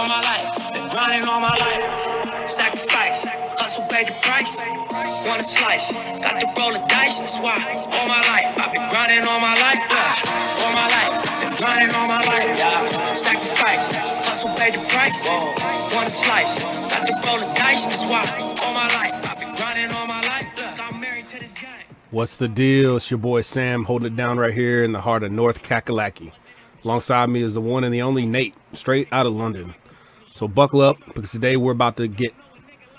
all my life, been grinding all my life. Sacrifice, hustle paid the price. Want a slice, got to roll the dice. That's why all my life, I've been grinding all my life. All my life, been grinding all my life. Sacrifice, hustle paid the price. Want a slice, got to roll the dice. That's why all my life, I've been grinding all my life. I'm married to this game. What's the deal? It's your boy Sam holding it down right here in the heart of North Kakalaki. Alongside me is the one and the only Nate, straight out of London. So buckle up, because today we're about to get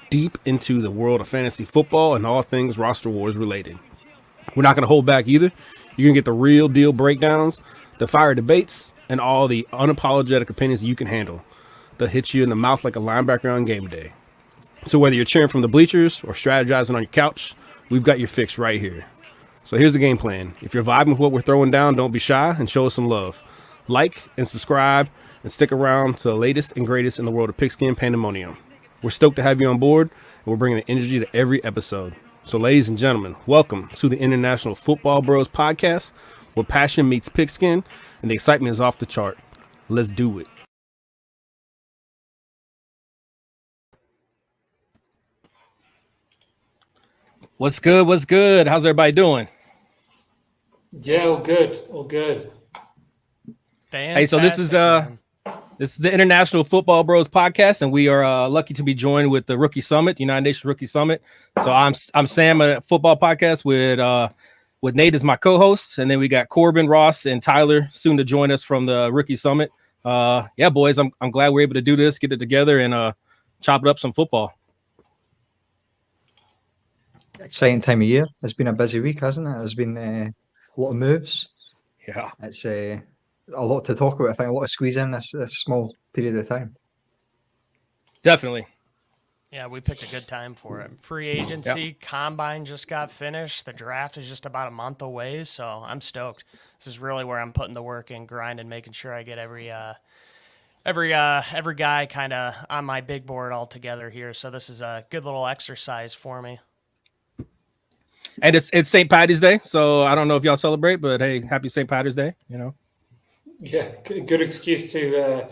deep into the world of fantasy football and all things roster wars related. We're not going to hold back either. You're going to get the real deal breakdowns, the fire debates, and all the unapologetic opinions you can handle. They'll hit you in the mouth like a linebacker on game day. So whether you're cheering from the bleachers or strategizing on your couch, we've got your fix right here. So here's the game plan. If you're vibing with what we're throwing down, don't be shy and show us some love. Like and subscribe and stick around to the latest and greatest in the world of pigskin pandemonium. We're stoked to have you on board, and we're bringing the energy to every episode. So ladies and gentlemen, welcome to the International Football Bros podcast, where passion meets pigskin and the excitement is off the chart. Let's do it. What's good? What's good? How's everybody doing? Yeah, all good. All good. Fantastic, hey, so this is the International Football Bros podcast, and we are lucky to be joined with the Rookie Summit, United Nations Rookie Summit. So I'm Sam, a football podcast with Nate as my co-host, and then we got Corbin, Ross, and Tyler soon to join us from the Rookie Summit. Yeah, boys, I'm glad we're able to do this, get it together, and chop it up some football. Exciting time of year. It's been a busy week, hasn't it? There's been a lot of moves. Yeah, it's a lot to talk about. I think a lot of squeeze in this small period of time. Definitely. Yeah, we picked a good time for it. Free agency, Combine just got finished. The draft is just about a month away, so I'm stoked. This is really where I'm putting the work in, grinding, making sure I get every guy kind of on my big board all together here. So this is a good little exercise for me. And it's St. Paddy's Day, so I don't know if y'all celebrate, but hey, happy St. Paddy's Day, you know. Yeah, good excuse to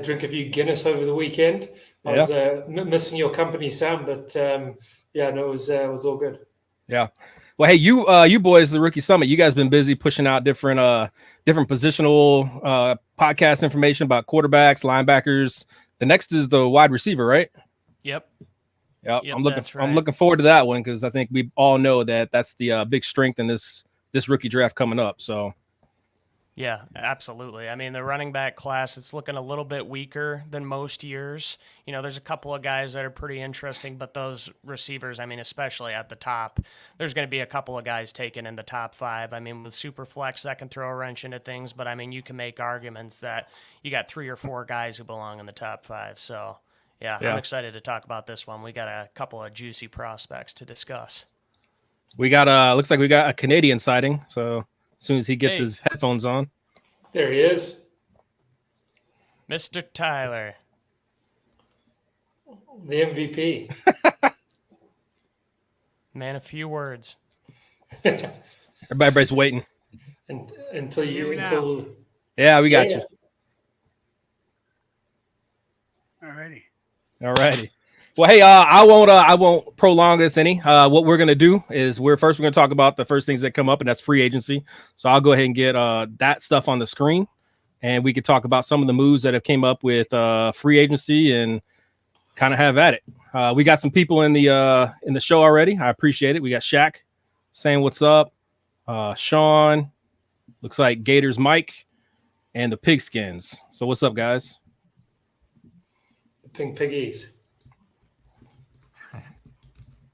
drink a few Guinness over the weekend. I was missing your company, Sam, but yeah, no, it was all good. Yeah. Well, hey, you boys, the Rookie Summit, you guys been busy pushing out different positional podcast information about quarterbacks, linebackers. The next is the wide receiver, right? Yep. Yep, I'm looking forward to that one, because I think we all know that that's the big strength in this rookie draft coming up. So, yeah, absolutely. I mean, the running back class, it's looking a little bit weaker than most years. You know, there's a couple of guys that are pretty interesting, but those receivers, I mean, especially at the top, there's going to be a couple of guys taken in the top 5. I mean, with Superflex, that can throw a wrench into things, but I mean, you can make arguments that you got 3 or 4 guys who belong in the top 5. So. Yeah, I'm excited to talk about this one. We got a couple of juicy prospects to discuss. We got looks like we got a Canadian sighting. So as soon as he gets his headphones on. There he is. Mr. Tyler. The MVP. Man, a few words. Everybody's waiting. Until Yeah, we got you. All righty. Well, hey, I won't prolong this any. What we're gonna do is we're gonna talk about the first things that come up, and that's free agency. So I'll go ahead and get that stuff on the screen, and we could talk about some of the moves that have came up with free agency and kind of have at it. We got some people in the show already. I appreciate it. We got Shaq saying what's up. Sean, looks like Gators Mike, and the Pigskins. So what's up, guys? Pink Piggies.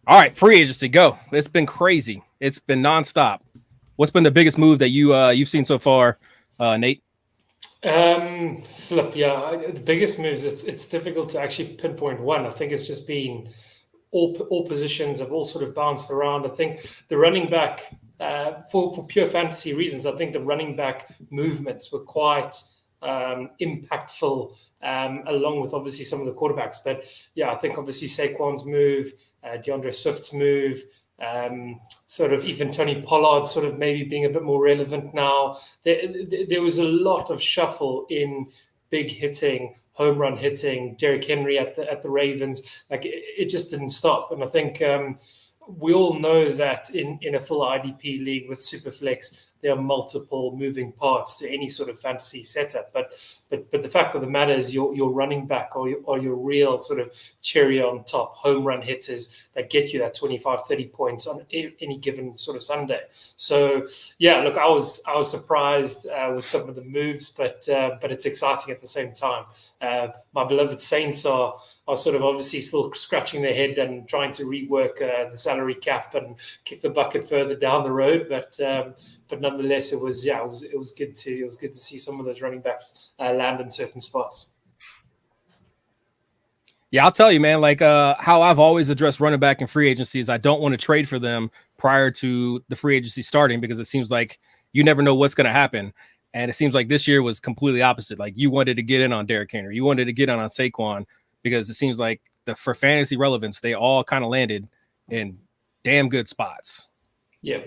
All right, free agency, go. It's been crazy. It's been nonstop. What's been the biggest move that you've seen so far, Nate? The biggest moves. It's difficult to actually pinpoint one. I think it's just been all positions have all sort of bounced around. I think the running back, for pure fantasy reasons, I think the running back movements were quite impactful. Along with obviously some of the quarterbacks. But yeah, I think obviously Saquon's move, DeAndre Swift's move, sort of even Tony Pollard sort of maybe being a bit more relevant now. There was a lot of shuffle in big hitting home run hitting, Derrick Henry at the Ravens. Like it just didn't stop. And I think we all know that in a full IDP league with Superflex, there are multiple moving parts to any sort of fantasy setup. But the fact of the matter is your running back or your real sort of cherry on top home run hitters that get you that 25, 30 points on any given sort of Sunday. So yeah, look, I was surprised with some of the moves, but it's exciting at the same time. My beloved Saints are sort of obviously still scratching their head and trying to rework the salary cap and kick the bucket further down the road. But nonetheless, it was good to see some of those running backs land in certain spots. Yeah, I'll tell you, man, like how I've always addressed running back in free agency is I don't want to trade for them prior to the free agency starting, because it seems like you never know what's going to happen. And it seems like this year was completely opposite. Like you wanted to get in on Derrick Henry, you wanted to get in on Saquon, because it seems like for fantasy relevance, they all kind of landed in damn good spots. Yeah.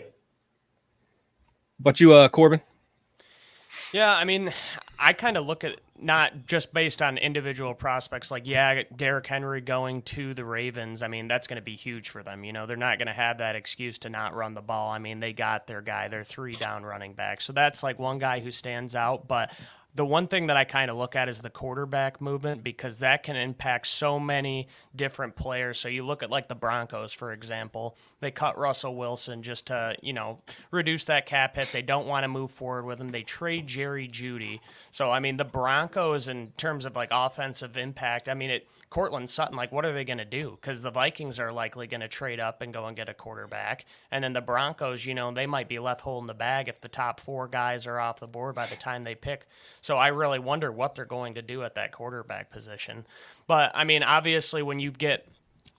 But you, Corbin? Yeah, I mean, I kind of look at not just based on individual prospects. Like, yeah, Derrick Henry going to the Ravens, I mean, that's going to be huge for them. You know, they're not going to have that excuse to not run the ball. I mean, they got their guy, their 3-down running back. So that's like one guy who stands out. But the one thing that I kind of look at is the quarterback movement, because that can impact so many different players. So you look at like the Broncos, for example, they cut Russell Wilson just to, you know, reduce that cap hit. They don't want to move forward with him. They trade Jerry Jeudy. So, I mean, the Broncos in terms of like offensive impact, I mean, Cortland Sutton, like, what are they going to do? Because the Vikings are likely going to trade up and go and get a quarterback. And then the Broncos, you know, they might be left holding the bag if the top 4 guys are off the board by the time they pick. So I really wonder what they're going to do at that quarterback position. But, I mean, obviously when you get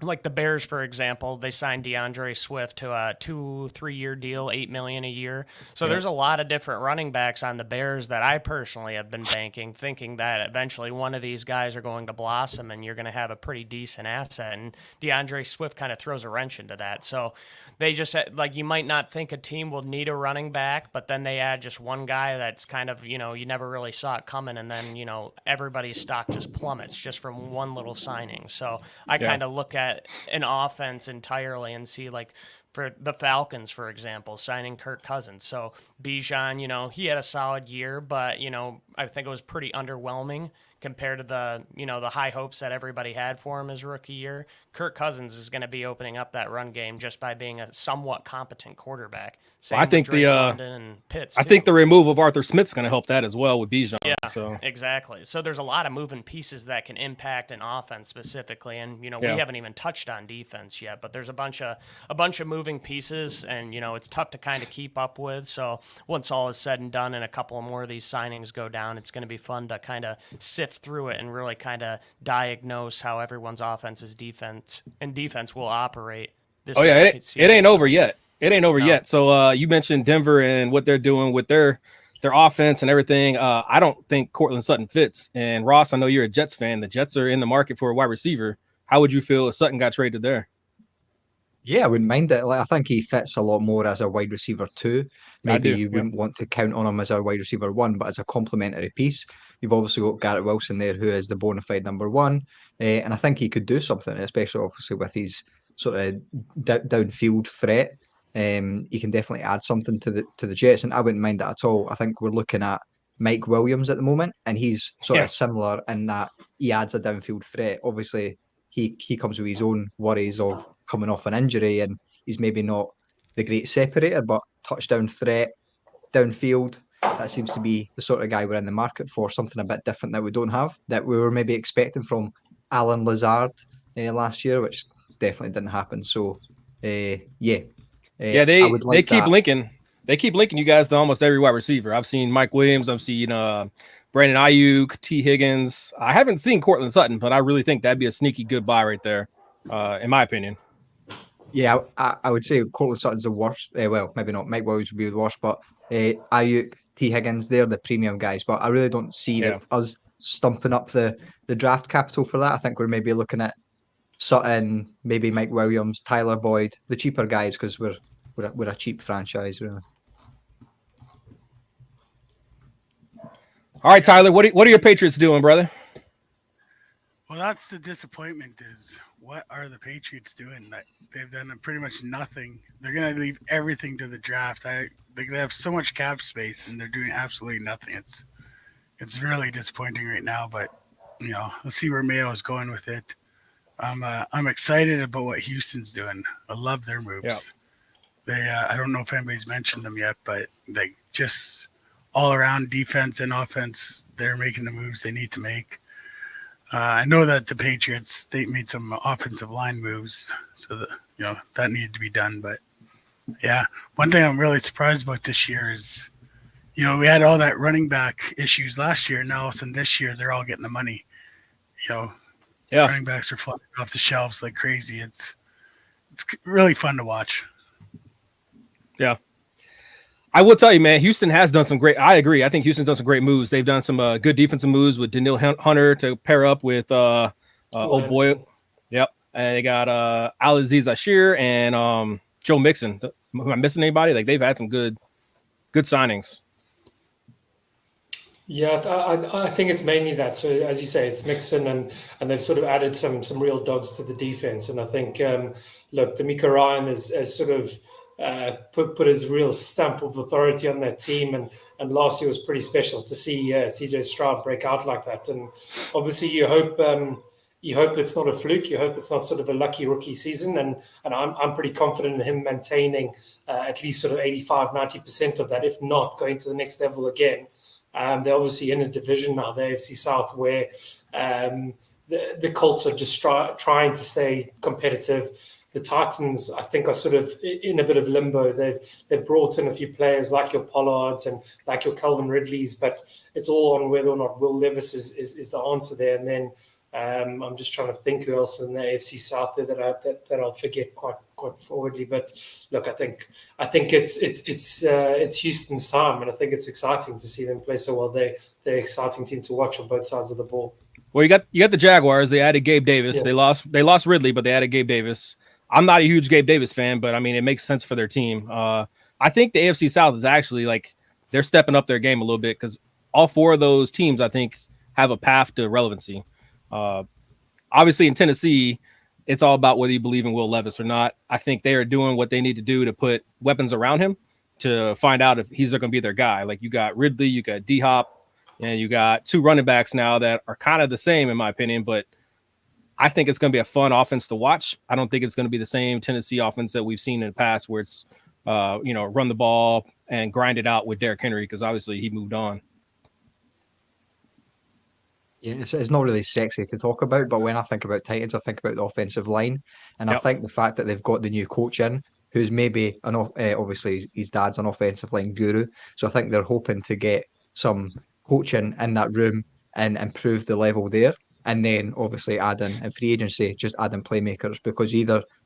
like the Bears, for example, they signed DeAndre Swift to a 2-3 year deal, $8 million a year. So there's a lot of different running backs on the Bears that I personally have been banking, thinking that eventually one of these guys are going to blossom and you're going to have a pretty decent asset. And DeAndre Swift kind of throws a wrench into that. So they just, like, you might not think a team will need a running back, but then they add just one guy that's kind of, you know, you never really saw it coming. And then, you know, everybody's stock just plummets just from one little signing. So I kind of look at an offense entirely and see, like, for the Falcons, for example, signing Kirk Cousins. So Bijan, you know, he had a solid year, but, you know, I think it was pretty underwhelming compared to the, you know, the high hopes that everybody had for him his rookie year. Kirk Cousins is going to be opening up that run game just by being a somewhat competent quarterback. Same I think with London and Pitts, I think the removal of Arthur Smith's going to help that as well with Bijan. Yeah, so exactly. So there's a lot of moving pieces that can impact an offense specifically, and you know we haven't even touched on defense yet. But there's a bunch of moving pieces, and you know it's tough to kind of keep up with. So once all is said and done, and a couple more of these signings go down, it's going to be fun to kind of sift through it and really kind of diagnose how everyone's offense's defense will operate. This it ain't over yet. It ain't over yet. So you mentioned Denver and what they're doing with their offense and everything. I don't think Cortland Sutton fits. And Ross, I know you're a Jets fan. The Jets are in the market for a wide receiver. How would you feel if Sutton got traded there? Yeah, I wouldn't mind it. Like, I think he fits a lot more as a wide receiver too. Maybe you wouldn't want to count on him as a wide receiver 1, but as a complementary piece. You've obviously got Garrett Wilson there, who is the bona fide number 1. And I think he could do something, especially obviously with his sort of downfield threat. He can definitely add something to the Jets, and I wouldn't mind that at all. I think we're looking at Mike Williams at the moment, and he's sort of similar in that he adds a downfield threat. Obviously, he comes with his own worries of coming off an injury, and he's maybe not the great separator, but touchdown threat, downfield, that seems to be the sort of guy we're in the market for, something a bit different that we don't have, that we were maybe expecting from Alan Lazard last year, which definitely didn't happen. So, they keep linking. They keep linking you guys to almost every wide receiver. I've seen Mike Williams. I've seen Brandon Ayuk, T. Higgins. I haven't seen Cortland Sutton, but I really think that'd be a sneaky good buy right there, in my opinion. Yeah, I would say Cortland Sutton's the worst. Well, maybe not. Mike Williams would be the worst, but Ayuk, T. Higgins, they're the premium guys. But I really don't see us stumping up the draft capital for that. I think we're maybe looking at Sutton, maybe Mike Williams, Tyler Boyd, the cheaper guys, because we're a cheap franchise, really. All right, Tyler, what are your Patriots doing, brother? Well, that's the disappointment is what are the Patriots doing? That they've done pretty much nothing. They're going to leave everything to the draft. They have so much cap space and they're doing absolutely nothing. It's really disappointing right now, but let's see where Mayo is going with it. I'm excited about what Houston's doing. I love their moves. Yeah. They I don't know if anybody's mentioned them yet, but they just all around defense and offense, they're making the moves they need to make. I know that the Patriots, they made some offensive line moves, so that that needed to be done. But yeah, one thing I'm really surprised about this year is, we had all that running back issues last year. Now, all of a sudden this year, they're all getting the money. Yeah. Running backs are flying off the shelves like crazy. It's really fun to watch. Yeah. I will tell you, man, Houston has done some great. I agree. I think Houston's done some great moves. They've done some good defensive moves with Daniil Hunter to pair up with old boy. Yep. And they got Al-Aziz Ashir and Joe Mixon. Am I missing anybody? Like, they've had some good signings. Yeah, I think it's mainly that. So as you say, it's Mixon and they've sort of added some real dogs to the defense. And I think look, D'Amico Ryan has sort of put his real stamp of authority on that team, and last year was pretty special to see CJ Stroud break out like that. And obviously, you hope it's not a fluke. You hope it's not sort of a lucky rookie season. And I'm pretty confident in him maintaining at least sort of 85-90% of that, if not going to the next level again. They're obviously in a division now, the AFC South, where the Colts are just trying to stay competitive. The Titans, I think, are sort of in a bit of limbo. They've brought in a few players like your Pollards and like your Calvin Ridleys, but it's all on whether or not Will Levis is the answer there. And then I'm just trying to think who else in the AFC South there that I'll forget quite forwardly. But look, I think it's Houston's time, and I think it's exciting to see them play so well. They're an exciting team to watch on both sides of the ball. Well, you got the Jaguars. They added Gabe Davis. Yeah. They lost Ridley, but they added Gabe Davis. I'm not a huge Gabe Davis fan, but I mean, it makes sense for their team. I think the AFC South is actually like they're stepping up their game a little bit because all four of those teams, I think, have a path to relevancy. Obviously, in Tennessee, it's all about whether you believe in Will Levis or not. I think they are doing what they need to do to put weapons around him to find out if he's going to be their guy. Like, you got Ridley, you got D-Hop, and you got two running backs now that are kind of the same, in my opinion, but I think it's going to be a fun offense to watch. I don't think it's going to be the same Tennessee offense that we've seen in the past where it's, run the ball and grind it out with Derrick Henry, because obviously he moved on. Yeah, it's not really sexy to talk about, but when I think about Titans, I think about the offensive line, and I think the fact that they've got the new coach in, who's maybe obviously his dad's an offensive line guru, so I think they're hoping to get some coaching in that room and improve the level there, and then obviously adding in free agency, just adding playmakers, because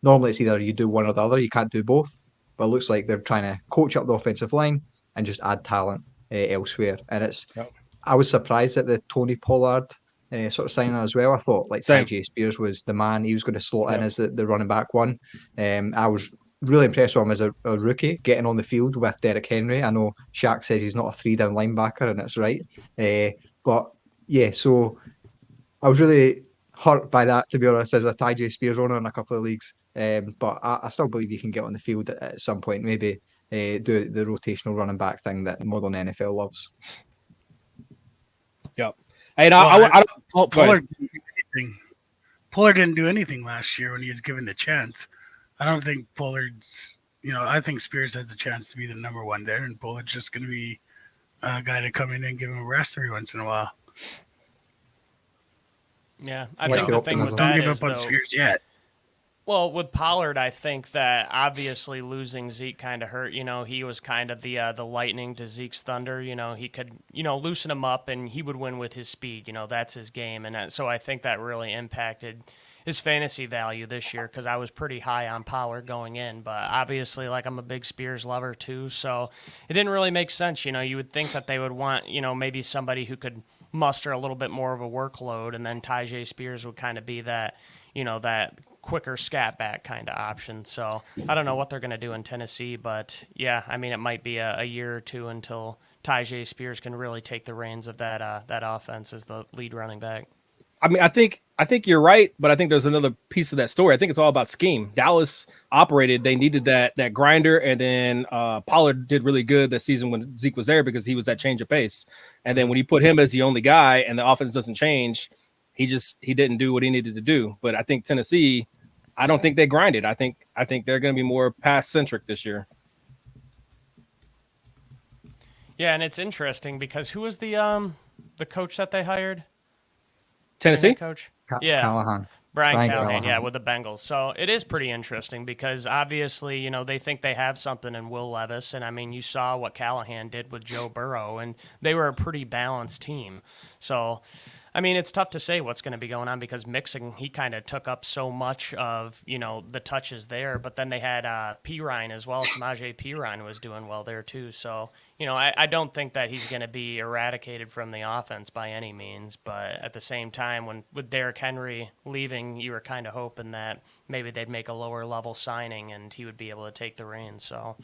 normally it's either you do one or the other, you can't do both, but it looks like they're trying to coach up the offensive line and just add talent elsewhere, and it's. I was surprised at the Tony Pollard sort of signing as well. I thought Tyjae Spears was the man. He was going to slot in as the running back one. I was really impressed with him as a rookie, getting on the field with Derrick Henry. I know Shaq says he's not a 3-down linebacker, and it's right. But yeah, so I was really hurt by that, to be honest, as a Tyjae Spears owner in a couple of leagues. But I still believe you can get on the field at some point, maybe do the rotational running back thing that modern NFL loves. Yep. Hey, Pollard didn't do anything. Pollard didn't do anything last year when he was given the chance. I don't think Pollard's, I think Spears has a chance to be the number one there, and Pollard's just going to be a guy to come in and give him a rest every once in a while. Yeah, I think the thing with that don't give up on Spears yet. Well, with Pollard, I think that obviously losing Zeke kind of hurt. He was kind of the lightning to Zeke's thunder. He could, loosen him up and he would win with his speed. That's his game. And so I think that really impacted his fantasy value this year, because I was pretty high on Pollard going in. But obviously, I'm a big Spears lover too. So it didn't really make sense. You would think that they would want, maybe somebody who could muster a little bit more of a workload. And then Tyjae Spears would kind of be that, that quicker scat back kind of option. So I don't know what they're going to do in Tennessee, but yeah, I mean, it might be a year or two until Tyjae Spears can really take the reins of that offense as the lead running back. I mean, I think I think you're right, but I think there's another piece of that story. I think it's all about scheme. Dallas operated; they needed that grinder, and then Pollard did really good that season when Zeke was there because he was that change of pace. And then when you put him as the only guy, and the offense doesn't change, he didn't do what he needed to do. But I think Tennessee, I don't think they grinded. I think they're going to be more pass centric this year. Yeah, and it's interesting because who was the coach that they hired? Tennessee Coach. Yeah. Brian Callahan. Callahan, yeah, with the Bengals. So it is pretty interesting because obviously, you know, they think they have something in Will Levis. And I mean, you saw what Callahan did with Joe Burrow, and they were a pretty balanced team. So, I mean, it's tough to say what's going to be going on because Mixon, he kind of took up so much of, you know, the touches there. But then they had Pirine as well. Samaje Pirine was doing well there too. So, you know, I don't think that he's going to be eradicated from the offense by any means. But at the same time, with Derrick Henry leaving, you were kind of hoping that maybe they'd make a lower level signing and he would be able to take the reins. So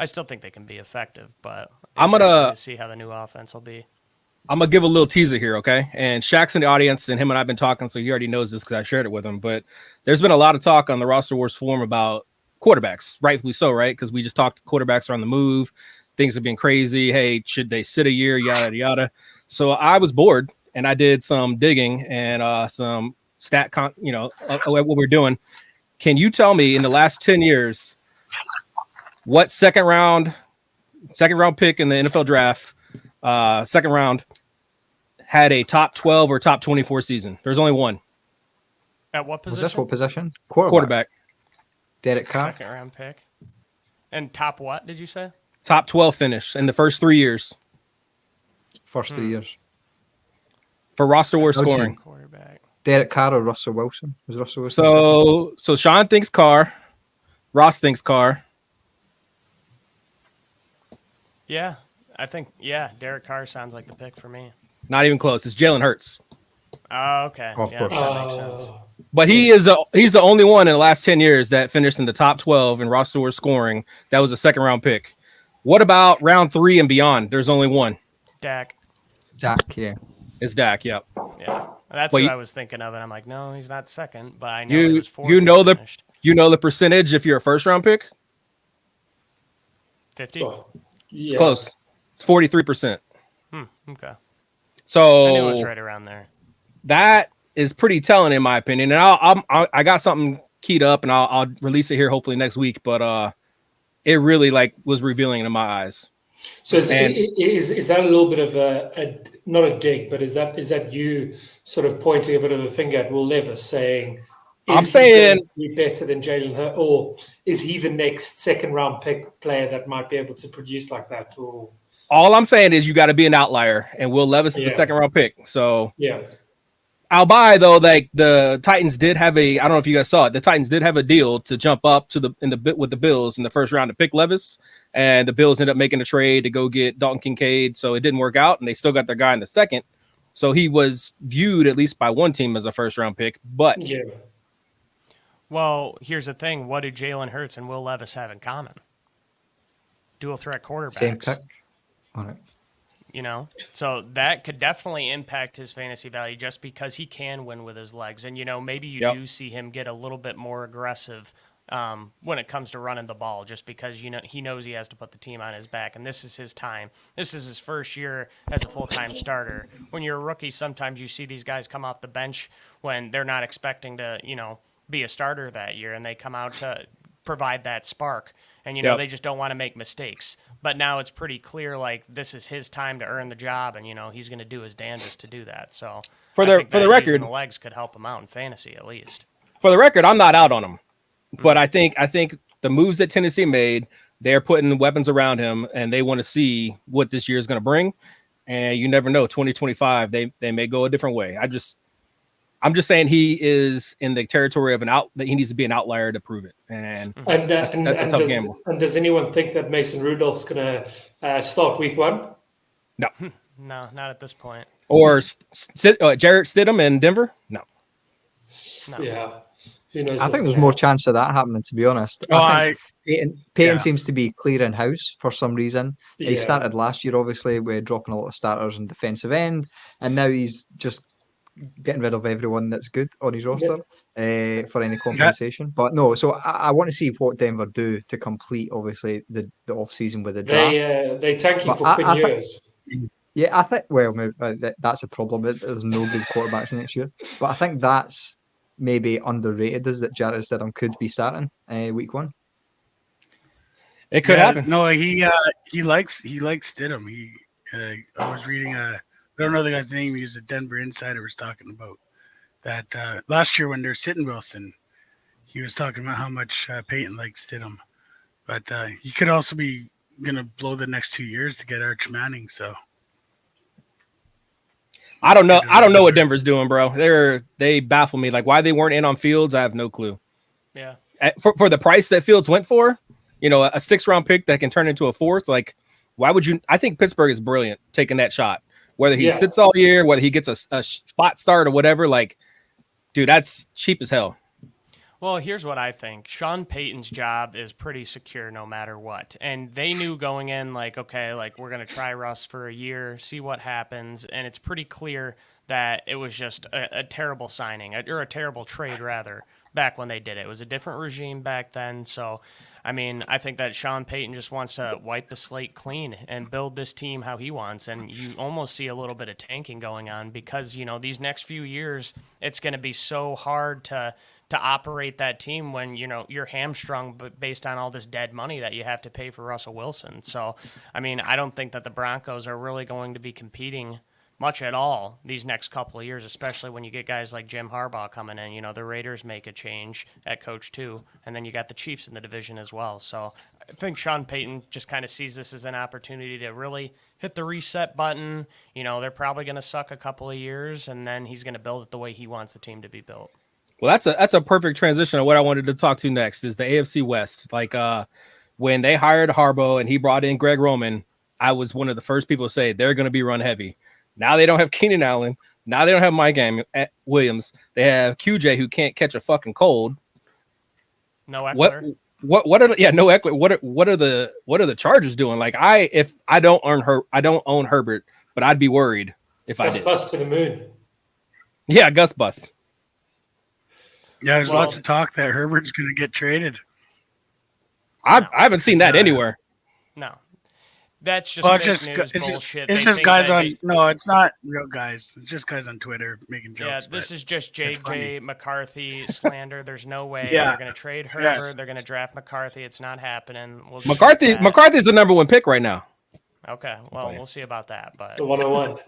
I still think they can be effective. But I'm gonna see how the new offense will be. I'm gonna give a little teaser here, okay? And Shaq's in the audience, and him and I've been talking, so he already knows this because I shared it with him. But there's been a lot of talk on the Roster Wars forum about quarterbacks, rightfully so, right? Because we just talked quarterbacks are on the move, things have been crazy. Hey, should they sit a year? Yada yada. So I was bored, and I did some digging and some what we're doing. Can you tell me in the last 10 years what second round pick in the NFL draft? Second round had a top 12 or top 24 season. There's only one. At what position? Was this what position? Quarterback. Derek Carr. Second round pick. And top what did you say? Top 12 finish in the first 3 years First 3 years. for roster war I would say scoring. Quarterback. Derek Carr or Russell Wilson? Was Russell Wilson? So Sean thinks Carr. Ross thinks Carr. Yeah, I think, Derek Carr sounds like the pick for me. Not even close. It's Jalen Hurts. Oh, okay. Of Yeah, course. that makes sense. But he's the only one in the last 10 years that finished in the top 12 in roster war scoring. That was a second round pick. What about round 3 and beyond? There's only one. Dak. Dak, yeah. It's Dak, yep. Yeah. That's Well, what you- I was thinking of, and I'm like, no, he's not second, but I know he was fourth. You know when he finished. the percentage if you're a first round pick? 50? Oh, yeah. It's close. It's 43%. Okay. So I knew it was right around there. that is pretty telling in my opinion. And I got something keyed up and I'll release it here hopefully next week. But it really was revealing in my eyes. So is that a little bit of a not a dig, but is that you sort of pointing a bit of a finger at Will Levis saying, I'm saying he be better than Jalen Hurts, or is he the next second round pick player that might be able to produce like that? Or all I'm saying is you got to be an outlier, and Will Levis is a second round pick. So yeah. I'll buy though. Like the Titans did have I don't know if you guys saw it. The Titans did have a deal to jump up to with the Bills in the first round to pick Levis, and the Bills ended up making a trade to go get Dalton Kincaid. So it didn't work out, and they still got their guy in the second. So he was viewed at least by one team as a first round pick. But Yeah. Well, here's the thing. What do Jalen Hurts and Will Levis have in common? Dual threat quarterbacks. Same pick. All right. You know, so that could definitely impact his fantasy value just because he can win with his legs. And, you know, maybe you do see him get a little bit more aggressive when it comes to running the ball, just because, you know, he knows he has to put the team on his back. And this is his time. This is his first year as a full-time starter. When you're a rookie, sometimes you see these guys come off the bench when they're not expecting to, you know, be a starter that year, and they come out to provide that spark. And, you know, they just don't want to make mistakes. But now it's pretty clear, like, this is his time to earn the job, and, you know, he's going to do his damnedest to do that. So for the record, the legs could help him out in fantasy at least. For the record, I'm not out on him. But I think the moves that Tennessee made, they're putting weapons around him, and they want to see what this year is going to bring. And you never know, 2025, they may go a different way. I'm just saying he is in the territory of that he needs to be an outlier to prove it. And that's a tough gamble. And does anyone think that Mason Rudolph's going to start week 1? No. No, not at this point. Or Jarrett Stidham in Denver? No. Yeah. Who knows? I think there's more chance of that happening, to be honest. Peyton seems to be clear in house for some reason. Yeah. He started last year, obviously, with dropping a lot of starters in defensive end, and now he's just getting rid of everyone that's good on his roster for any compensation. But no, so I want to see what Denver do to complete, obviously, the off season with the draft. They tanking But for Quinn Ewers. Yeah, I think, well, that's a problem. There's no good quarterbacks next year. But I think that's maybe underrated, is that Jarrett Stidham could be starting week 1. It could happen. No, he likes Stidham. I was reading I don't know the guy's name. He was a Denver insider was talking about that last year when they're sitting Wilson, he was talking about how much Peyton likes Stidham, but he could also be gonna blow the next 2 years to get Arch Manning. So I don't know. I don't know what Denver's doing, bro. They baffle me. Like, why they weren't in on Fields, I have no clue. Yeah. For the price that Fields went for, a 6th-round pick that can turn into a 4th, like, why would you? I think Pittsburgh is brilliant taking that shot. Whether he sits all year, whether he gets a spot start or whatever, like, dude, that's cheap as hell. Well, here's what I think. Sean Payton's job is pretty secure no matter what. And they knew going in, like, okay, like, we're going to try Russ for a year, see what happens. And it's pretty clear that it was just a terrible signing, or a terrible trade, rather, back when they did it. It was a different regime back then. So, I mean, I think that Sean Payton just wants to wipe the slate clean and build this team how he wants. And you almost see a little bit of tanking going on because, these next few years, it's going to be so hard to operate that team when, you're hamstrung based on all this dead money that you have to pay for Russell Wilson. So, I mean, I don't think that the Broncos are really going to be competing much at all these next couple of years, especially when you get guys like Jim Harbaugh coming in. The Raiders make a change at coach too, and then you got the Chiefs in the division as well. So I think Sean Payton just kind of sees this as an opportunity to really hit the reset button. They're probably going to suck a couple of years, and then he's going to build it the way he wants the team to be built. Well, that's a perfect transition of what I wanted to talk to next is the AFC West. Like when they hired Harbaugh and he brought in Greg Roman, I was one of the first people to say they're going to be run heavy. Now they don't have Keenan Allen. Now they don't have Mike Williams. They have QJ who can't catch a fucking cold. No Eckler. What are no Eckler. What are the Chargers doing? Like I don't own Herbert, but I'd be worried if Gus I did. Bus to the moon. Yeah, Gus Bus. Yeah, there's lots of talk that Herbert's going to get traded. I haven't seen that anywhere. No. That's just news bullshit. It's just guys on. No, it's not real guys. It's just guys on Twitter making jokes. Yeah, this is just JJ McCarthy slander. There's no way they're going to trade Herbert. Yeah. They're going to draft McCarthy. It's not happening. McCarthy's the number 1 pick right now. Okay, well, we'll see about that. But the 101.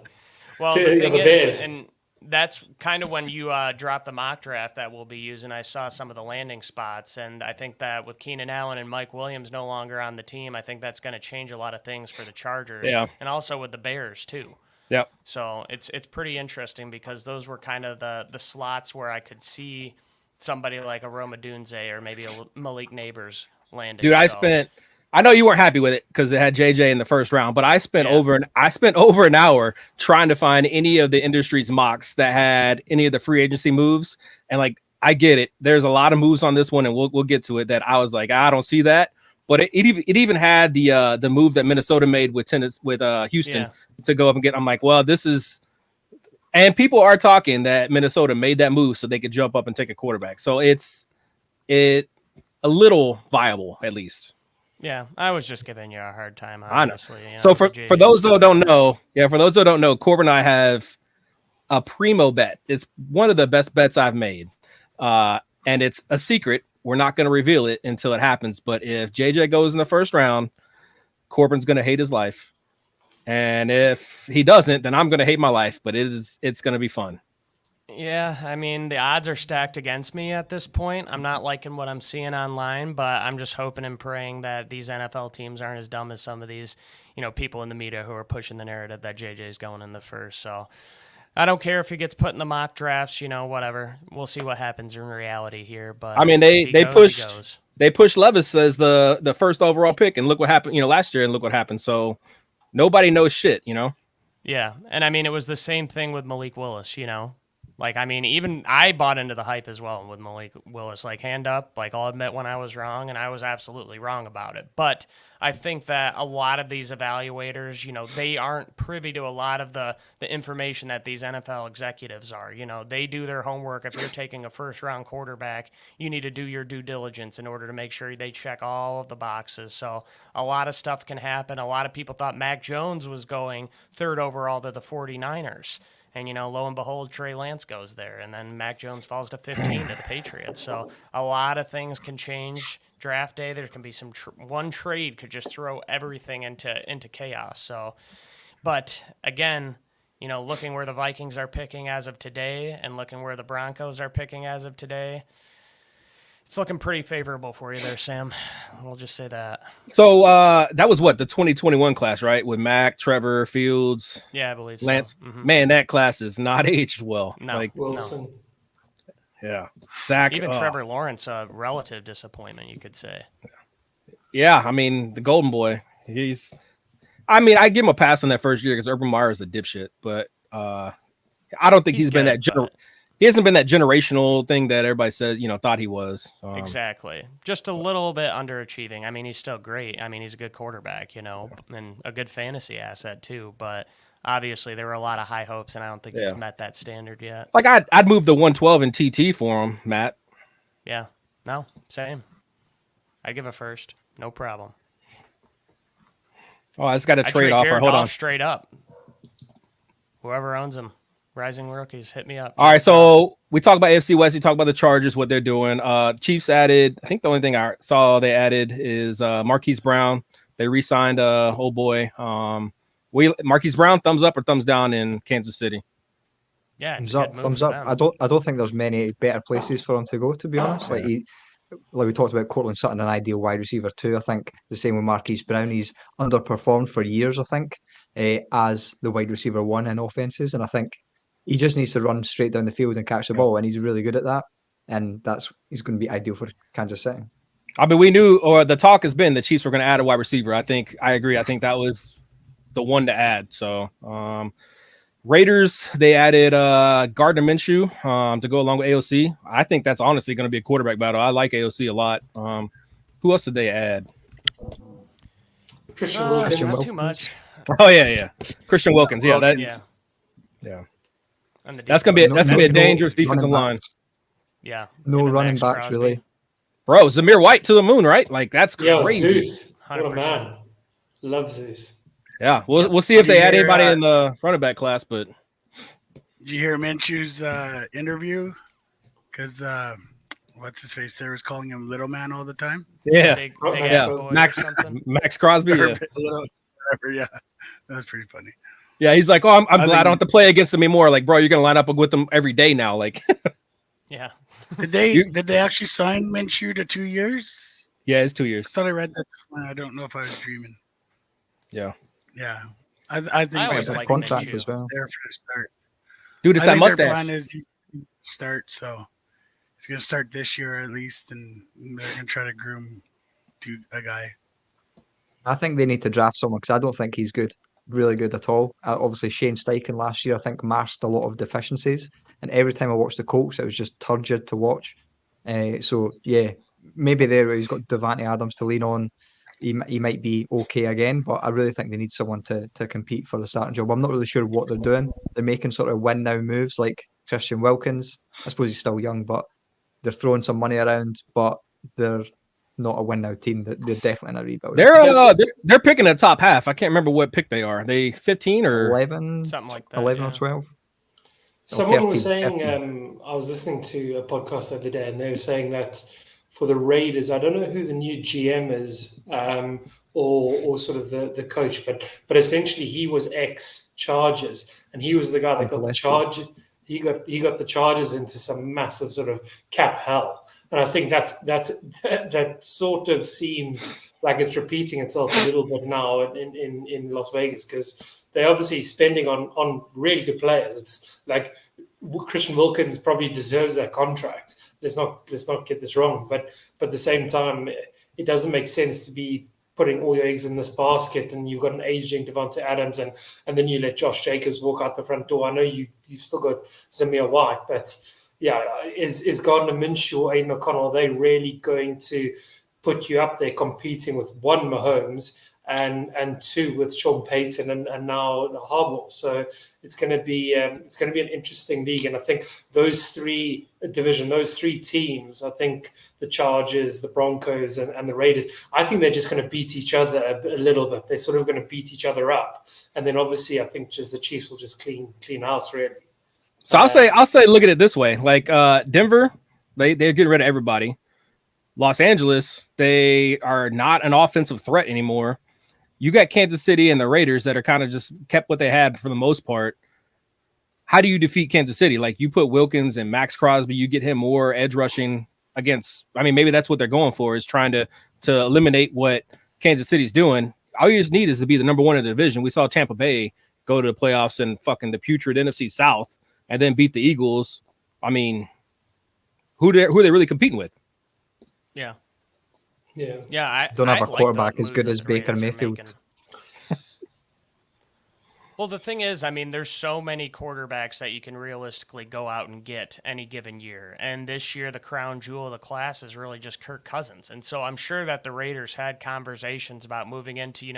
Well, the thing is, and that's kind of when you drop the mock draft that we'll be using. I saw some of the landing spots, and I think that with Keenan Allen and Mike Williams no longer on the team, I think that's going to change a lot of things for the Chargers, and also with the Bears too. Yep. So it's pretty interesting because those were kind of the slots where I could see somebody like a Rome Odunze or maybe a Malik Neighbors landing. Dude, I know you weren't happy with it because it had JJ in the first round, but I spent over an hour trying to find any of the industry's mocks that had any of the free agency moves. And like, I get it. There's a lot of moves on this one, and we'll get to it that I was like, I don't see that. But it even had the move that Minnesota made with Houston to go up and get. I'm like, well, this is, and people are talking that Minnesota made that move so they could jump up and take a quarterback. So it's a little viable at least. Yeah, I was just giving you a hard time, I honestly. know. So for those who don't know, Corbin and I have a primo bet. It's one of the best bets I've made. And it's a secret. We're not going to reveal it until it happens. But if JJ goes in the first round, Corbin's going to hate his life. And if he doesn't, then I'm going to hate my life. But it's going to be fun. Yeah, I mean, the odds are stacked against me at this point. I'm not liking what I'm seeing online, but I'm just hoping and praying that these NFL teams aren't as dumb as some of these, people in the media who are pushing the narrative that JJ is going in the first. So I don't care if he gets put in the mock drafts, whatever. We'll see what happens in reality here. But I mean, they pushed Levis as the first overall pick, and look what happened, last year, and look what happened. So nobody knows shit, Yeah, and I mean, it was the same thing with Malik Willis, Like, I mean, even I bought into the hype as well with Malik Willis. Like, hand up, like, I'll admit when I was wrong, and I was absolutely wrong about it. But I think that a lot of these evaluators, they aren't privy to a lot of the information that these NFL executives are. They do their homework. If you're taking a first-round quarterback, you need to do your due diligence in order to make sure they check all of the boxes. So a lot of stuff can happen. A lot of people thought Mac Jones was going 3rd overall to the 49ers. And, lo and behold, Trey Lance goes there. And then Mac Jones falls to 15 to the Patriots. So a lot of things can change draft day. There can be some one trade could just throw everything into chaos. So, but again, looking where the Vikings are picking as of today and looking where the Broncos are picking as of today, it's looking pretty favorable for you there, Sam. We'll just say that. So that was what, the 2021 class, right? With Mac, Trevor, Fields. Yeah, I believe so. Lance. Mm-hmm. Man, that class is not aged well. No, Wilson. No. Yeah. Zach. Even Trevor Lawrence, a relative disappointment, you could say. Yeah, I mean, the golden boy. I give him a pass on that first year because Urban Meyer is a dipshit, but I don't think he's been that he hasn't been that generational thing that everybody said, thought he was. Exactly. Just a little bit underachieving. I mean, he's still great. I mean, he's a good quarterback, and a good fantasy asset too. But obviously, there were a lot of high hopes, and I don't think he's met that standard yet. Like, I'd move the 112 in TT for him, Matt. Yeah. No, same. I'd give a first. No problem. Oh, I just got to trade off. Jared Hold Goff on. straight up. Whoever owns him. Rising rookies, hit me up. All right, so we talk about AFC West. We talk about the Chargers, what they're doing. Chiefs added. I think the only thing I saw they added is Marquise Brown. They re-signed old boy. Marquise Brown, thumbs up or thumbs down in Kansas City? Yeah, thumbs up. Thumbs up. I don't think there's many better places for him to go. To be honest, like we talked about, Courtland Sutton, an ideal wide receiver too. I think the same with Marquise Brown. He's underperformed for years, I think, as the wide receiver 1 in offenses, and I think he just needs to run straight down the field and catch the ball, and he's really good at that. And he's going to be ideal for Kansas City. I mean, we knew, or the talk has been the Chiefs were going to add a wide receiver. I agree. I think that was the one to add. So, Raiders, they added Gardner Minshew to go along with AOC. I think that's honestly going to be a quarterback battle. I like AOC a lot. Who else did they add? Christian Wilkins. Not too much. Oh yeah. Christian Wilkins. Yeah. That's gonna be a dangerous defensive line. Yeah. No running backs really. Bro, Zamir White to the moon, right? Like that's crazy. Zeus. What a man. Love Zeus. Yeah, we'll see if they add anybody in the running back class. But did you hear Minshew's interview? Because what's his face there was calling him Little Man all the time. Yeah, Max Crosby. Yeah. Yeah, that was pretty funny. Yeah, he's like, oh, I'm glad I don't have to play against him anymore. Like, bro, you're gonna line up with them every day now. Like, yeah. Did they actually sign Minshew to 2 years? Yeah, it's 2 years. I thought I read that this morning. I don't know if I was dreaming. Yeah. I think always like like contract Minshew as well. there for the start. Dude, it's I that think mustache. Their plan is he's going to start, so he's going to start this year at least, and they're going to try to groom to a guy. I think they need to draft someone because I don't think he's really good at all. Obviously, Shane Steichen last year, I think, masked a lot of deficiencies. And every time I watched the Colts, it was just turgid to watch. So, yeah, maybe there he's got Davante Adams to lean on. He might be okay again, but I really think they need someone to compete for the starting job. I'm not really sure what they're doing. They're making sort of win-now moves like Christian Wilkins. I suppose he's still young, but they're throwing some money around, but they're not a win-now team. They're definitely in a rebuild. They're picking the top half. I can't remember what pick they are. Are they 15 or 11? Something like that. 11 or 12? Someone was saying, I was listening to a podcast the other day, and they were saying that for the Raiders, I don't know who the new GM is, or sort of the coach, but essentially he was ex-Chargers, and he was the guy that got the charge. He got the Chargers into some massive sort of cap hell, and I think that sort of seems like it's repeating itself a little bit now in Las Vegas, because they're obviously spending on really good players. It's like Christian Wilkins probably deserves that contract. Let's not get this wrong, but at the same time, it doesn't make sense to be putting all your eggs in this basket, and you've got an aging Devontae Adams, and then you let Josh Jacobs walk out the front door. I know you've still got Zamir White, but yeah, is Gardner Minshew or Aiden O'Connell, are they really going to put you up there competing with one, Mahomes, and two, with Sean Payton and now Harbaugh? So it's going to be an interesting league, and I think those three teams, I think the Chargers, the Broncos, and the Raiders, I think they're just going to beat each other a little bit. They're sort of going to beat each other up, and then obviously I think just the Chiefs will just clean house, really. So I'll say look at it this way: like Denver, they're getting rid of everybody. Los Angeles, they are not an offensive threat anymore. You got Kansas City and the Raiders that are kind of just kept what they had for the most part. How do you defeat Kansas City? Like, you put Wilkins and Max Crosby, you get him more edge rushing against. I mean, maybe that's what they're going for, is trying to eliminate what Kansas City's doing. All you just need is to be the number one in the division. We saw Tampa Bay go to the playoffs in fucking the putrid NFC South and then beat the Eagles. I mean, who are they really competing with? Yeah. Yeah. Don't have a quarterback as good as Baker Mayfield. Well, the thing is, I mean, there's so many quarterbacks that you can realistically go out and get any given year. And this year, the crown jewel of the class is really just Kirk Cousins. And so I'm sure that the Raiders had conversations about moving into,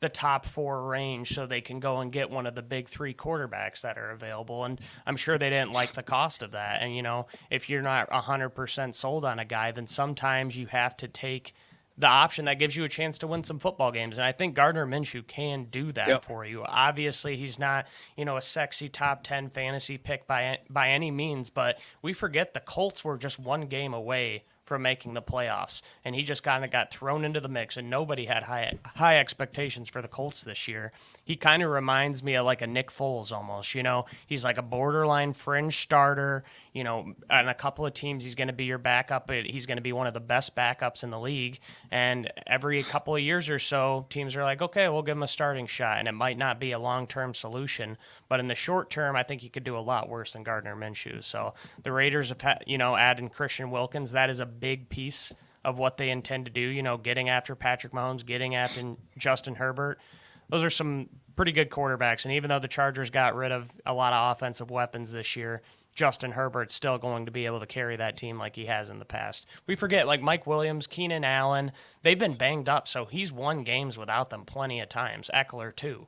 the top 4 range so they can go and get one of the big 3 quarterbacks that are available. And I'm sure they didn't like the cost of that. And, if you're not 100% sold on a guy, then sometimes you have to take the option that gives you a chance to win some football games. And I think Gardner Minshew can do that for you. Obviously, he's not, a sexy top 10 fantasy pick by any means, but we forget the Colts were just 1 game away from making the playoffs, and he just kind of got thrown into the mix, and nobody had high expectations for the Colts this year. He kind of reminds me of like a Nick Foles almost, he's like a borderline fringe starter, on a couple of teams he's going to be your backup, but he's going to be one of the best backups in the league, and every couple of years or so, teams are like, okay, we'll give him a starting shot, and it might not be a long-term solution, but in the short term, I think he could do a lot worse than Gardner Minshew. So the Raiders have, added Christian Wilkins. That is a big piece of what they intend to do, getting after Patrick Mahomes, getting after Justin Herbert. Those are some pretty good quarterbacks. And even though the Chargers got rid of a lot of offensive weapons this year, Justin Herbert's still going to be able to carry that team like he has in the past. We forget, like Mike Williams, Keenan Allen, they've been banged up, so he's won games without them plenty of times. Eckler, too.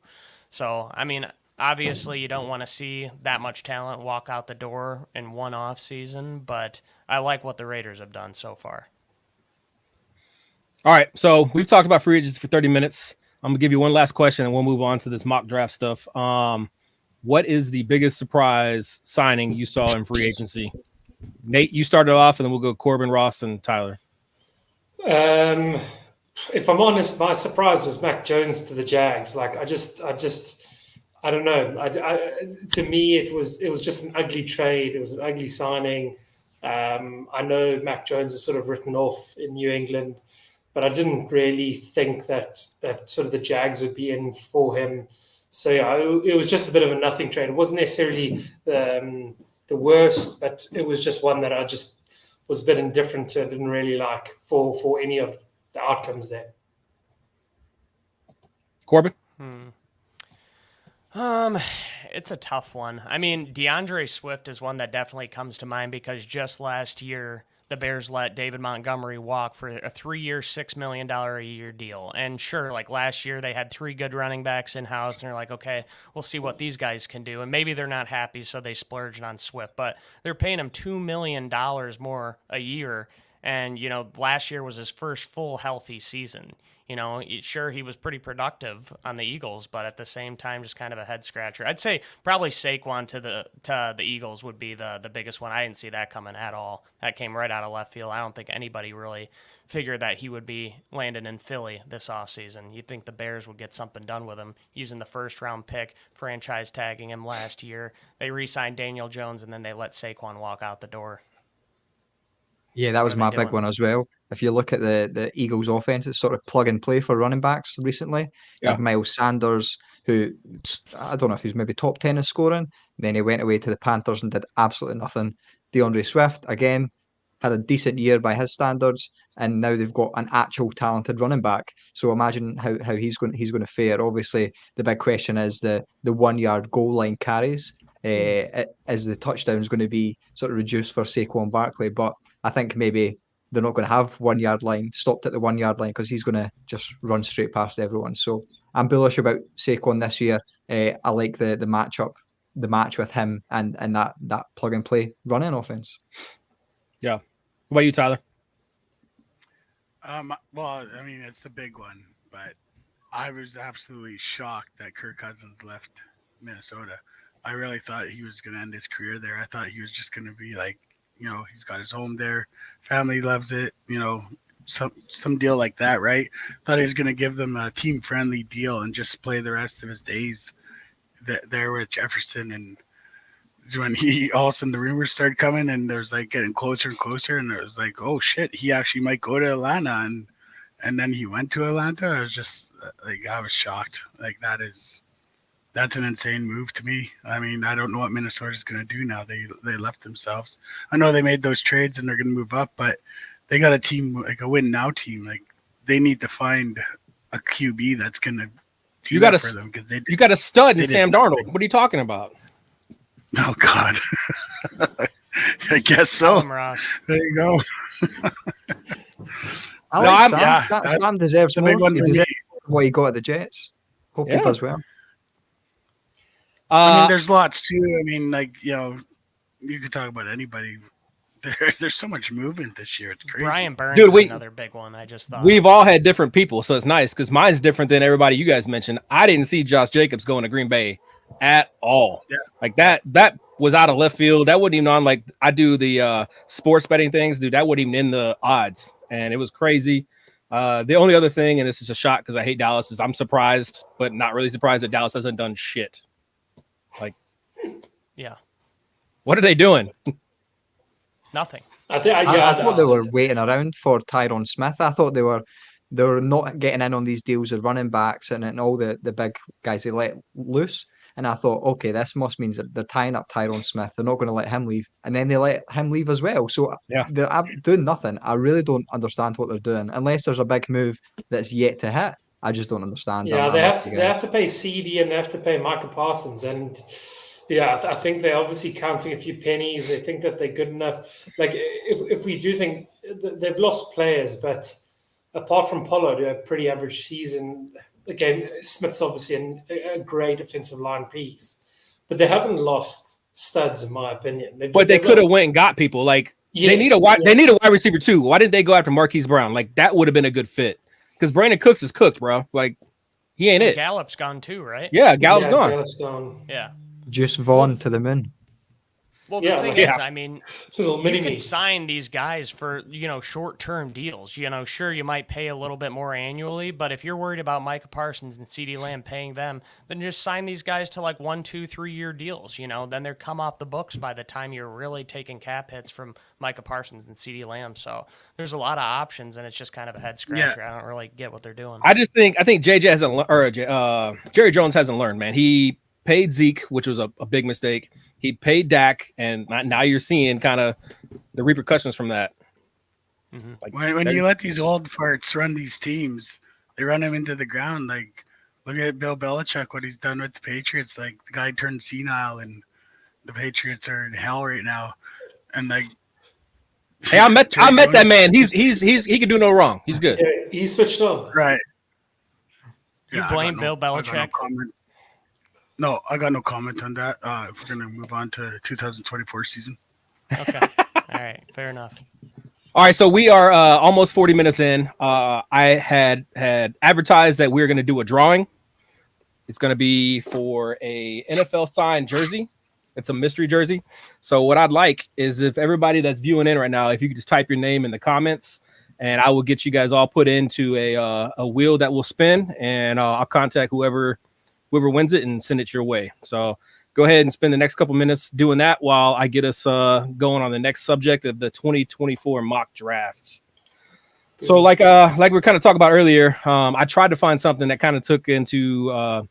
So, I mean, obviously you don't want to see that much talent walk out the door in one off season, but I like what the Raiders have done so far. All right, so we've talked about free agents for 30 minutes. I'm going to give you one last question, and we'll move on to this mock draft stuff. What is the biggest surprise signing you saw in free agency? Nate, you started off, and then we'll go Corbin, Ross, and Tyler. If I'm honest, my surprise was Mac Jones to the Jags. Like, I don't know. To me, it was just an ugly trade. It was an ugly signing. I know Mac Jones is sort of written off in New England, but I didn't really think that sort of the Jags would be in for him. So yeah, it was just a bit of a nothing trade. It wasn't necessarily the worst, but it was just one that I just was a bit indifferent to. I didn't really like for any of the outcomes there. Corbin? It's a tough one. I mean, DeAndre Swift is one that definitely comes to mind because just last year, the Bears let David Montgomery walk for a 3-year, $6 million a year deal. And sure, like last year, they had 3 good running backs in-house, and they're like, okay, we'll see what these guys can do. And maybe they're not happy, so they splurged on Swift. But they're paying him $2 million more a year. And, last year was his first full healthy season. Sure, he was pretty productive on the Eagles, but at the same time, just kind of a head scratcher. I'd say probably Saquon to the Eagles would be the biggest one. I didn't see that coming at all. That came right out of left field. I don't think anybody really figured that he would be landing in Philly this offseason. You'd think the Bears would get something done with him using the first-round pick, franchise tagging him last year. They re-signed Daniel Jones, and then they let Saquon walk out the door. Yeah, that was my big one as well. If you look at the Eagles' offense, it's sort of plug and play for running backs recently. You have Miles Sanders, who I don't know if he's maybe top 10 in scoring. Then he went away to the Panthers and did absolutely nothing. DeAndre Swift, again, had a decent year by his standards, and now they've got an actual talented running back. So imagine how he's going to fare. Obviously, the big question is the 1 yard goal line carries. Is the touchdowns going to be sort of reduced for Saquon Barkley? But I think maybe they're not going to have 1 yard line stopped at the 1 yard line, because he's going to just run straight past everyone. So I'm bullish about Saquon this year. I like the match with him and that plug and play running offense. Yeah. What about you, Tyler? Well, I mean, it's the big one, but I was absolutely shocked that Kirk Cousins left Minnesota. I really thought he was going to end his career there. I thought he was just going to be like, he's got his home there, family loves it, some deal like that, right? Thought he was going to give them a team-friendly deal and just play the rest of his days there with Jefferson. And when all of a sudden the rumors started coming, and there's like getting closer and closer, and it was like, oh shit, he actually might go to Atlanta, and then he went to Atlanta. I was just like, I was shocked. Like that's an insane move to me. I mean, I don't know what Minnesota's going to do now. They left themselves. I know they made those trades and they're going to move up, but they got a team, like a win now team. Like, they need to find a QB that's going to do that for them. You got a stud in Sam Darnold. What are you talking about? Oh, God. I guess so. There you go. Sam deserves more. He deserves what he got at the Jets. Hope he does well. I mean, there's lots too. I mean, like, you could talk about anybody. There's so much movement this year. It's crazy. Brian Burns is another big one. I just thought we've all had different people, so it's nice because mine's different than everybody you guys mentioned. I didn't see Josh Jacobs going to Green Bay at all. Yeah. Like that was out of left field. That wasn't even on. Like, I do the sports betting things, dude. That wasn't even in the odds, and it was crazy. The only other thing, and this is a shock because I hate Dallas, is I'm surprised, but not really surprised that Dallas hasn't done shit. Like, yeah, what are they doing? Nothing. I thought they were waiting around for Tyron Smith. I thought they were not getting in on these deals with running backs and all the big guys they let loose. And I thought, okay, this must mean that they're tying up Tyron Smith. They're not going to let him leave, and then they let him leave as well. So they're doing nothing. I really don't understand what they're doing unless there's a big move that's yet to hit. I just don't understand. Yeah, they have to pay CD and they have to pay Micah Parsons, and I think they're obviously counting a few pennies. They think that they're good enough. Like, if we do think they've lost players, but apart from Pollard, who had a pretty average season, again, Smith's obviously a great defensive line piece, but they haven't lost studs, in my opinion. But they could have went and got people. Like, they need a wide receiver too. Why didn't they go after Marquise Brown? Like, that would have been a good fit. Because Brandon Cooks is cooked, bro. Like, he ain't it. Gallup's gone too, right? Yeah, Gallup's gone. Gallup's gone. Yeah. Just Vaughn to the moon. Well, the thing is, I mean, you can sign these guys for, short-term deals. Sure, you might pay a little bit more annually, but if you're worried about Micah Parsons and CeeDee Lamb paying them, then just sign these guys to like 1, 2, 3 year deals. Then they're come off the books by the time you're really taking cap hits from Micah Parsons and CeeDee Lamb. So there's a lot of options, and it's just kind of a head scratcher. I don't really get what they're doing. I think JJ hasn't Jerry Jones hasn't learned, man. He paid Zeke, which was a big mistake. He paid Dak, and now you're seeing kind of the repercussions from that. Mm-hmm. Like, when you let these old farts run these teams, they run them into the ground. Like, look at Bill Belichick, what he's done with the Patriots. Like, the guy turned senile, and the Patriots are in hell right now. And like, hey, I met that man. He can do no wrong. He's good. Yeah, he switched on. Right. You blame Bill Belichick? No, I got no comment on that. If we're going to move on to 2024 season. Okay. All right. Fair enough. All right. So we are almost 40 minutes in. I had advertised that we were going to do a drawing. It's going to be for a NFL signed jersey. It's a mystery jersey. So what I'd like is if everybody that's viewing in right now, if you could just type your name in the comments, and I will get you guys all put into a wheel that will spin, and I'll contact whoever wins it and send it your way. So go ahead and spend the next couple minutes doing that while I get us going on the next subject of the 2024 mock draft. So like we kind of talked about earlier, I tried to find something that kind of took into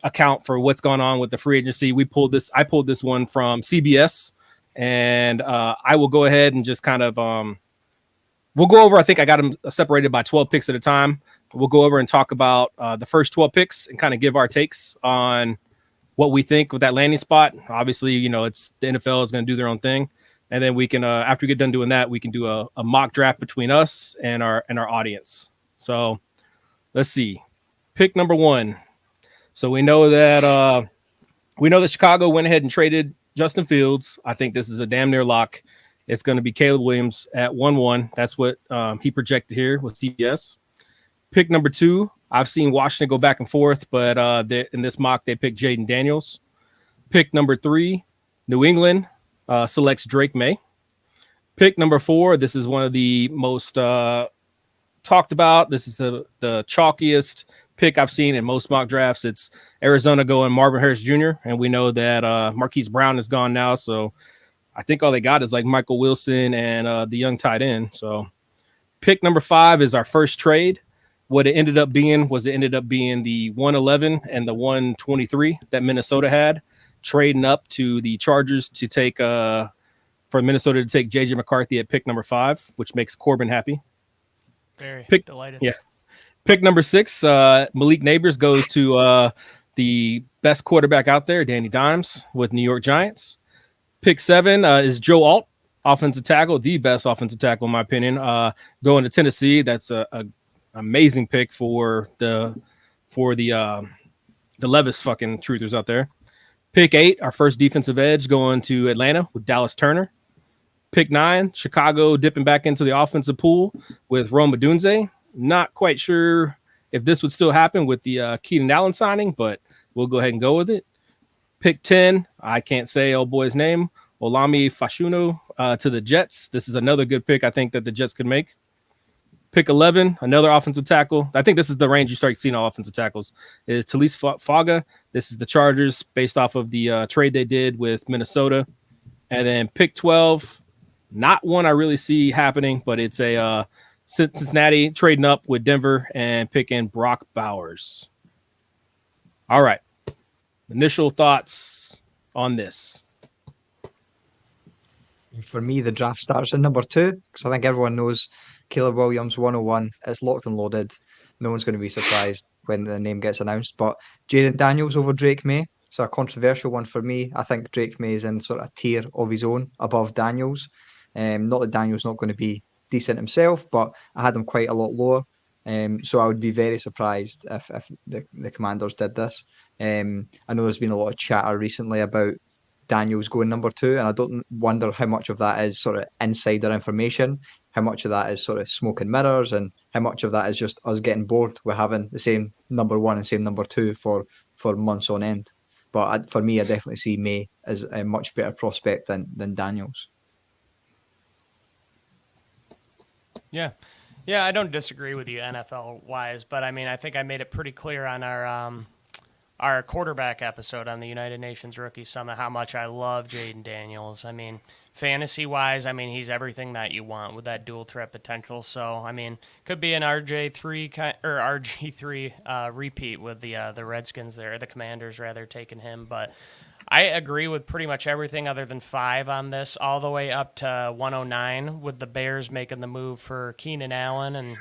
account for what's going on with the free agency. I pulled this one from CBS. and I will go ahead and just kind of we'll go over. I think I got them separated by 12 picks at a time. We'll go over and talk about the first 12 picks and kind of give our takes on what we think with that landing spot. Obviously, you know, it's the NFL is going to do their own thing, and then we can after we get done doing that, we can do a mock draft between us and our audience. So let's see, pick number 1. So we know that Chicago went ahead and traded Justin Fields. I think this is a damn near lock. It's going to be Caleb Williams at 1-1. That's what he projected here with CBS. Pick number 2. I've seen Washington go back and forth, but in this mock, they picked Jaden Daniels. Pick number 3, New England selects Drake May. Pick number 4, this is one of the most talked about. This is the chalkiest pick I've seen in most mock drafts. It's Arizona going Marvin Harris Jr., and we know that Marquise Brown is gone now, so I think all they got is like Michael Wilson and the young tight end. So pick number 5 is our first trade. What it ended up being the 111 and the 123 that Minnesota had, trading up to the Chargers to take for Minnesota to take JJ McCarthy at pick number 5, which makes Corbin happy. Very delighted. Yeah. Pick number 6, Malik Neighbors goes to the best quarterback out there, Danny Dimes with New York Giants. Pick 7 is Joe Alt, offensive tackle, the best offensive tackle in my opinion, going to Tennessee. That's a amazing pick for the Levis fucking truthers out there. Pick 8, our first defensive edge going to Atlanta with Dallas Turner. Pick 9, Chicago dipping back into the offensive pool with Rome Odunze. Not quite sure if this would still happen with the Keenan Allen signing, but we'll go ahead and go with it. Pick 10, I can't say old boy's name, Olami Fashuno to the Jets. This is another good pick I think that the Jets could make. Pick 11, another offensive tackle. I think this is the range you start seeing all offensive tackles. Is Talise Faga. This is the Chargers based off of the trade they did with Minnesota. And then pick 12, not one I really see happening, but it's a Cincinnati trading up with Denver and picking Brock Bowers. All right. Initial thoughts on this. For me, the draft starts at number 2 because I think everyone knows Caleb Williams 101. It's locked and loaded. No one's going to be surprised when the name gets announced. But Jaden Daniels over Drake May. So a controversial one for me. I think Drake May is in sort of a tier of his own above Daniels. Not that Daniels not going to be decent himself, but I had him quite a lot lower. So I would be very surprised if the Commanders did this. I know there's been a lot of chatter recently about Daniels going number 2, and I don't wonder how much of that is sort of insider information, how much of that is sort of smoke and mirrors, and how much of that is just us getting bored with having the same number 1 and same number 2 for months on end. But for me, I definitely see May as a much better prospect than Daniels. Yeah, I don't disagree with you NFL wise, but I mean, I think I made it pretty clear on our quarterback episode on the United Nations Rookie Summit how much I love Jaden Daniels. I mean, fantasy wise, I mean, he's everything that you want with that dual threat potential. So I mean, could be an RG3 repeat with the Redskins there, the Commanders rather, taking him, but. I agree with pretty much everything other than 5 on this, all the way up to 109 with the Bears making the move for Keenan Allen, and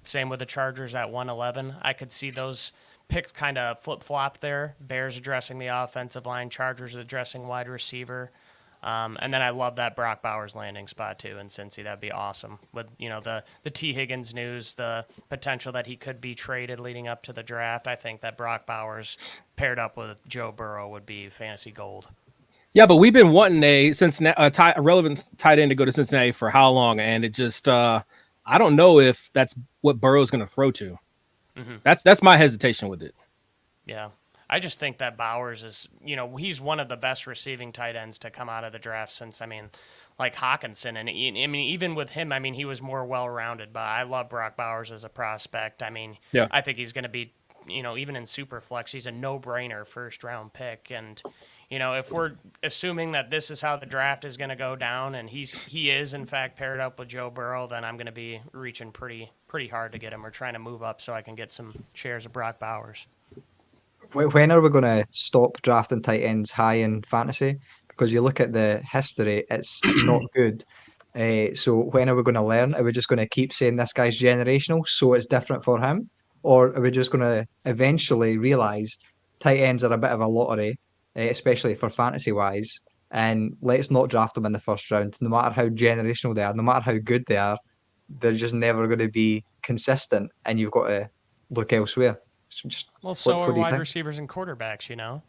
same with the Chargers at 111. I could see those picks kind of flip-flop there. Bears addressing the offensive line, Chargers addressing wide receiver. And then I love that Brock Bowers landing spot too in Cincy. That'd be awesome. With the T. Higgins news, the potential that he could be traded leading up to the draft. I think that Brock Bowers paired up with Joe Burrow would be fantasy gold. Yeah, but we've been wanting a relevant tight end to go to Cincinnati for how long, and it just I don't know if that's what Burrow's going to throw to. Mm-hmm. That's my hesitation with it. Yeah. I just think that Bowers is, he's one of the best receiving tight ends to come out of the draft since, like Hawkinson. And, even with him, he was more well-rounded. But I love Brock Bowers as a prospect. Yeah. I think he's going to be, even in Superflex, he's a no-brainer first-round pick. And, if we're assuming that this is how the draft is going to go down and he is, in fact, paired up with Joe Burrow, then I'm going to be reaching pretty hard to get him or trying to move up so I can get some shares of Brock Bowers. When are we going to stop drafting tight ends high in fantasy? because you look at the history, it's not good. So when are we going to learn? Are we just going to keep saying this guy's generational, so it's different for him? Or are we just going to eventually realise tight ends are a bit of a lottery, especially for fantasy-wise, and let's not draft them in the first round, no matter how generational they are, no matter how good they are, they're just never going to be consistent, and you've got to look elsewhere. Well, so are do you wide think? receivers and quarterbacks, you know?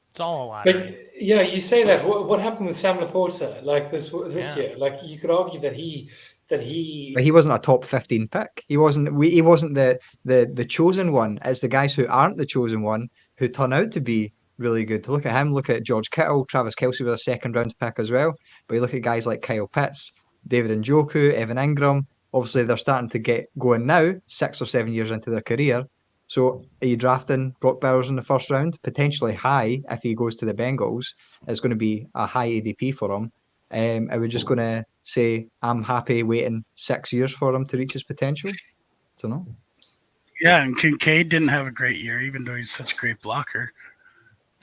It's all a lottery. But yeah, you say that. What happened with Sam Laporta like this Yeah. year? Like you could argue that he But he wasn't a top 15 pick. He wasn't the chosen one. It's the guys who aren't the chosen one who turn out to be really good. To look at him, look at George Kittle, Travis Kelce was a second round pick as well. But you look at guys like Kyle Pitts, David Njoku, Evan Ingram. Obviously, they're starting to get going now, 6 or 7 years into their career. So are you drafting Brock Bowers in the first round? Potentially high if he goes to the Bengals. It's going to be a high ADP for him. Are we just going to say, I'm happy waiting 6 years for him to reach his potential? I don't know. Yeah, and Kincaid didn't have a great year, even though he's such a great blocker.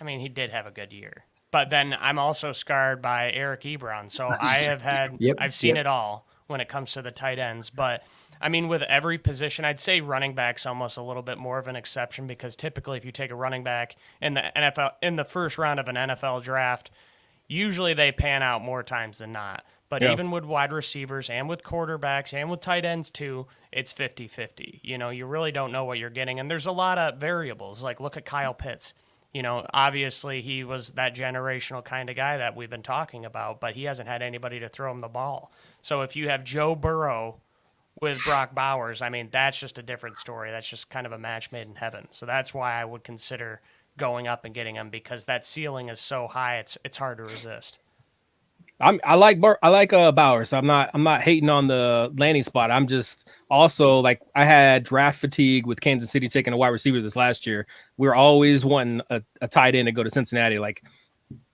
I mean, he did have a good year. But then I'm also scarred by Eric Ebron. So I have had, I've seen it all when it comes to the tight ends. But I mean, with every position, I'd say running back's almost a little bit more of an exception, because typically if you take a running back in the NFL, in the first round of an NFL draft, usually they pan out more times than not. But even with wide receivers and with quarterbacks and with tight ends too, it's 50-50. You know, you really don't know what you're getting. And there's a lot of variables. Like, look at Kyle Pitts. You know, obviously he was that generational kind of guy that we've been talking about, but he hasn't had anybody to throw him the ball. So if you have Joe Burrow with Brock Bowers, I mean, that's just a different story. That's just kind of a match made in heaven. So that's why I would consider going up and getting him, because that ceiling is so high, it's hard to resist. I like Bowers. I'm not hating on the landing spot. I'm just also like, I had draft fatigue with Kansas City taking a wide receiver this last year. We were always wanting a tight end to go to Cincinnati. Like,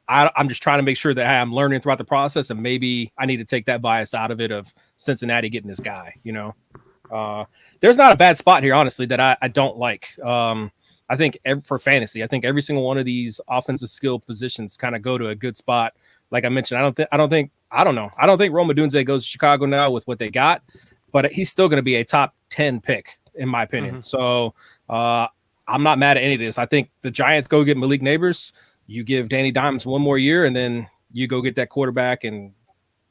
I'm just trying to make sure that I'm learning throughout the process, and maybe I need to take that bias out of it of Cincinnati getting this guy. You know, there's not a bad spot here, honestly, that I don't like. I think for fantasy, I think every single one of these offensive skill positions kind of go to a good spot. Like I mentioned, I don't think Rome Odunze goes to Chicago now with what they got, but he's still going to be a top 10 pick in my opinion. So I'm not mad at any of this. I think the Giants go get Malik Neighbors. You give Danny Dimes one more year, and then you go get that quarterback, and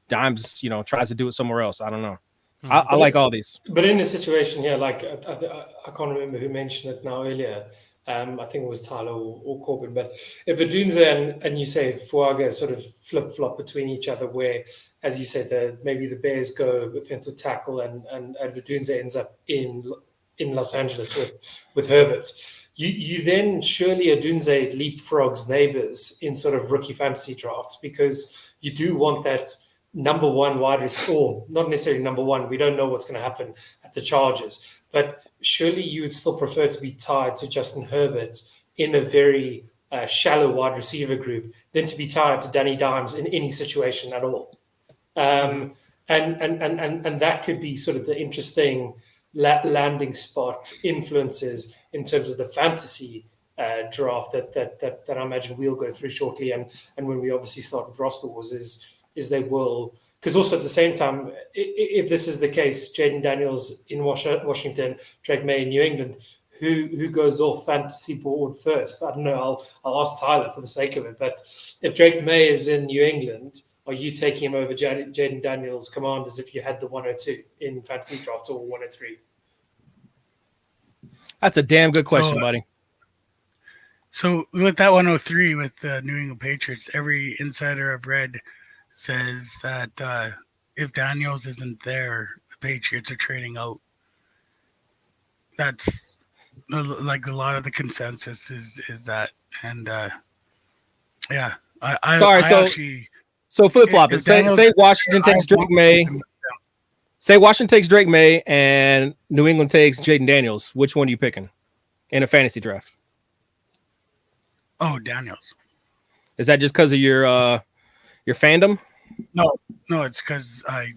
Dimes, you know, tries to do it somewhere else. I don't know. I like all these. But in a situation here, like I can't remember who mentioned it now earlier. I think it was Tyler or Corbin. But if Odunze and you say Fuaga sort of flip-flop between each other, where, as you said, maybe the Bears go offensive tackle and Odunze ends up in Los Angeles with Herbert, you then surely Odunze leapfrogs Neighbors in sort of rookie fantasy drafts, because you do want that number one wide receiver, or not necessarily number one. We don't know what's going to happen at the Chargers, but surely you would still prefer to be tied to Justin Herbert in a very shallow wide receiver group than to be tied to Danny Dimes in any situation at all. And that could be sort of the interesting landing spot influences in terms of the fantasy draft that I imagine we'll go through shortly. And when we obviously start with roster wars is they will, because also at the same time, if this is the case, Jaden Daniels in Washington, Drake May in New England, who goes off fantasy board first? I don't know. I'll ask Tyler for the sake of it. But if Drake May is in New England, are you taking him over Jaden Daniels' Commanders if you had the 102 in fantasy draft or 103? That's a damn good question, buddy. So with that 103 with the New England Patriots, every insider I've read says that if Daniels isn't there, the Patriots are trading out. That's like a lot of the consensus is that. And yeah, So flip flop it. Say Washington takes Drake May. Say Washington takes Drake May and New England takes Jaden Daniels. Which one are you picking in a fantasy draft? Oh, Daniels. Is that just because of your fandom? No, it's because I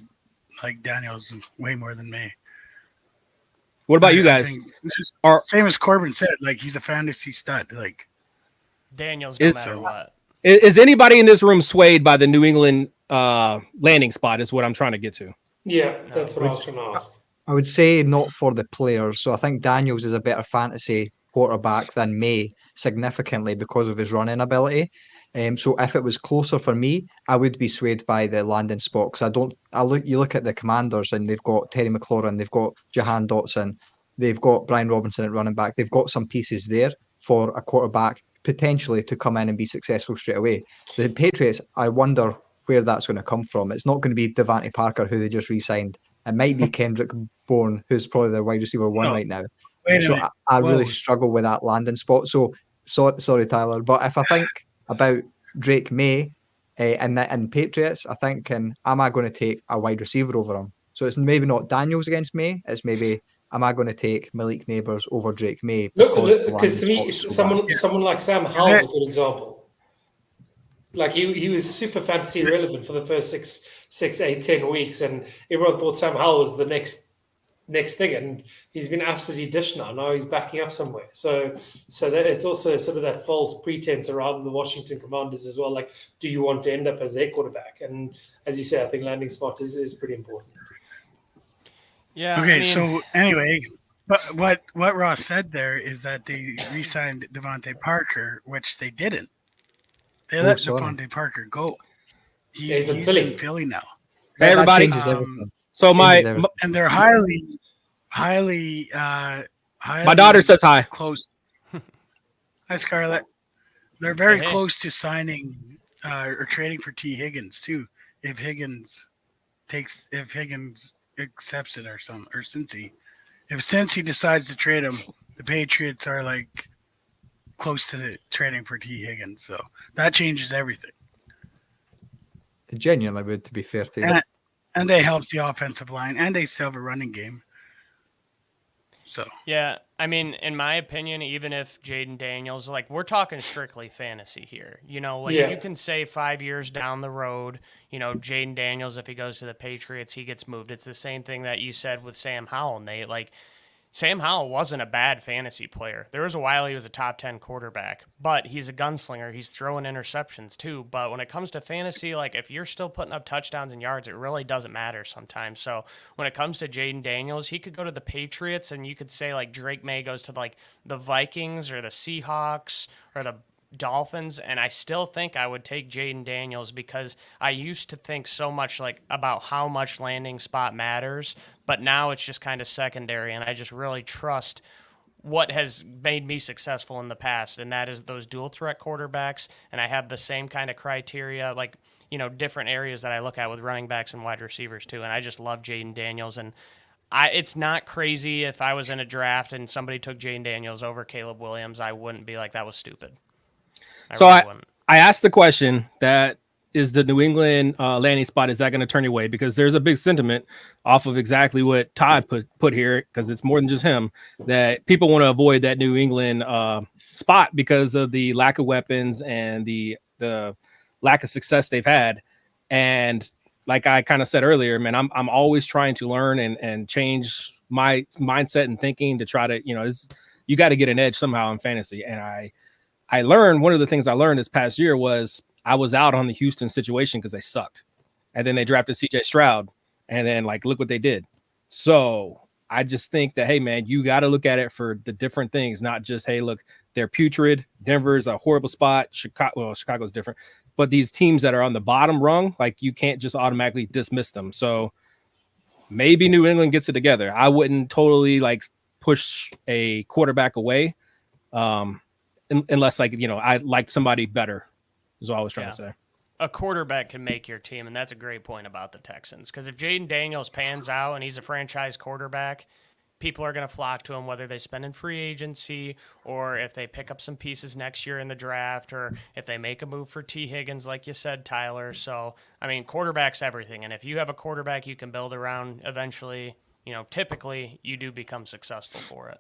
like Daniels way more than me. What about you guys? Same as Corbin said, like he's a fantasy stud. Like Daniels, no matter what. Is anybody in this room swayed by the New England landing spot? Is what I'm trying to get to. Yeah, that's what I was trying to ask. I would say not for the players. So I think Daniels is a better fantasy quarterback than May significantly because of his running ability. So if it was closer for me, I would be swayed by the landing spot because you look at the Commanders and they've got Terry McLaurin, they've got Jahan Dotson, they've got Brian Robinson at running back. They've got some pieces there for a quarterback potentially to come in and be successful straight away. The Patriots, I wonder where that's going to come from. It's not going to be Devante Parker, who they just re-signed. It might be Kendrick Bourne, who's probably their wide receiver one right now. So I really struggle with that landing spot. So sorry, Tyler, but if I think about Drake May and Patriots, I think, am I going to take a wide receiver over him? So it's maybe not Daniels against May. It's maybe, am I going to take Malik Neighbors over Drake May? Because to me, someone like Sam Howell is a good example. Like he was super fantasy relevant for the first 6, 8, 10 weeks, and everyone thought Sam Howell was the next thing, and he's been absolutely dished now. Now he's backing up somewhere. So that it's also sort of that false pretense around the Washington Commanders as well. Like, do you want to end up as their quarterback? And as you say, I think landing spot is pretty important. Yeah. Okay. So anyway, but what Ross said there is that they re-signed Devante Parker, which they didn't. They let Devante Parker go. He's in Philly now. Hey, everybody. So and they're highly. My daughter says hi. Close. Hi, Scarlett. They're very close to signing or trading for T. Higgins too. If Higgins accepts it or Cincy. If Cincy decides to trade him, the Patriots are like close to trading for T. Higgins. So that changes everything. It genuinely would, to be fair to you. And they help the offensive line, and they still have a running game. So yeah, I mean, in my opinion, even if Jaden Daniels, like, we're talking strictly fantasy here, you can say 5 years down the road, Jaden Daniels, if he goes to the Patriots, he gets moved. It's the same thing that you said with Sam Howell, Nate. Like, Sam Howell wasn't a bad fantasy player. There was a while he was a top 10 quarterback, but he's a gunslinger. He's throwing interceptions too. But when it comes to fantasy, like, if you're still putting up touchdowns and yards, it really doesn't matter sometimes. So when it comes to Jaden Daniels, he could go to the Patriots, and you could say like Drake May goes to like the Vikings or the Seahawks or the Dolphins, and I still think I would take Jaden Daniels because I used to think so much like about how much landing spot matters, but now it's just kind of secondary, and I just really trust what has made me successful in the past, and that is those dual threat quarterbacks, and I have the same kind of criteria, like, different areas that I look at with running backs and wide receivers too, and I just love Jaden Daniels, and it's not crazy if I was in a draft and somebody took Jaden Daniels over Caleb Williams, I wouldn't be like, that was stupid. I asked the question, that is the New England landing spot, is that going to turn your way? Because there's a big sentiment off of exactly what Todd put here, because it's more than just him, that people want to avoid that New England spot because of the lack of weapons and the lack of success they've had. And like I kind of said earlier, man, I'm always trying to learn and change my mindset and thinking to try to, you got to get an edge somehow in fantasy. And I learned, one of the things I learned this past year was I was out on the Houston situation because they sucked. And then they drafted CJ Stroud, and then look what they did. So I just think that, hey man, you got to look at it for the different things, not just, hey, look, they're putrid. Denver's a horrible spot. Chicago's different, but these teams that are on the bottom rung, you can't just automatically dismiss them. So maybe New England gets it together. I wouldn't totally push a quarterback away. Unless I like somebody better, is what I was trying to say. A quarterback can make your team, and that's a great point about the Texans. Because if Jaden Daniels pans out and he's a franchise quarterback, people are going to flock to him, whether they spend in free agency or if they pick up some pieces next year in the draft or if they make a move for T. Higgins, like you said, Tyler. So, I mean, quarterback's everything. And if you have a quarterback you can build around eventually, typically you do become successful for it.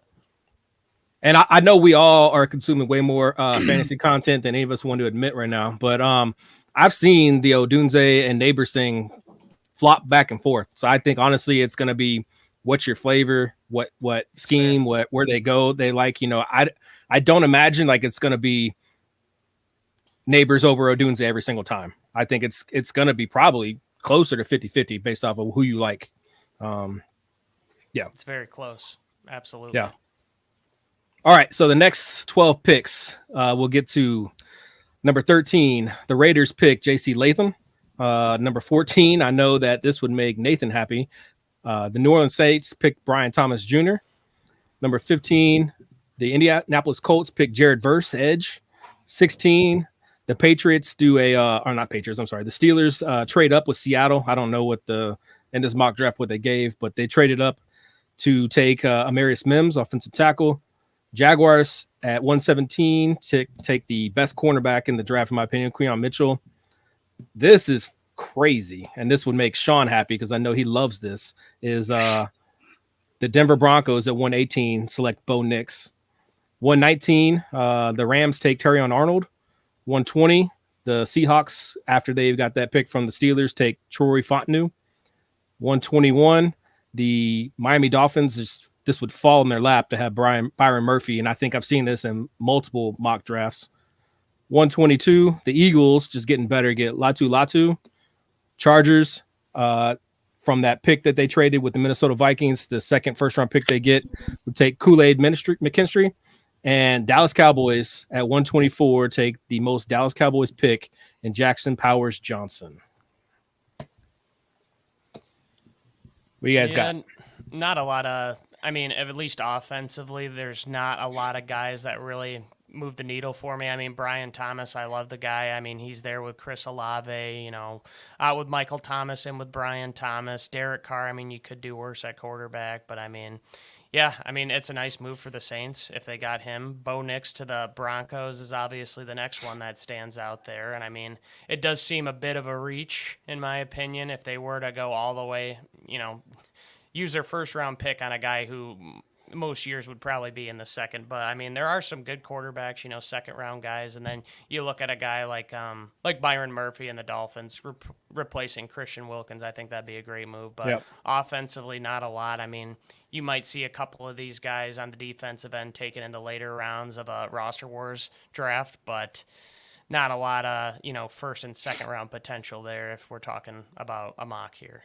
And I know we all are consuming way more fantasy content than any of us want to admit right now. But I've seen the Odunze and Neighbors thing flop back and forth. So I think, honestly, it's going to be what's your flavor, what scheme, where they go. They I don't imagine it's going to be Neighbors over Odunze every single time. I think it's going to be probably closer to 50-50 based off of who you like. It's very close. Absolutely. Yeah. All right. So the next 12 picks, we'll get to number 13. The Raiders pick J.C. Latham. Number 14. I know that this would make Nathan happy. The New Orleans Saints picked Brian Thomas Jr. Number 15. The Indianapolis Colts picked Jared Verse, edge. 16. The Patriots do or not Patriots, I'm sorry. The Steelers trade up with Seattle. I don't know what in this mock draft what they gave, but they traded up to take Amarius Mims, offensive tackle. Jaguars at 117 to take the best cornerback in the draft, in my opinion, Queion Mitchell. This is crazy, and this would make Sean happy because I know he loves this, is the Denver Broncos at 118 select Bo Nix. 119, the Rams take Terrion Arnold. 120, the Seahawks, after they've got that pick from the Steelers, take Troy Fontenot. 121, the Miami Dolphins, this would fall in their lap to have Byron Murphy, and I think I've seen this in multiple mock drafts. 122, the Eagles, just getting better, get Latu. Chargers, from that pick that they traded with the Minnesota Vikings, the second first-round pick they get would take Kool-Aid McKinstry. And Dallas Cowboys at 124 take the most Dallas Cowboys pick in Jackson Powers Johnson. What you guys got? Not a lot of, I mean, at least offensively, there's not a lot of guys that really move the needle for me. I mean, Brian Thomas, I love the guy. I mean, he's there with Chris Olave, out with Michael Thomas and with Brian Thomas. Derek Carr, I mean, you could do worse at quarterback, but I mean, yeah, I mean, it's a nice move for the Saints if they got him. Bo Nix to the Broncos is obviously the next one that stands out there. And, I mean, it does seem a bit of a reach, in my opinion, if they were to go all the way, use their first-round pick on a guy who most years would probably be in the second. But, I mean, there are some good quarterbacks, second-round guys. And then you look at a guy like Byron Murphy and the Dolphins replacing Christian Wilkins. I think that'd be a great move. But offensively, not a lot. I mean, you might see a couple of these guys on the defensive end taken in the later rounds of a roster wars draft, but not a lot of, first and second round potential there if we're talking about a mock here.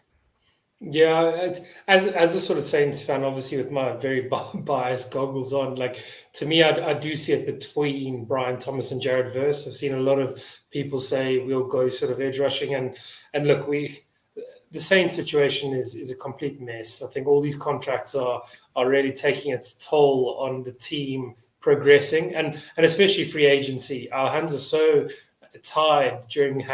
Yeah, as a sort of Saints fan, obviously with my very biased goggles on, to me, I do see it between Brian Thomas and Jared Verse. I've seen a lot of people say we'll go sort of edge rushing, and look, the Saints situation is a complete mess. I think all these contracts are really taking its toll on the team progressing, and especially free agency. Our hands are so tied during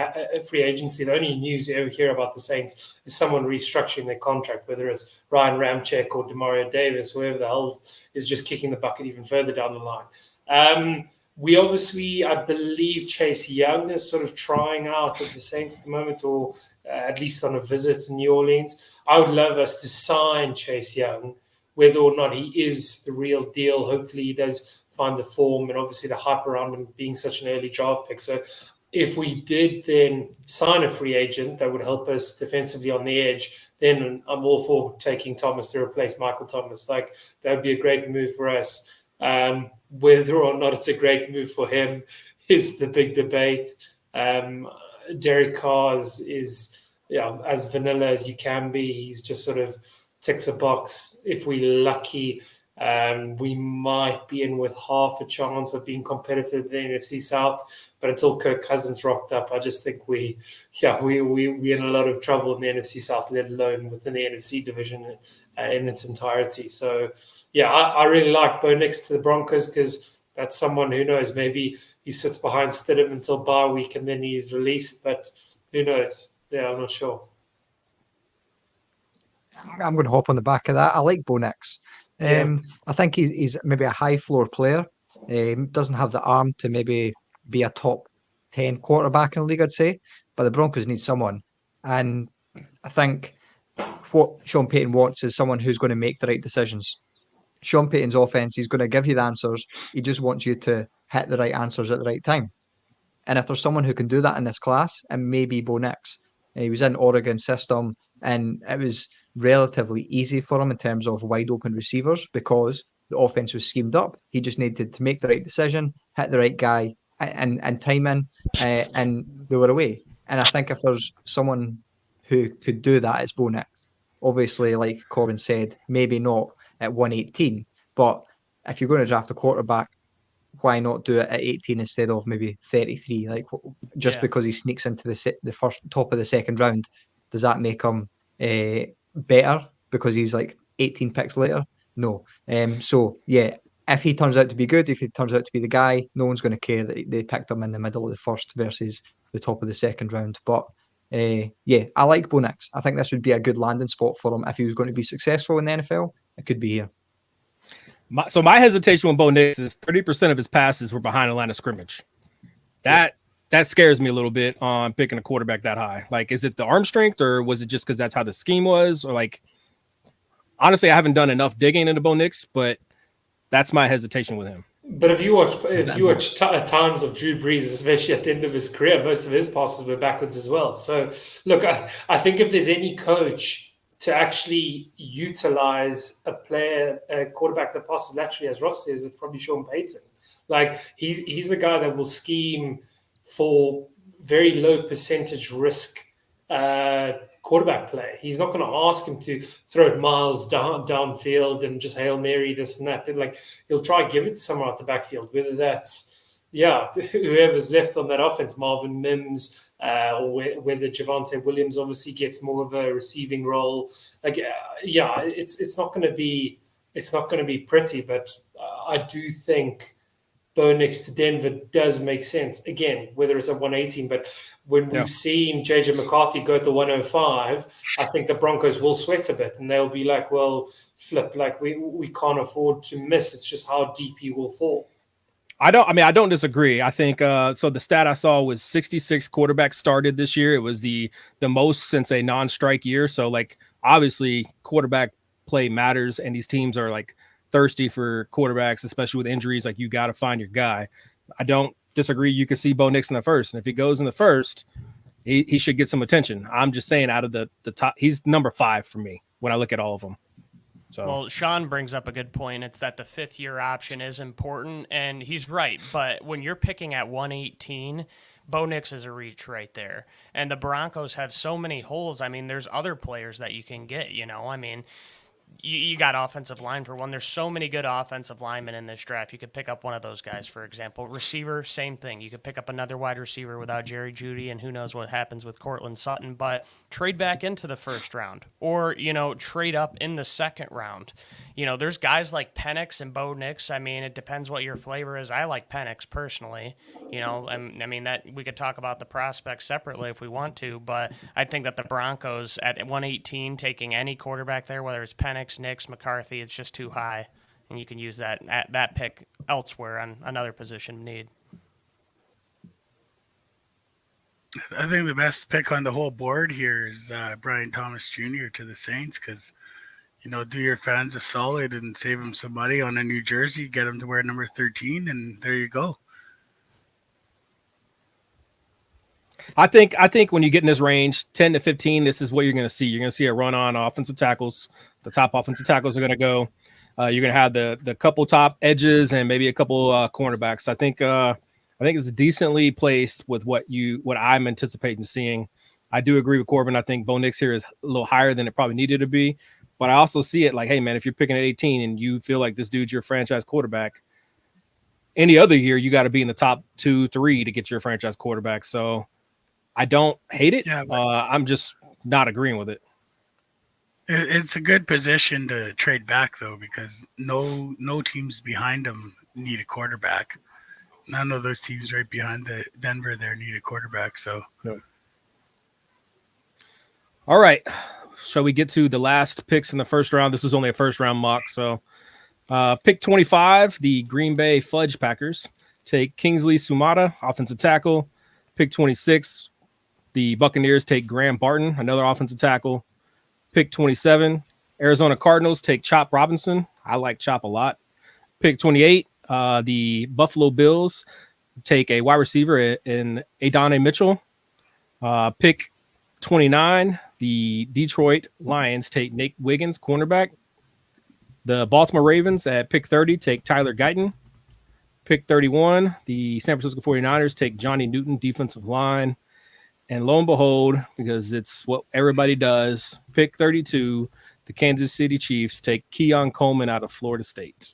free agency. The only news you ever hear about the Saints is someone restructuring their contract, whether it's Ryan Ramczyk or Demario Davis, whoever the hell is just kicking the bucket even further down the line. We obviously, I believe Chase Young is sort of trying out at the Saints at the moment, or at least on a visit to New Orleans. I would love us to sign Chase Young, whether or not he is the real deal. Hopefully he does find the form, and obviously the hype around him being such an early draft pick. So if we did then sign a free agent that would help us defensively on the edge, then I'm all for taking Thomas to replace Michael Thomas. That would be a great move for us. Whether or not it's a great move for him is the big debate. Derek Carr is as vanilla as you can be. He's just sort of ticks a box. If we're lucky, we might be in with half a chance of being competitive in the NFC South. But until Kirk Cousins rocked up, I just think we're in a lot of trouble in the NFC South, let alone within the NFC division in its entirety. So, I really like Bo Nix to the Broncos because that's someone who knows. Maybe he sits behind Stidham until bye week and then he's released. But who knows? Yeah, I'm not sure. I'm going to hop on the back of that. I like Bo Nix. I think he's maybe a high floor player. Doesn't have the arm to maybe be a top 10 quarterback in the league, I'd say. But the Broncos need someone. And I think what Sean Payton wants is someone who's going to make the right decisions. Sean Payton's offense, he's going to give you the answers. He just wants you to hit the right answers at the right time. And if there's someone who can do that in this class, it may be Bo Nix. He was in Oregon system, and it was relatively easy for him in terms of wide open receivers because the offense was schemed up. He just needed to make the right decision, hit the right guy, and time in, and they were away. And I think if there's someone who could do that, it's Bo Nix. Obviously, like Corbin said, maybe not at 118, but if you're going to draft a quarterback, why not do it at 18 instead of maybe 33? Like, just because he sneaks into the first top of the second round, does that make him better because he's like 18 picks later? No. So yeah, if he turns out to be good, if he turns out to be the guy, no one's going to care that they picked him in the middle of the first versus the top of the second round. But yeah, I like Bo Nix. I think this would be a good landing spot for him if he was going to be successful in the NFL. It could be here. So my hesitation with Bo Nix is 30% of his passes were behind the line of scrimmage. That scares me a little bit on picking a quarterback that high. Like, is it the arm strength, or was it just because that's how the scheme was? Or like, honestly, I haven't done enough digging into Bo Nix, but that's my hesitation with him. But if you watch times of Drew Brees, especially at the end of his career, most of his passes were backwards as well. So look, I think if there's any coach to actually utilize a quarterback that passes laterally, as Ross says, it's probably Sean Payton. Like, he's the guy that will scheme for very low percentage risk quarterback play. He's not going to ask him to throw it miles downfield and just Hail Mary this and that. But like, he'll try to give it to someone out the backfield, whether that's whoever's left on that offense, Marvin Mims, or whether Javonte Williams obviously gets more of a receiving role. Like, it's not going to be pretty, but I do think Bo Nix to Denver does make sense. Again, whether it's at 118, but when we've seen JJ McCarthy go at the 105, I think the Broncos will sweat a bit and they'll be like, well, flip, like we can't afford to miss. It's just how deep he will fall. I don't disagree. I think so the stat I saw was 66 quarterbacks started this year. It was the most since a non-strike year. So like, obviously quarterback play matters, and these teams are like thirsty for quarterbacks, especially with injuries. Like, you got to find your guy. I don't disagree. You can see Bo Nix in the first, and if he goes in the first, he should get some attention. I'm just saying, out of the top, he's number 5 for me when I look at all of them. So. Well, Sean brings up a good point. It's that the 5th-year option is important, and he's right. But when you're picking at 118, Bo Nix is a reach right there. And the Broncos have so many holes. I mean, there's other players that you can get, I mean, you got offensive line for one. There's so many good offensive linemen in this draft. You could pick up one of those guys, for example. Receiver, same thing. You could pick up another wide receiver without Jerry Jeudy, and who knows what happens with Cortland Sutton. But trade back into the first round, or trade up in the second round. There's guys like Penix and Bo Nix. I mean, it depends what your flavor is. I like Penix personally. I mean that we could talk about the prospects separately if we want to, but I think that the Broncos at 118 taking any quarterback there, whether it's Penix, Nix, McCarthy, it's just too high, and you can use that pick elsewhere on another position of need. I think the best pick on the whole board here is Brian Thomas Jr. to the Saints, because do your fans a solid and save them some money on a new jersey, get them to wear number 13, and there you go. I think when you get in this range, 10 to 15, this is what you're going to see. You're going to see a run on offensive tackles. The top offensive tackles are going to go. You're going to have the couple top edges and maybe a couple cornerbacks. I think it's decently placed with what I'm anticipating seeing. I do agree with Corbin. I think Bo Nix here is a little higher than it probably needed to be. But I also see it like, hey, man, if you're picking at 18 and you feel like this dude's your franchise quarterback, any other year you got to be in the top 2-3 to get your franchise quarterback. So I don't hate it. Yeah, I'm just not agreeing with it. It's a good position to trade back, though, because no teams behind them need a quarterback. None of those teams right behind the Denver there need a quarterback. So, no. All right. Shall we get to the last picks in the first round? This is only a first round mock. So pick 25, the Green Bay Fudge Packers take Kingsley Sumata, offensive tackle. Pick 26, the Buccaneers take Graham Barton, another offensive tackle. Pick 27, Arizona Cardinals take Chop Robinson. I like Chop a lot. Pick 28, the Buffalo Bills take a wide receiver in Adonai Mitchell. Pick 29, the Detroit Lions take Nate Wiggins, cornerback. The Baltimore Ravens at pick 30 take Tyler Guyton. Pick 31, the San Francisco 49ers take Johnny Newton, defensive line. And lo and behold, because it's what everybody does, pick 32, the Kansas City Chiefs take Keon Coleman out of Florida State.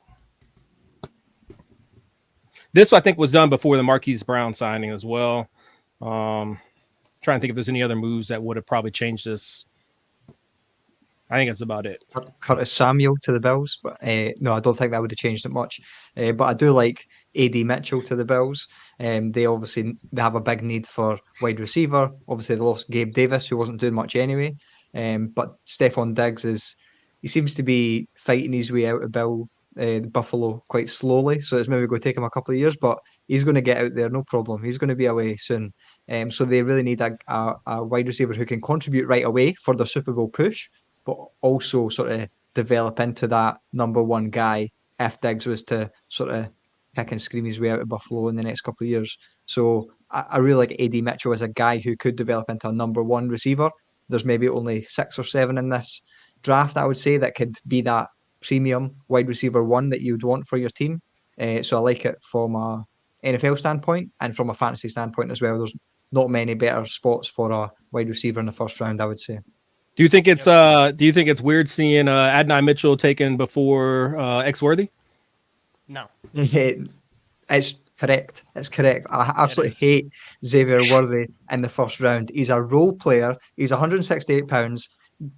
This, I think, was done before the Marquise Brown signing as well. Trying to think if there's any other moves that would have probably changed this. I think that's about it. Curtis Samuel to the Bills, but no, I don't think that would have changed it much. But I do like A.D. Mitchell to the Bills. They have a big need for wide receiver. Obviously, they lost Gabe Davis, who wasn't doing much anyway. But Stephon Diggs he seems to be fighting his way out of Buffalo quite slowly. So it's maybe going to take him a couple of years, but he's going to get out there, no problem. He's going to be away soon. So they really need a wide receiver who can contribute right away for the Super Bowl push, but also sort of develop into that number one guy if Diggs was to sort of kick and scream his way out of Buffalo in the next couple of years. So I really like A.D. Mitchell as a guy who could develop into a number one receiver. There's maybe only 6 or 7 in this draft, I would say, that could be that premium wide receiver one that you'd want for your team. So I like it from a NFL standpoint and from a fantasy standpoint as well. There's not many better spots for a wide receiver in the first round, I would say. Do you think it's weird seeing Adonai Mitchell taken before Xworthy? No. It's correct. It's correct. I absolutely hate Xavier Worthy in the first round. He's a role player. He's 168 pounds.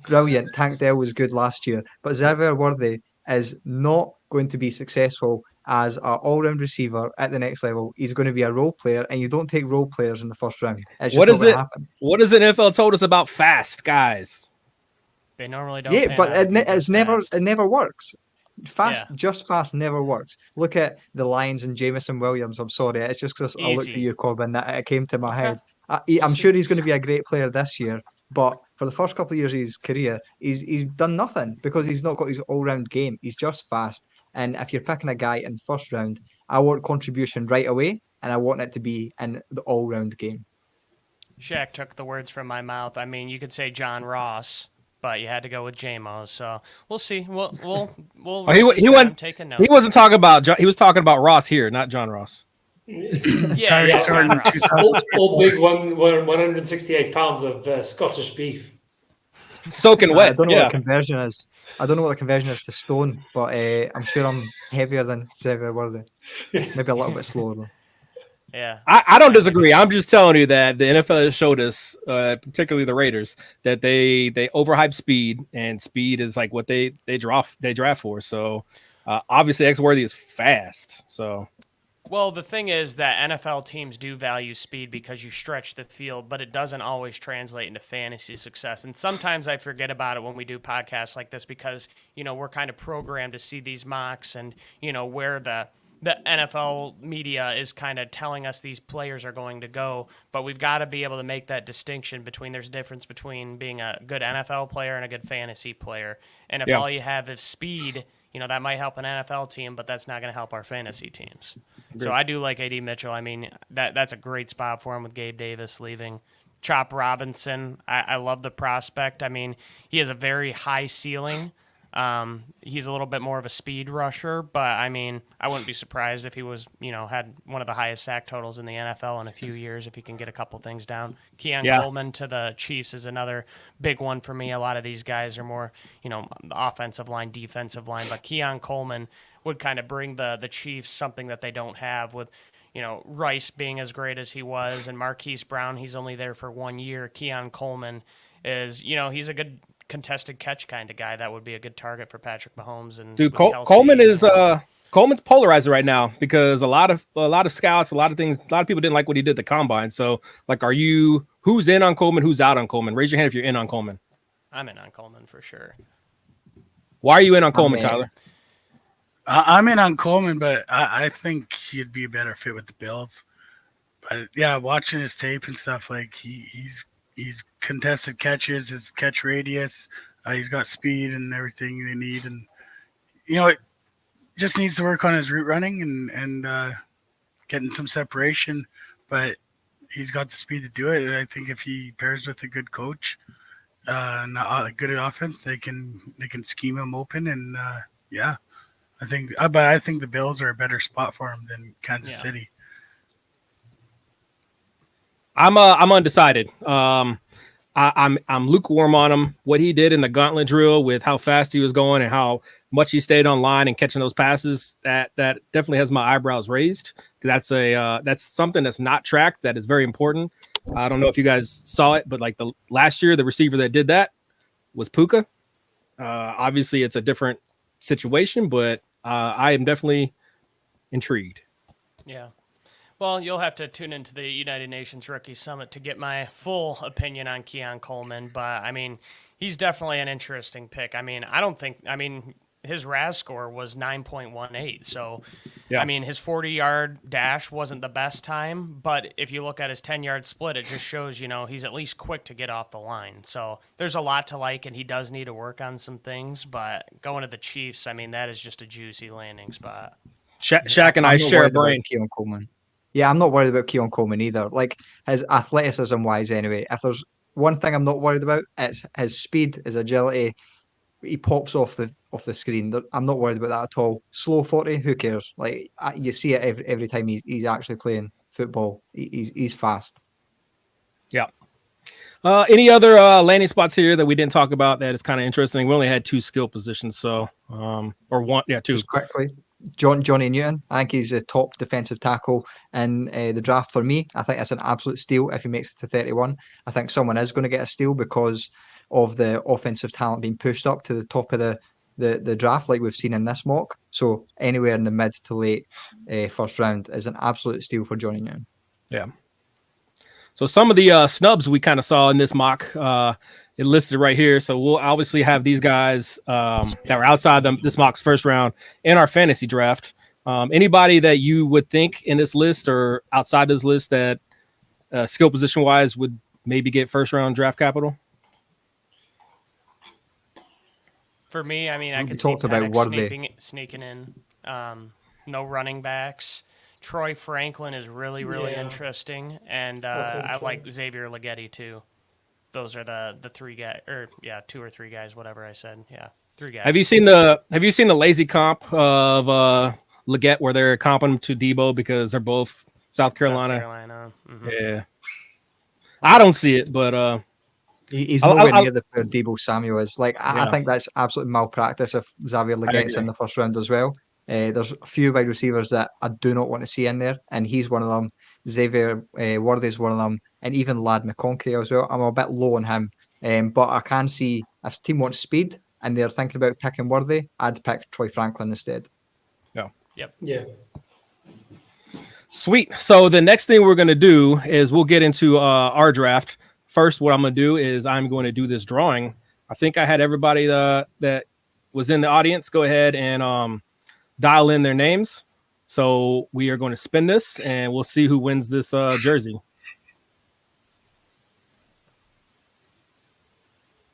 Brilliant. Tank Dell was good last year, but Xavier Worthy is not going to be successful as an all-round receiver at the next level. He's going to be a role player, and you don't take role players in the first round. It's just not going to happen. What has the NFL told us about fast guys? They normally don't. Yeah, but it never works. Just fast never works. Look at the Lions and Jameson Williams. I'm sorry, it's just because I looked at you, Corbin, that it came to my head. I'm sure he's going to be a great player this year, but for the first couple of years of his career, he's done nothing because he's not got his all-round game. He's just fast. And if you're picking a guy in the first round, I want contribution right away, and I want it to be in the all-round game. Shaq took the words from my mouth. I mean, you could say John Ross, but you had to go with JMO. So we'll see. We'll he wasn't taking notes. He wasn't talking about John. He was talking about Ross here, not John Ross. All big 168 pounds of Scottish beef. Soaking wet. I don't know what the conversion is. I don't know what the conversion is to stone, but I'm sure I'm heavier than Xavier Worthy. Maybe a little bit slower though. Yeah, I don't disagree. I'm just telling you that the NFL has showed us, particularly the Raiders, that they overhype speed, and speed is like what they draft for. So obviously, Xworthy is fast. So. Well, the thing is that NFL teams do value speed because you stretch the field, but it doesn't always translate into fantasy success. And sometimes I forget about it when we do podcasts like this because, we're kind of programmed to see these mocks and, where the NFL media is kind of telling us these players are going to go. But we've got to be able to make that distinction between there's a difference between being a good NFL player and a good fantasy player. And if all you have is speed, that might help an NFL team, but that's not going to help our fantasy teams. So I do like A.D. Mitchell. I mean, that's a great spot for him with Gabe Davis leaving. Chop Robinson, I love the prospect. I mean, he has a very high ceiling. He's a little bit more of a speed rusher, but I mean, I wouldn't be surprised if he was, had one of the highest sack totals in the NFL in a few years if he can get a couple things down. Keon Coleman to the Chiefs is another big one for me. A lot of these guys are more, offensive line, defensive line, but Keon Coleman would kind of bring the Chiefs something that they don't have with, Rice being as great as he was and Marquise Brown, he's only there for 1 year. Keon Coleman is, he's a good contested catch kind of guy that would be a good target for Patrick Mahomes. And dude, Coleman is Coleman's polarizing right now because a lot of scouts, a lot of people didn't like what he did at the combine. So like, who's in on Coleman? Who's out on Coleman? Raise your hand if you're in on Coleman. I'm in on Coleman for sure. Why are you in on Coleman, Tyler? I'm in on Coleman, but I think he'd be a better fit with the Bills. But yeah, watching his tape and stuff, like he's contested catches, his catch radius, he's got speed and everything they need, and it just needs to work on his route running and getting some separation. But he's got the speed to do it. And I think if he pairs with a good coach, and a good offense, they can scheme him open, and But I think the Bills are a better spot for him than Kansas City. I'm undecided. I'm lukewarm on him. What he did in the gauntlet drill with how fast he was going and how much he stayed on line and catching those passes, that definitely has my eyebrows raised. That's something that's not tracked. That is very important. I don't know if you guys saw it, but like the last year, the receiver that did that was Puka. Obviously, it's a different situation, but I am definitely intrigued. Yeah. Well, you'll have to tune into the United Nations Rookie Summit to get my full opinion on Keon Coleman. But, I mean, he's definitely an interesting pick. I mean, his RAS score was 9.18. So, yeah. I mean, his 40-yard dash wasn't the best time. But if you look at his 10-yard split, it just shows, he's at least quick to get off the line. So there's a lot to like, and he does need to work on some things. But going to the Chiefs, I mean, that is just a juicy landing spot. Shaq and I share a brain. Keon Coleman. Yeah, I'm not worried about Keon Coleman either. Like, his athleticism wise, anyway. If there's one thing I'm not worried about, it's his speed, his agility. He pops off the screen. I'm not worried about that at all. Slow 40, who cares? Like, you see it every time he's actually playing football. He's fast. Yeah. Any other landing spots here that we didn't talk about that is kind of interesting? We only had 2 skill positions, so or one, 2. Just quickly. Johnny Newton, I think he's the top defensive tackle in the draft for me. I think that's an absolute steal if he makes it to 31. I think someone is going to get a steal because of the offensive talent being pushed up to the top of the draft like we've seen in this mock. So anywhere in the mid to late first round is an absolute steal for Johnny Newton. Yeah. So some of the snubs we kind of saw in this mock, it listed right here. So we'll obviously have these guys that were outside this mock's first round in our fantasy draft. Anybody that you would think in this list or outside this list that skill position wise would maybe get first round draft capital? For me, I mean, I could talked see about Penix sneaking in. No running backs. Troy Franklin is really interesting, and I like Xavier Leggetti too. Those are the 3 guys, or 2 or 3 guys, whatever I said. Yeah, 3 guys. Have you seen the lazy comp of Leggett where they're comping him to Debo because they're both South Carolina? Mm-hmm. Yeah, I don't see it, but he's nowhere near the where Debo Samuel is. Like, I think that's absolute malpractice if Xavier Leggett's in the first round as well. There's a few wide receivers that I do not want to see in there, and he's one of them. Xavier Worthy's one of them, and even Lad McConkey as well. I'm a bit low on him, but I can see if the team wants speed and they're thinking about picking Worthy, I'd pick Troy Franklin instead. Yeah. Yep. Yeah. Sweet. So the next thing we're going to do is we'll get into our draft. First, what I'm going to do is I'm going to do this drawing. I think I had everybody that was in the audience go ahead and dial in their names. So we are going to spin this and we'll see who wins this jersey.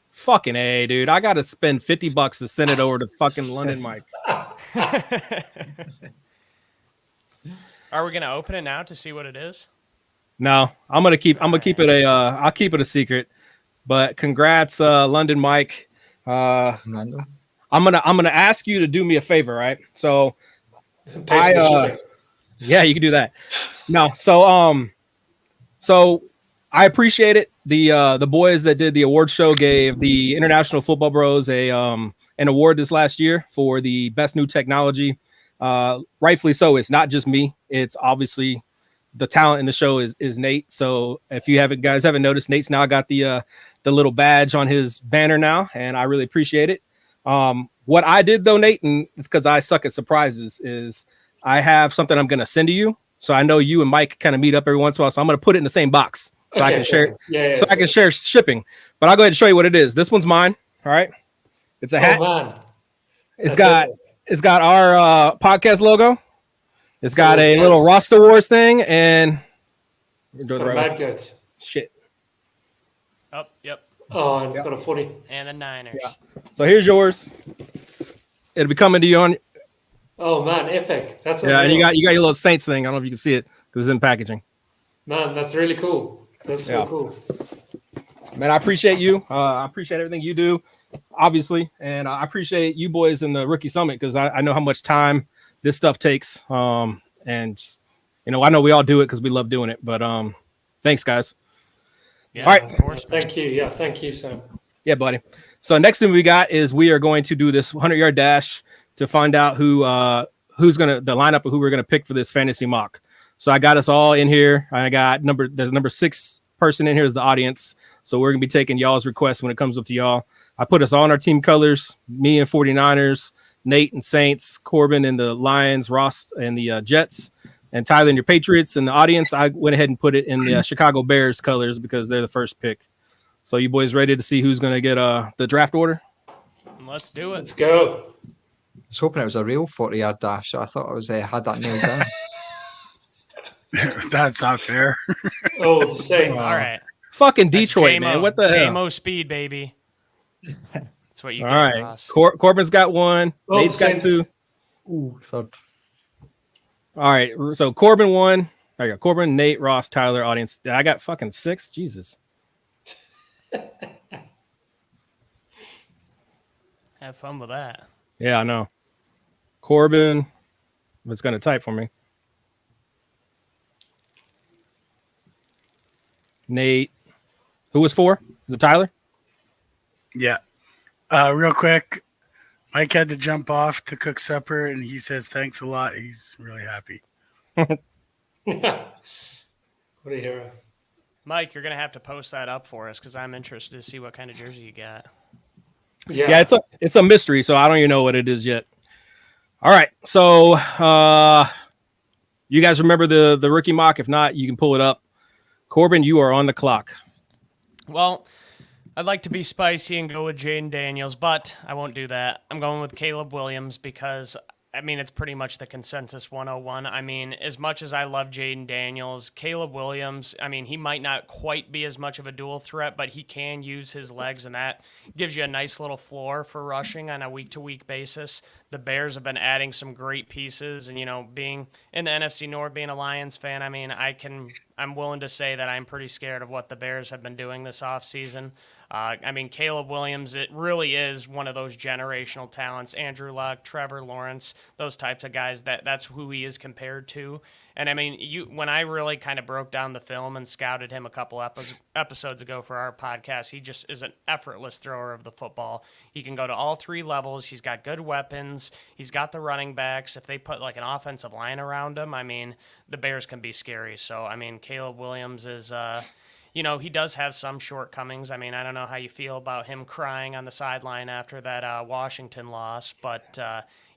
Fucking A, dude. I got to spend $50 to send it over to fucking London Mike. Are we going to open it now to see what it is? No, I'm going to keep it I'll keep it a secret. But congrats, London Mike. I'm going to ask you to do me a favor, right? So yeah, you can do that. No, so I appreciate it. The boys that did the award show gave the International Football Bros an award this last year for the best new technology. Rightfully so. It's not just me. It's obviously the talent in the show is Nate. So if you guys haven't noticed, Nate's now got the little badge on his banner now, and I really appreciate it. What I did though, Nate, and it's because I suck at surprises, is I have something I'm going to send to you. So I know you and Mike kind of meet up every once in a while. So I'm going to put it in the same box so I can share. Yeah, so I can share shipping. But I'll go ahead and show you what it is. This one's mine. All right. It's a hat. Man. It's got our podcast logo. It's got a little roster wars thing, and it's got a Mad Goats. Shit. Oh, yep. Oh, and it's got a 40. And the Niners. Yeah. So here's yours. It'll be coming to you on. Oh man, epic! That's and you got your little Saints thing. I don't know if you can see it because it's in packaging. Man, that's really cool. That's so cool. Man, I appreciate you. I appreciate everything you do. obviously, and I appreciate you boys in the Rookie Summit because I know how much time this stuff takes. And you know, I know we all do it because we love doing it. But thanks, guys. Yeah, All right. of course. Man. Thank you. Yeah, thank you, Sam. Yeah, buddy. So next thing we got is we are going to do this 100-yard dash to find out who's gonna the lineup of who we're gonna pick for this fantasy mock. So I got us all in here. I got the number 6 person in here is the audience. So we're gonna be taking y'all's requests when it comes up to y'all. I put us all in our team colors. Me and 49ers, Nate and Saints, Corbin and the Lions, Ross and the Jets, and Tyler and your Patriots. And the audience, I went ahead and put it in the Chicago Bears colors because they're the first pick. So you boys ready to see who's going to get the draft order? Let's do it. Let's go. I was hoping it was a real 40-yard dash, so I thought I was had that nailed down. That's not fair. Oh, the Saints. All right. Fucking That's Detroit, J-Mo. man. What the hell? J-Mo speed, baby. That's what you All get, right. Ross. Corbin's got 1. Oh, Nate's the got Saints. 2. Ooh, third. All right. So Corbin 1. I got Corbin, Nate, Ross, Tyler, audience. I got fucking 6. Jesus. Have fun with that. Yeah, I know. Corbin. It's going to type for me. Nate. Who was 4? Is it Tyler? Yeah. Real quick, Mike had to jump off to cook supper, and he says thanks a lot. He's really happy. What a hero. Mike, you're going to have to post that up for us because I'm interested to see what kind of jersey you got. Yeah. Yeah, it's a mystery, so I don't even know what it is yet. All right. So you guys remember the rookie mock? If not, you can pull it up. Corbin, you are on the clock. Well, I'd like to be spicy and go with Jaden Daniels, but I won't do that. I'm going with Caleb Williams because, I mean, it's pretty much the consensus 101. I mean, as much as I love Jaden Daniels, Caleb Williams, I mean, he might not quite be as much of a dual threat, but he can use his legs, and that gives you a nice little floor for rushing on a week-to-week basis. The Bears have been adding some great pieces, and, you know, being in the NFC North, being a Lions fan, I mean, I'm willing to say that I'm pretty scared of what the Bears have been doing this offseason. I mean, Caleb Williams, it really is one of those generational talents. Andrew Luck, Trevor Lawrence, those types of guys, that's who he is compared to. And I mean, when I really kind of broke down the film and scouted him a couple episodes ago for our podcast, he just is an effortless thrower of the football. He can go to all 3 levels. He's got good weapons. He's got the running backs. If they put like an offensive line around him, I mean, the Bears can be scary. So, I mean, Caleb Williams is, you know, he does have some shortcomings. I mean, I don't know how you feel about him crying on the sideline after that Washington loss, but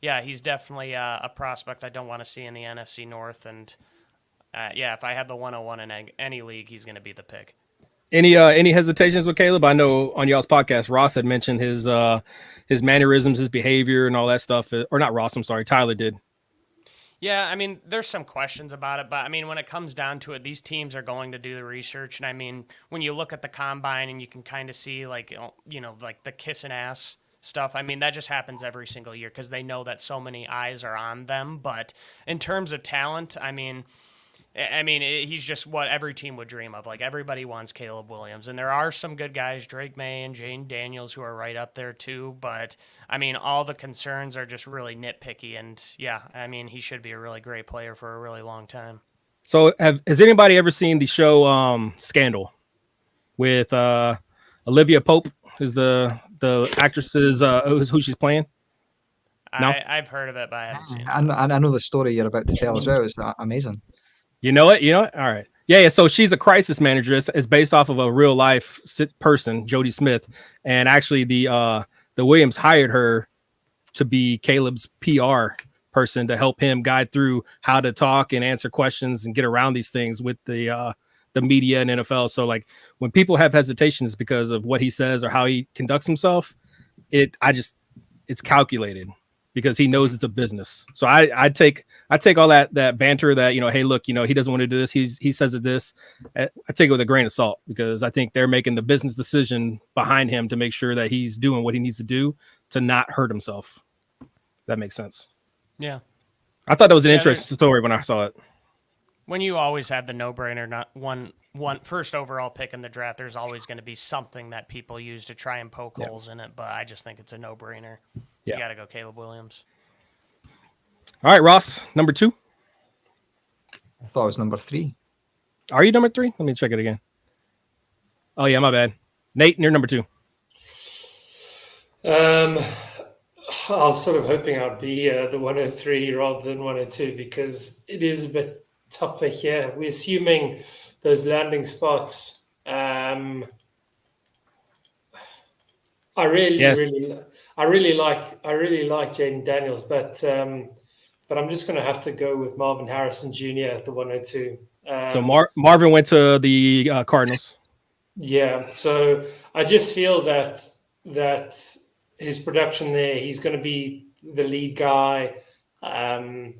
yeah, he's definitely a prospect I don't want to see in the NFC North. And yeah, if I had the 101 in any league, he's going to be the pick. Any hesitations with Caleb? I know on y'all's podcast, Ross had mentioned his mannerisms, his behavior, and all that stuff. Or not Ross, I'm sorry, Tyler did. Yeah, I mean, there's some questions about it, but I mean, when it comes down to it, these teams are going to do the research. And I mean, when you look at the combine and you can kind of see like, you know, like the kissing ass stuff, I mean, that just happens every single year because they know that so many eyes are on them. But in terms of talent, I mean, he's just what every team would dream of. Like, everybody wants Caleb Williams. And there are some good guys, Drake May and Jaden Daniels, who are right up there too. But, I mean, all the concerns are just really nitpicky. And, yeah, I mean, he should be a really great player for a really long time. So has anybody ever seen the show Scandal with Olivia Pope, who's the actress's who she's playing? No? I've heard of it, but I haven't seen it. I know the story you're about to tell as well. It's amazing. You know it? All right. Yeah. So she's a crisis manager. It's based off of a real life person, Jody Smith. And actually the Williams hired her to be Caleb's PR person to help him guide through how to talk and answer questions and get around these things with the media and NFL. So like when people have hesitations because of what he says or how he conducts himself, it's calculated. Because he knows it's a business. So I take all that banter that, you know, hey, look, you know, he doesn't want to do this. He says it this. I take it with a grain of salt because I think they're making the business decision behind him to make sure that he's doing what he needs to do to not hurt himself. That makes sense. Yeah. I thought that was an interesting story when I saw it. When you always have the no-brainer, not one first overall pick in the draft, there's always going to be something that people use to try and poke holes in it. But I just think it's a no-brainer. Yeah. You got to go Caleb Williams. All right, Ross, number 2. I thought it was number 3. Are you number 3? Let me check it again. Oh yeah, my bad. Nate, you're number 2. I was sort of hoping I'd be the 103 rather than 102 because it is a bit tougher here. We're assuming those landing spots. I really like Jaden Daniels, but I'm just going to have to go with Marvin Harrison Jr. at the 102. So Marvin went to the Cardinals. Yeah, so I just feel that his production there, he's going to be the lead guy. I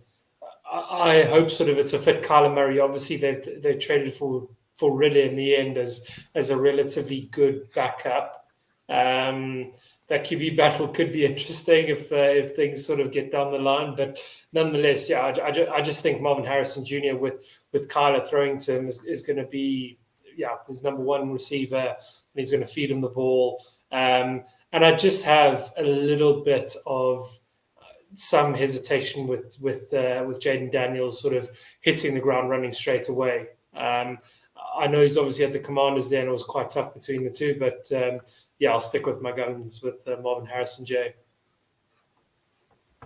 hope sort of it's a fit Kyler Murray. Obviously, they traded for Ridley in the end as a relatively good backup. That QB battle could be interesting if things sort of get down the line. But nonetheless, yeah, I just think Marvin Harrison Jr. with Kyler throwing to him is going to be his number one receiver, and he's going to feed him the ball. And I just have a little bit of some hesitation with Jaden Daniels sort of hitting the ground running straight away. I know he's obviously had the Commanders there, and it was quite tough between the two, but I'll stick with my guns with Marvin Harrison J.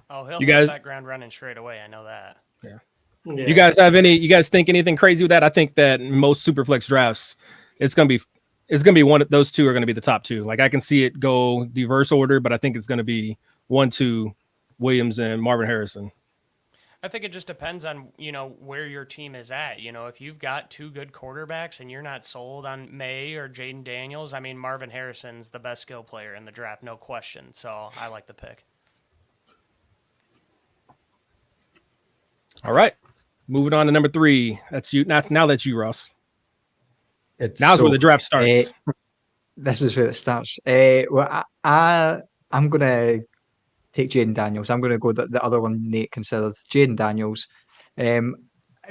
Oh, he'll You hit guys- that ground running straight away. I know that. Yeah. You guys think anything crazy with that? I think that in most Superflex drafts, it's gonna be one of those two are gonna be the top 2. Like I can see it go diverse order, but I think it's gonna be 1, 2, Williams and Marvin Harrison. I think it just depends on, where your team is at. If you've got 2 good quarterbacks and you're not sold on May or Jaden Daniels, I mean, Marvin Harrison's the best skill player in the draft, no question. So I like the pick. All right. Moving on to number 3. That's you. Now that's you, Ross. Now's where the draft starts. This is where it starts. Well, I'm going to take Jaden Daniels. I'm going to go the other one Nate considered. Jaden Daniels. A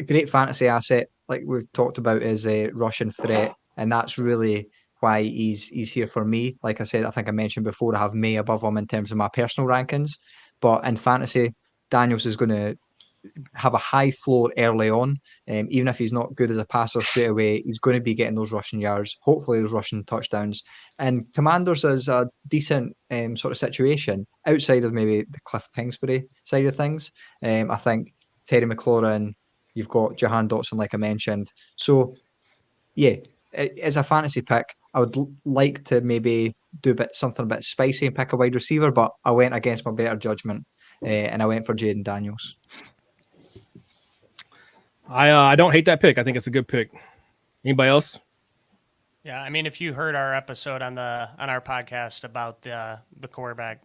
great fantasy asset, like we've talked about, is a rushing threat. And that's really why he's here for me. Like I said, I think I mentioned before, I have May above him in terms of my personal rankings. But in fantasy, Daniels is going to have a high floor early on. Even if he's not good as a passer straight away, he's going to be getting those rushing yards, hopefully those rushing touchdowns. And Commanders is a decent sort of situation outside of maybe the Cliff Kingsbury side of things. I think Terry McLaurin, you've got Jahan Dotson, like I mentioned. So, yeah, as a fantasy pick, I would like to maybe do something a bit spicy and pick a wide receiver, but I went against my better judgment and I went for Jaden Daniels. I don't hate that pick. I think it's a good pick. Anybody else? Yeah, I mean, if you heard our episode on our podcast about the quarterback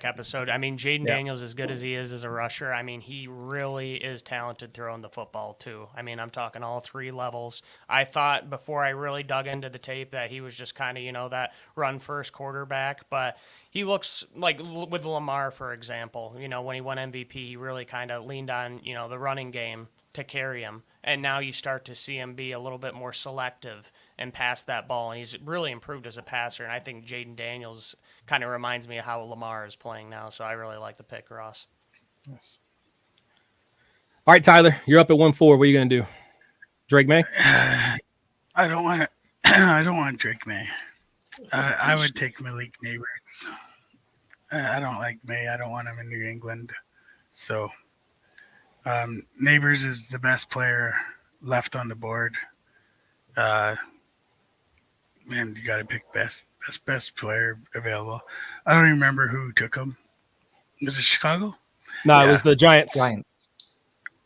episode, I mean, Jaden Daniels, as good as he is as a rusher, I mean, he really is talented throwing the football too. I mean, I'm talking all 3 levels. I thought before I really dug into the tape that he was just kind of, that run first quarterback, but he looks like with Lamar, for example, when he won MVP, he really kind of leaned on, the running game to carry him. And now you start to see him be a little bit more selective and pass that ball. And he's really improved as a passer. And I think Jaden Daniels kind of reminds me of how Lamar is playing now. So I really like the pick, Ross. Yes. All right, Tyler, you're up at 1-4. What are you going to do? Drake May? I don't want Drake May. I would take Malik Neighbors. I don't like May. I don't want him in New England. So Neighbors is the best player left on the board. Man, you got to pick best player available. I don't even remember who took him. Was it Chicago? No, it was the Giants.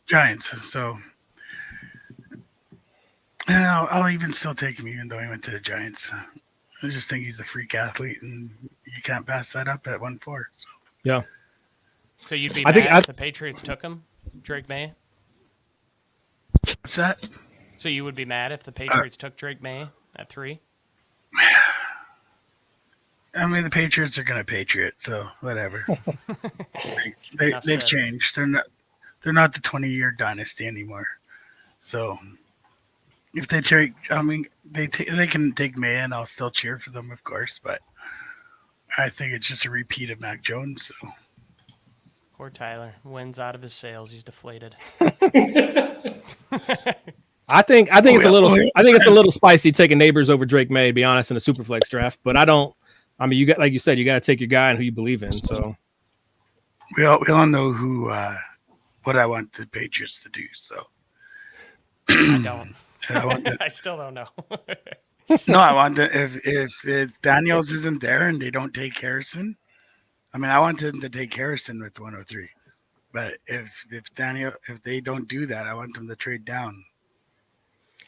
Giants. So I'll even still take him, even though he went to the Giants. I just think he's a freak athlete, and you can't pass that up at 1-4. So. Yeah. So you'd be mad if the Patriots took him, Drake May? What's that? So you would be mad if the Patriots took Drake May at 3? I mean, the Patriots are going to Patriot, so whatever. They've changed. They're not the 20-year dynasty anymore. So if they take, I mean, they can take May, and I'll still cheer for them, of course. But I think it's just a repeat of Mac Jones. So Poor Tyler. Wind's out of his sails. He's deflated. I think it's a little. Oh, yeah. I think it's a little spicy taking Neighbors over Drake May, to be honest, in a super flex draft. But I don't. I mean, you got, like you said, you got to take your guy and who you believe in. So we all know who what I want the Patriots to do. So I don't. and I want the, I still don't know. no, I want to, if Daniels isn't there and they don't take Harrison, I mean, I want them to take Harrison with 103. But if they don't do that, I want them to trade down.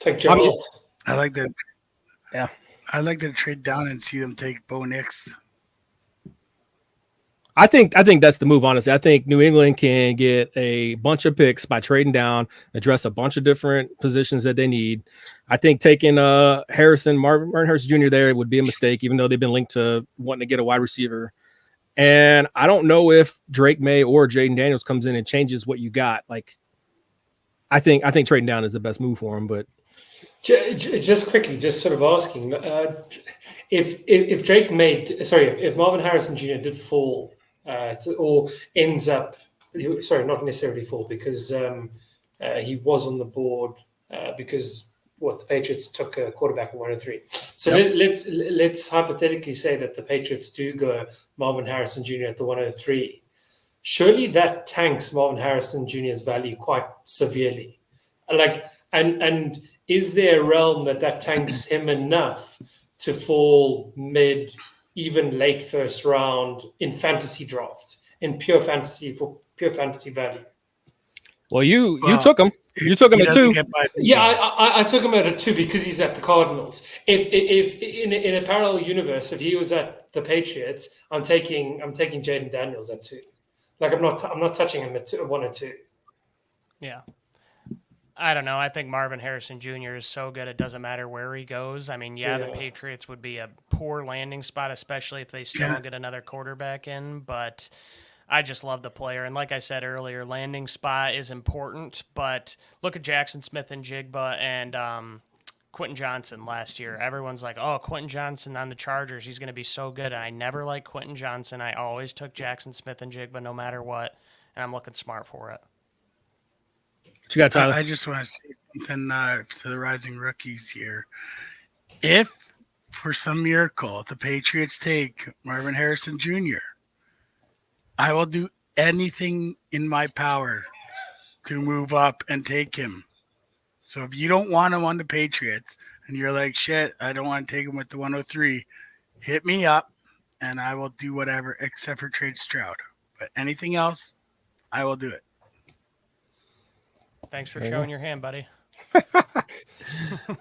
Take Gerald. I like that. Yeah. I like to trade down and see them take Bo Nix. I think that's the move, honestly. I think New England can get a bunch of picks by trading down, address a bunch of different positions that they need. I think taking Marvin Harrison Jr. there would be a mistake, even though they've been linked to wanting to get a wide receiver. And I don't know if Drake May or Jaden Daniels comes in and changes what you got. Like, I think trading down is the best move for him. But just quickly, just sort of asking, if Drake if Marvin Harrison Jr. did fall, or ends up, not necessarily fall, because he was on the board because the Patriots took a quarterback at 103. So let's hypothetically say that the Patriots do go Marvin Harrison Jr. at the 103. Surely that tanks Marvin Harrison Jr.'s value quite severely. And is there a realm that tanks him enough to fall mid, even late first round in fantasy drafts, in pure fantasy value? well, you took him. You took him at 2. Yeah, I took him at a 2 because he's at the Cardinals. If in a parallel universe, if he was at the Patriots, I'm taking Jaden Daniels at 2. Like I'm not touching him at 1 or 2. Yeah. I don't know. I think Marvin Harrison Jr. is so good it doesn't matter where he goes. I mean, the Patriots would be a poor landing spot, especially if they still don't get another quarterback in. But I just love the player. And like I said earlier, landing spot is important. But look at Jackson Smith and Jigba and Quentin Johnson last year. Everyone's like, oh, Quentin Johnson on the Chargers, he's going to be so good. And I never liked Quentin Johnson. I always took Jackson Smith and Jigba no matter what. And I'm looking smart for it. What you got, Tyler? I just want to say something to the rising rookies here. If, for some miracle, the Patriots take Marvin Harrison Jr., I will do anything in my power to move up and take him. So if you don't want him on the Patriots and you're like, shit, I don't want to take him with the 103, hit me up and I will do whatever except for trade Stroud. But anything else, I will do it. Thanks for showing your hand, buddy.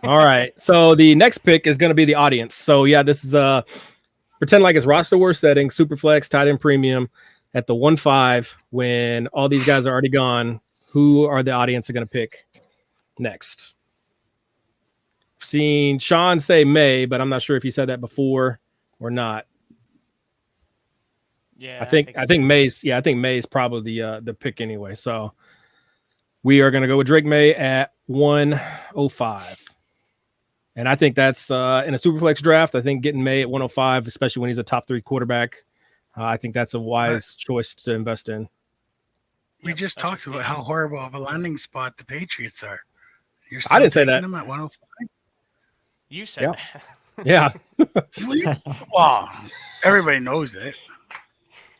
All right. So the next pick is going to be the audience. So yeah, this is pretend like it's roster war setting, super flex, tight end premium at the 1-5 when all these guys are already gone. Who are the audience are going to pick next? I've seen Sean say May, but I'm not sure if he said that before or not. Yeah, I think May's probably the pick anyway. So we are going to go with Drake May at 105. And I think that's in a super flex draft. I think getting May at 105, especially when he's a top 3 quarterback, I think that's a wise choice to invest in. We just talked about how horrible of a landing spot the Patriots are. I didn't say that. Them at 105? You said that. Yeah. Well, everybody knows it.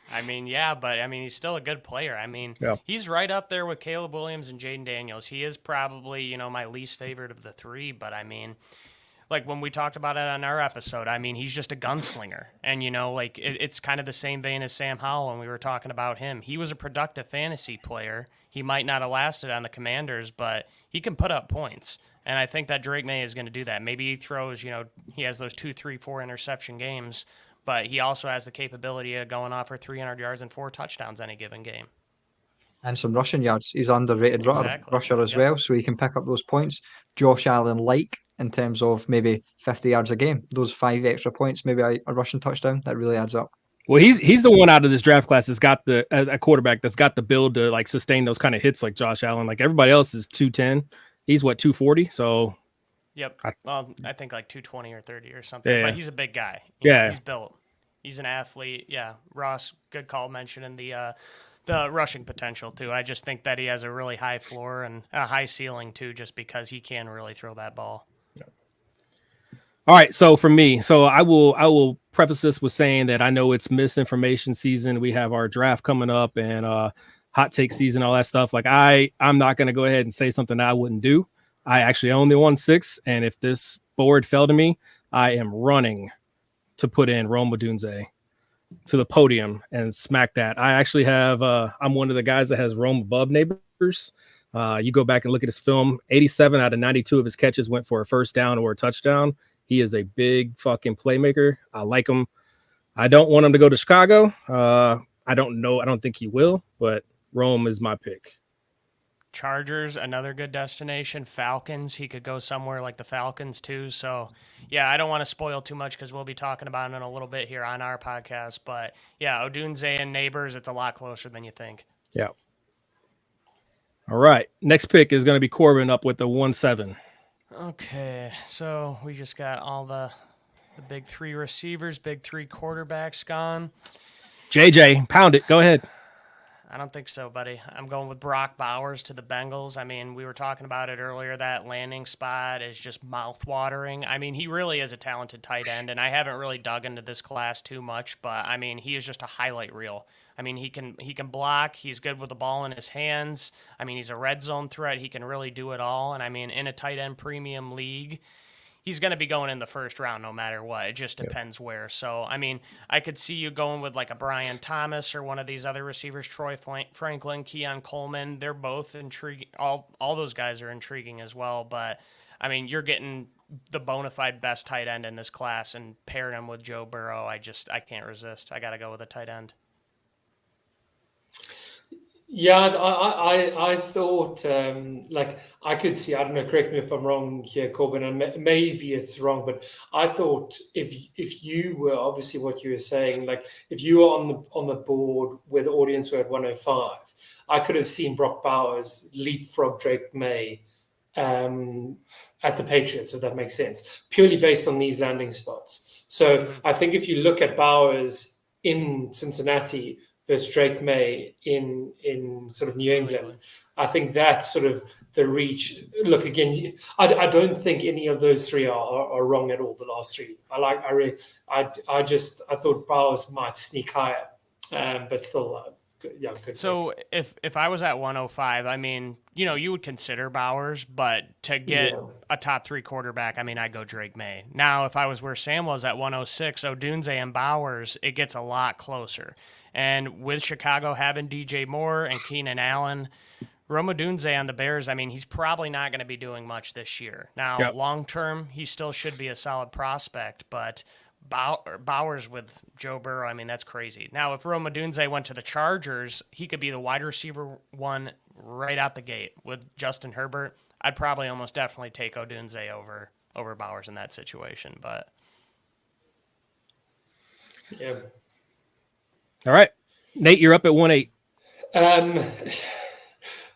I mean, yeah, but I mean, he's still a good player. I mean, he's right up there with Caleb Williams and Jaden Daniels. He is probably, my least favorite of the 3, but I mean, like when we talked about it on our episode, I mean, he's just a gunslinger. And, it's kind of the same vein as Sam Howell when we were talking about him. He was a productive fantasy player. He might not have lasted on the Commanders, but he can put up points. And I think that Drake May is going to do that. Maybe he throws, he has those 2, 3, 4 interception games, but he also has the capability of going off for 300 yards and 4 touchdowns any given game. And some rushing yards. He's underrated rusher as well, so he can pick up those points. Josh Allen in terms of maybe 50 yards a game. Those 5 extra points, maybe a rushing touchdown, that really adds up. Well, he's the one out of this draft class that's got a quarterback that's got the build to like sustain those kind of hits like Josh Allen. Like everybody else is 210. He's 240. So Yep. I- Well, I think like 220 or 30 or something. Yeah. But he's a big guy. You know, Yeah. he's built. He's an athlete. Yeah. Ross, good call mentioning the rushing potential too. I just think that he has a really high floor and a high ceiling too, just because he can really throw that ball. All right, so for me, I will preface this with saying that I know it's misinformation season. We have our draft coming up and hot take season, all that stuff. Like I'm not going to go ahead and say something I wouldn't do. I actually own the 1-6, and if this board fell to me, I am running to put in Rome Odunze to the podium and smack that. I actually have I'm one of the guys that has Rome above Neighbors. You go back and look at his film, 87 out of 92 of his catches went for a first down or a touchdown. He is a big fucking playmaker. I like him. I don't want him to go to Chicago. I don't know. I don't think he will, but Rome is my pick. Chargers, another good destination. Falcons, he could go somewhere like the Falcons too. So, yeah, I don't want to spoil too much because we'll be talking about it in a little bit here on our podcast. But, yeah, Odunze and Neighbors, it's a lot closer than you think. Yeah. All right. Next pick is going to be Corbin up with the 1-7. Okay, so we just got all the big three receivers, big three quarterbacks gone. JJ, pound it. Go ahead. I don't think so, buddy. I'm going with Brock Bowers to the Bengals. I mean, we were talking about it earlier. That landing spot is just mouth-watering. I mean, he really is a talented tight end, and I haven't really dug into this class too much, but, I mean, he is just a highlight reel. I mean, he can block. He's good with the ball in his hands. I mean, he's a red zone threat. He can really do it all. And, I mean, in a tight end premium league, he's going to be going in the first round no matter what. It just depends where. So, I mean, I could see you going with like a Brian Thomas or one of these other receivers, Troy Franklin, Keon Coleman. They're both intriguing. All those guys are intriguing as well. But, I mean, you're getting the bona fide best tight end in this class and pairing him with Joe Burrow. I can't resist. I got to go with a tight end. Yeah, I thought like I could see. I don't know. Correct me if I'm wrong here, Corbin, and maybe it's wrong, but I thought if you were obviously what you were saying, like if you were on the board where the audience were at 105, I could have seen Brock Bowers leapfrog Drake May at the Patriots, if that makes sense, purely based on these landing spots. So I think if you look at Bowers in Cincinnati versus Drake May in sort of New England, I think that's sort of the reach. Look, again, I don't think any of those three are wrong at all. The last three, I thought Bowers might sneak higher, but still, yeah. Good. So if I was at 105, I mean, you would consider Bowers, but to get a top three quarterback, I mean, I'd go Drake May. Now, if I was where Sam was at 106, Odunze and Bowers, it gets a lot closer. And with Chicago having DJ Moore and Keenan Allen, Rome Odunze on the Bears, I mean, he's probably not going to be doing much this year. Now, long term, he still should be a solid prospect, but Bowers with Joe Burrow, I mean, that's crazy. Now, if Rome Odunze went to the Chargers, he could be the wide receiver one right out the gate with Justin Herbert. I'd probably almost definitely take Odunze over Bowers in that situation, but yeah. All right, Nate, you're up at 1-8.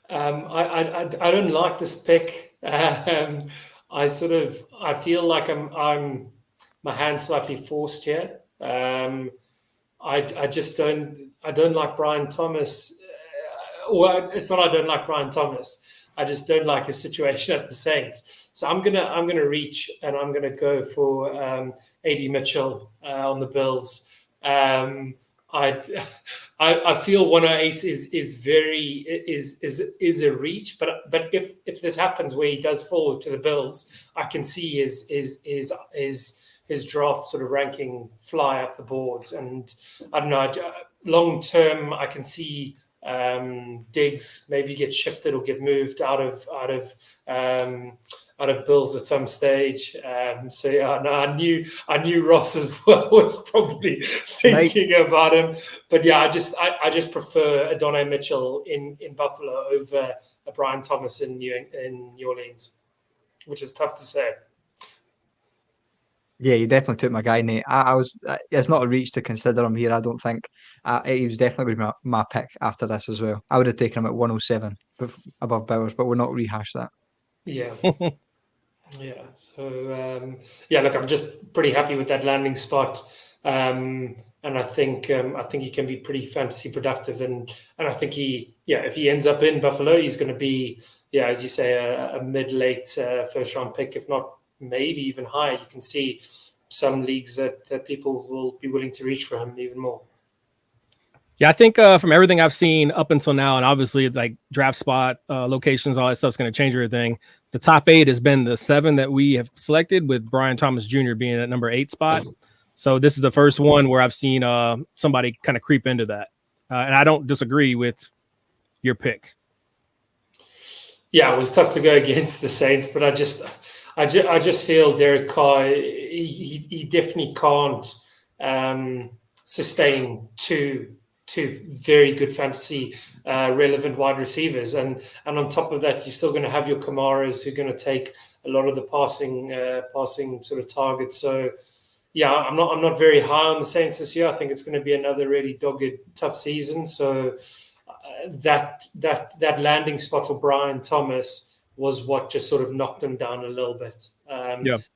I don't like this pick. I feel like I'm my hand's slightly forced here. I don't like Brian Thomas. Well, it's not I don't like Brian Thomas. I just don't like his situation at the Saints. So I'm gonna reach and I'm gonna go for AD Mitchell on the Bills. I feel 108 is a reach, but if this happens where he does fall to the Bills, I can see his draft sort of ranking fly up the boards, and I don't know. Long term, I can see Diggs maybe get shifted or get moved out of Bills at some stage. So yeah, no, I knew Ross as well was probably thinking about him, but yeah, I just prefer Adonai Mitchell in Buffalo over a Brian Thomas in New Orleans, which is tough to say. Yeah, you definitely took my guy, Nate. I was. It's not a reach to consider him here. I don't think. He was definitely going to be my pick after this as well. I would have taken him at 107 above Bowers, but we'll not rehash that. Yeah. Yeah. So look, I'm just pretty happy with that landing spot, and I think he can be pretty fantasy productive, and I think if he ends up in Buffalo, he's going to be as you say a mid-late first round pick, if not maybe even higher. You can see some leagues that people will be willing to reach for him even more. Yeah, I think from everything I've seen up until now, and obviously like draft spot, locations, all that stuff's going to change everything. The top 8 has been the 7 that we have selected, with Brian Thomas Jr. being at number 8 spot. So this is the first one where I've seen somebody kind of creep into that, and I don't disagree with your pick. Yeah, it was tough to go against the Saints, but I just feel Derek Carr, he definitely can't sustain two very good fantasy relevant wide receivers, and on top of that, you're still going to have your Kamaras who are going to take a lot of the passing sort of targets. So yeah, I'm not very high on the Saints this year. I think it's going to be another really dogged, tough season. So that landing spot for Brian Thomas was what just sort of knocked him down a little bit.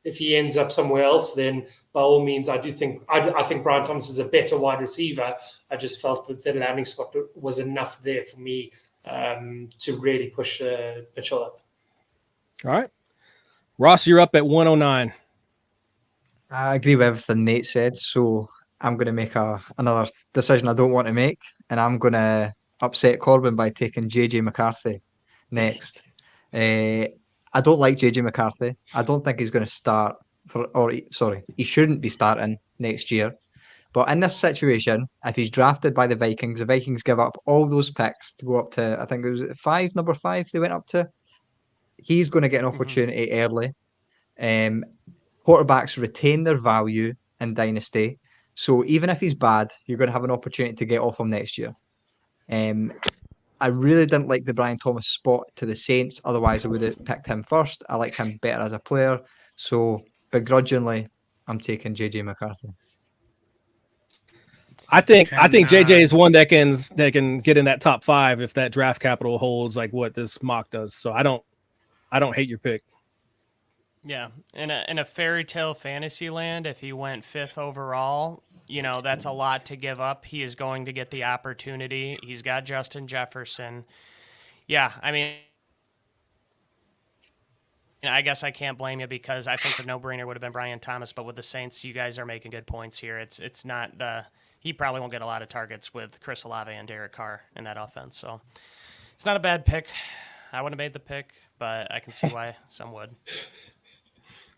If he ends up somewhere else, then by all means, I think Brian Thomas is a better wide receiver. I just felt that the landing spot was enough there for me to really push Mitchell up. All right, Ross, you're up at 109. I agree with everything Nate said, so I'm going to make another decision I don't want to make, and I'm going to upset Corbin by taking JJ McCarthy next. I don't like JJ McCarthy. I don't think he's going to start he shouldn't be starting next year. But in this situation, if he's drafted by the Vikings give up all those picks to go up to, I think it was number 5 they went up to. He's going to get an opportunity early. Quarterbacks retain their value in Dynasty. So even if he's bad, you're going to have an opportunity to get off him next year. I really didn't like the Brian Thomas spot to the Saints. Otherwise, I would have picked him first. I like him better as a player. So begrudgingly, I'm taking JJ McCarthy. I think JJ is one that can get in that top 5 if that draft capital holds like what this mock does. So I don't hate your pick. Yeah, in a fairy tale fantasy land, if he went 5th overall, that's a lot to give up. He is going to get the opportunity. He's got Justin Jefferson. Yeah, I mean, I guess I can't blame you, because I think the no-brainer would have been Brian Thomas. But with the Saints, you guys are making good points here. It's not he probably won't get a lot of targets with Chris Olave and Derek Carr in that offense. So it's not a bad pick. I wouldn't have made the pick, but I can see why some would.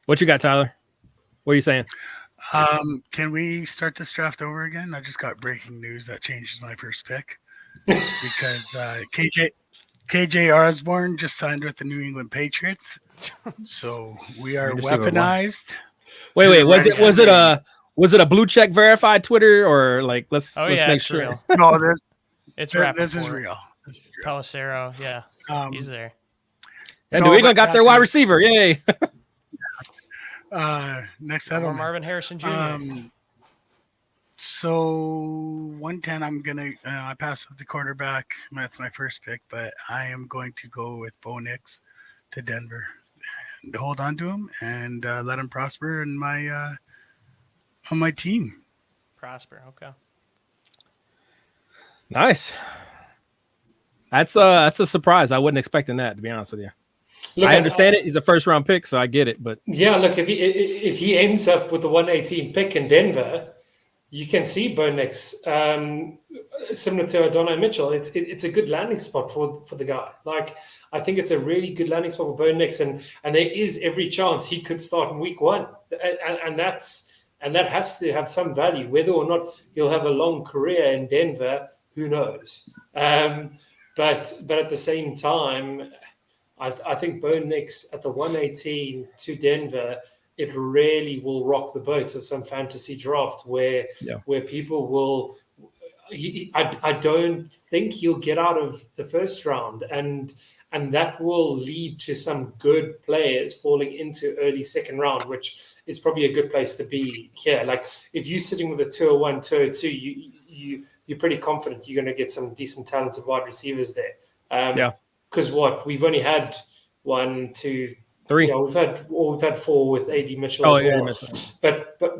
What you got, Tyler? What are you saying? Can we start this draft over again? I just got breaking news that changes my first pick, because KJ Osborne just signed with the New England Patriots, so we are weaponized. Wait, was it a blue check verified Twitter, or like let's make sure? Real. No, this is real. Pelissero, yeah, he's there. And New England got their wide receiver, yay! Next or Marvin Harrison Jr. So 110, I'm gonna I passed up the quarterback. That's my first pick, but I am going to go with Bo Nix to Denver and hold on to him and let him prosper in my on my team. Prosper, okay. Nice. That's a surprise. I wasn't expecting that, to be honest with you. Look, I understand it. He's a first round pick, so I get it. But yeah, look, if he ends up with the 118 pick in Denver, you can see Bo Nix similar to Adonai Mitchell. It's a good landing spot for the guy. Like, I think it's a really good landing spot for Bo Nix, and there is every chance he could start in week 1, and that has to have some value. Whether or not he'll have a long career in Denver, who knows? But at the same time, I think Bo Nix at the 118 to Denver, it really will rock the boat of some fantasy draft where people will. I don't think he'll get out of the first round, and that will lead to some good players falling into early second round, which is probably a good place to be here. Like, if you're sitting with a 201, 202, you're pretty confident you're going to get some decent, talented wide receivers there. Because we've only had 1, 2, 3. Yeah, we've had 4 with AD Mitchell Oh, as yeah, well. Mitchell.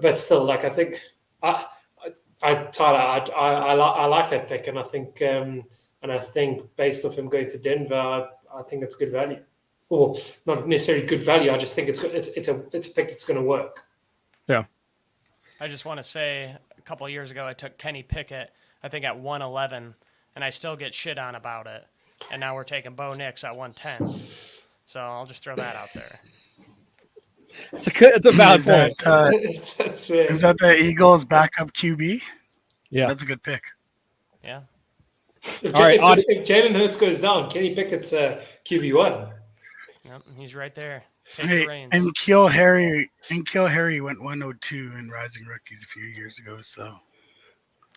But still, like I think Tyler, I like that pick, and I think based off him going to Denver, I think it's good value, or not necessarily good value. I just think it's a pick that's going to work. Yeah. I just want to say a couple of years ago I took Kenny Pickett, I think at 111, and I still get shit on about it. And now we're taking Bo Nix at 110. So I'll just throw that out there. It's a valid Is point. that, That's fair. is that the Eagles' backup QB? Yeah. That's a good pick. Yeah. If Jalen Hurts goes down, Kenny Pickett's QB1. Yep, he's right there. Take Hey, the reins. and Kill Harry went 102 in Rising Rookies a few years ago. So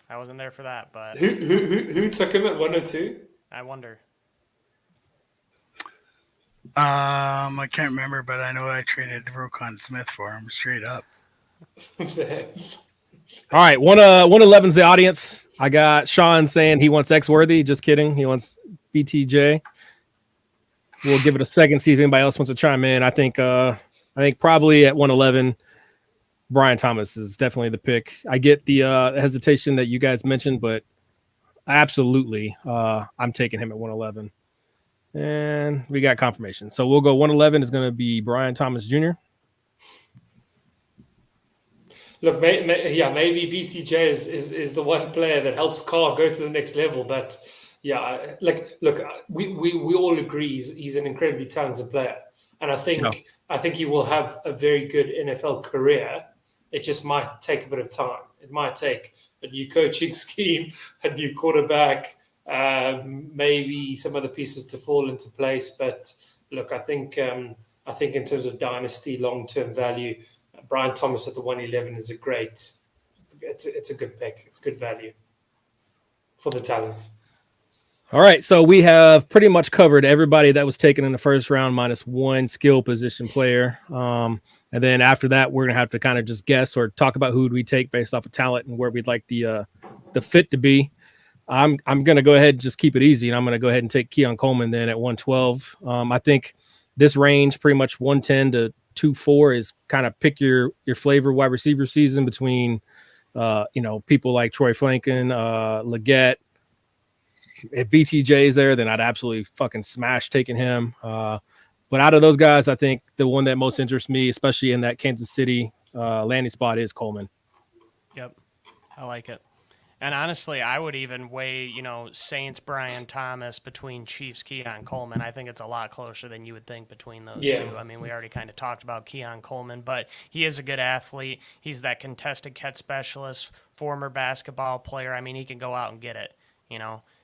I wasn't there for that, but Who took him at 102? I wonder. I can't remember, but I know I traded Roquan Smith for him straight up. All right, 111's the audience. I got Sean saying he wants X-Worthy. Just kidding. He wants BTJ. We'll give it a second, see if anybody else wants to chime in. I think probably at 111, Brian Thomas is definitely the pick. I get the hesitation that you guys mentioned, but absolutely, I'm taking him at 111. And we got confirmation. So we'll go 111 is going to be Brian Thomas Jr. Look, maybe BTJ is the one player that helps Carr go to the next level. But yeah, we all agree he's an incredibly talented player, and I think he will have a very good NFL career. It just might take a bit of time. It might take a new coaching scheme, a new quarterback, maybe some other pieces to fall into place. But look, I think in terms of dynasty long-term value, Brian Thomas at the 111 is it's a good pick. It's good value for the talent. All right, so we have pretty much covered everybody that was taken in the first round minus one skill position player. And then after that, we're going to have to kind of just guess or talk about who we take based off of talent and where we'd like the fit to be. I'm going to go ahead and just keep it easy, and I'm going to go ahead and take Keon Coleman then at 112. I think this range, pretty much 110 to 2-4, is kind of pick your flavor wide receiver season between, people like Troy Franklin, Leggett. If BTJ is there, then I'd absolutely fucking smash taking him. But out of those guys, I think the one that most interests me, especially in that Kansas City landing spot, is Coleman. Yep, I like it. And honestly, I would even weigh, Saints Brian Thomas between Chiefs Keon Coleman. I think it's a lot closer than you would think between those two. I mean, we already kind of talked about Keon Coleman, but he is a good athlete. He's that contested catch specialist, former basketball player. I mean, he can go out and get it,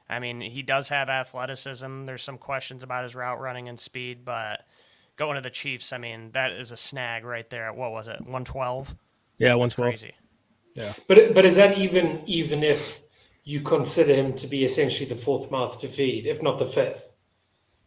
I mean, he does have athleticism. There's some questions about his route running and speed, but going to the Chiefs, I mean, that is a snag right there. What was it, 112? Yeah, 112. Crazy. Yeah. But is that even if you consider him to be essentially the fourth mouth to feed, if not the fifth?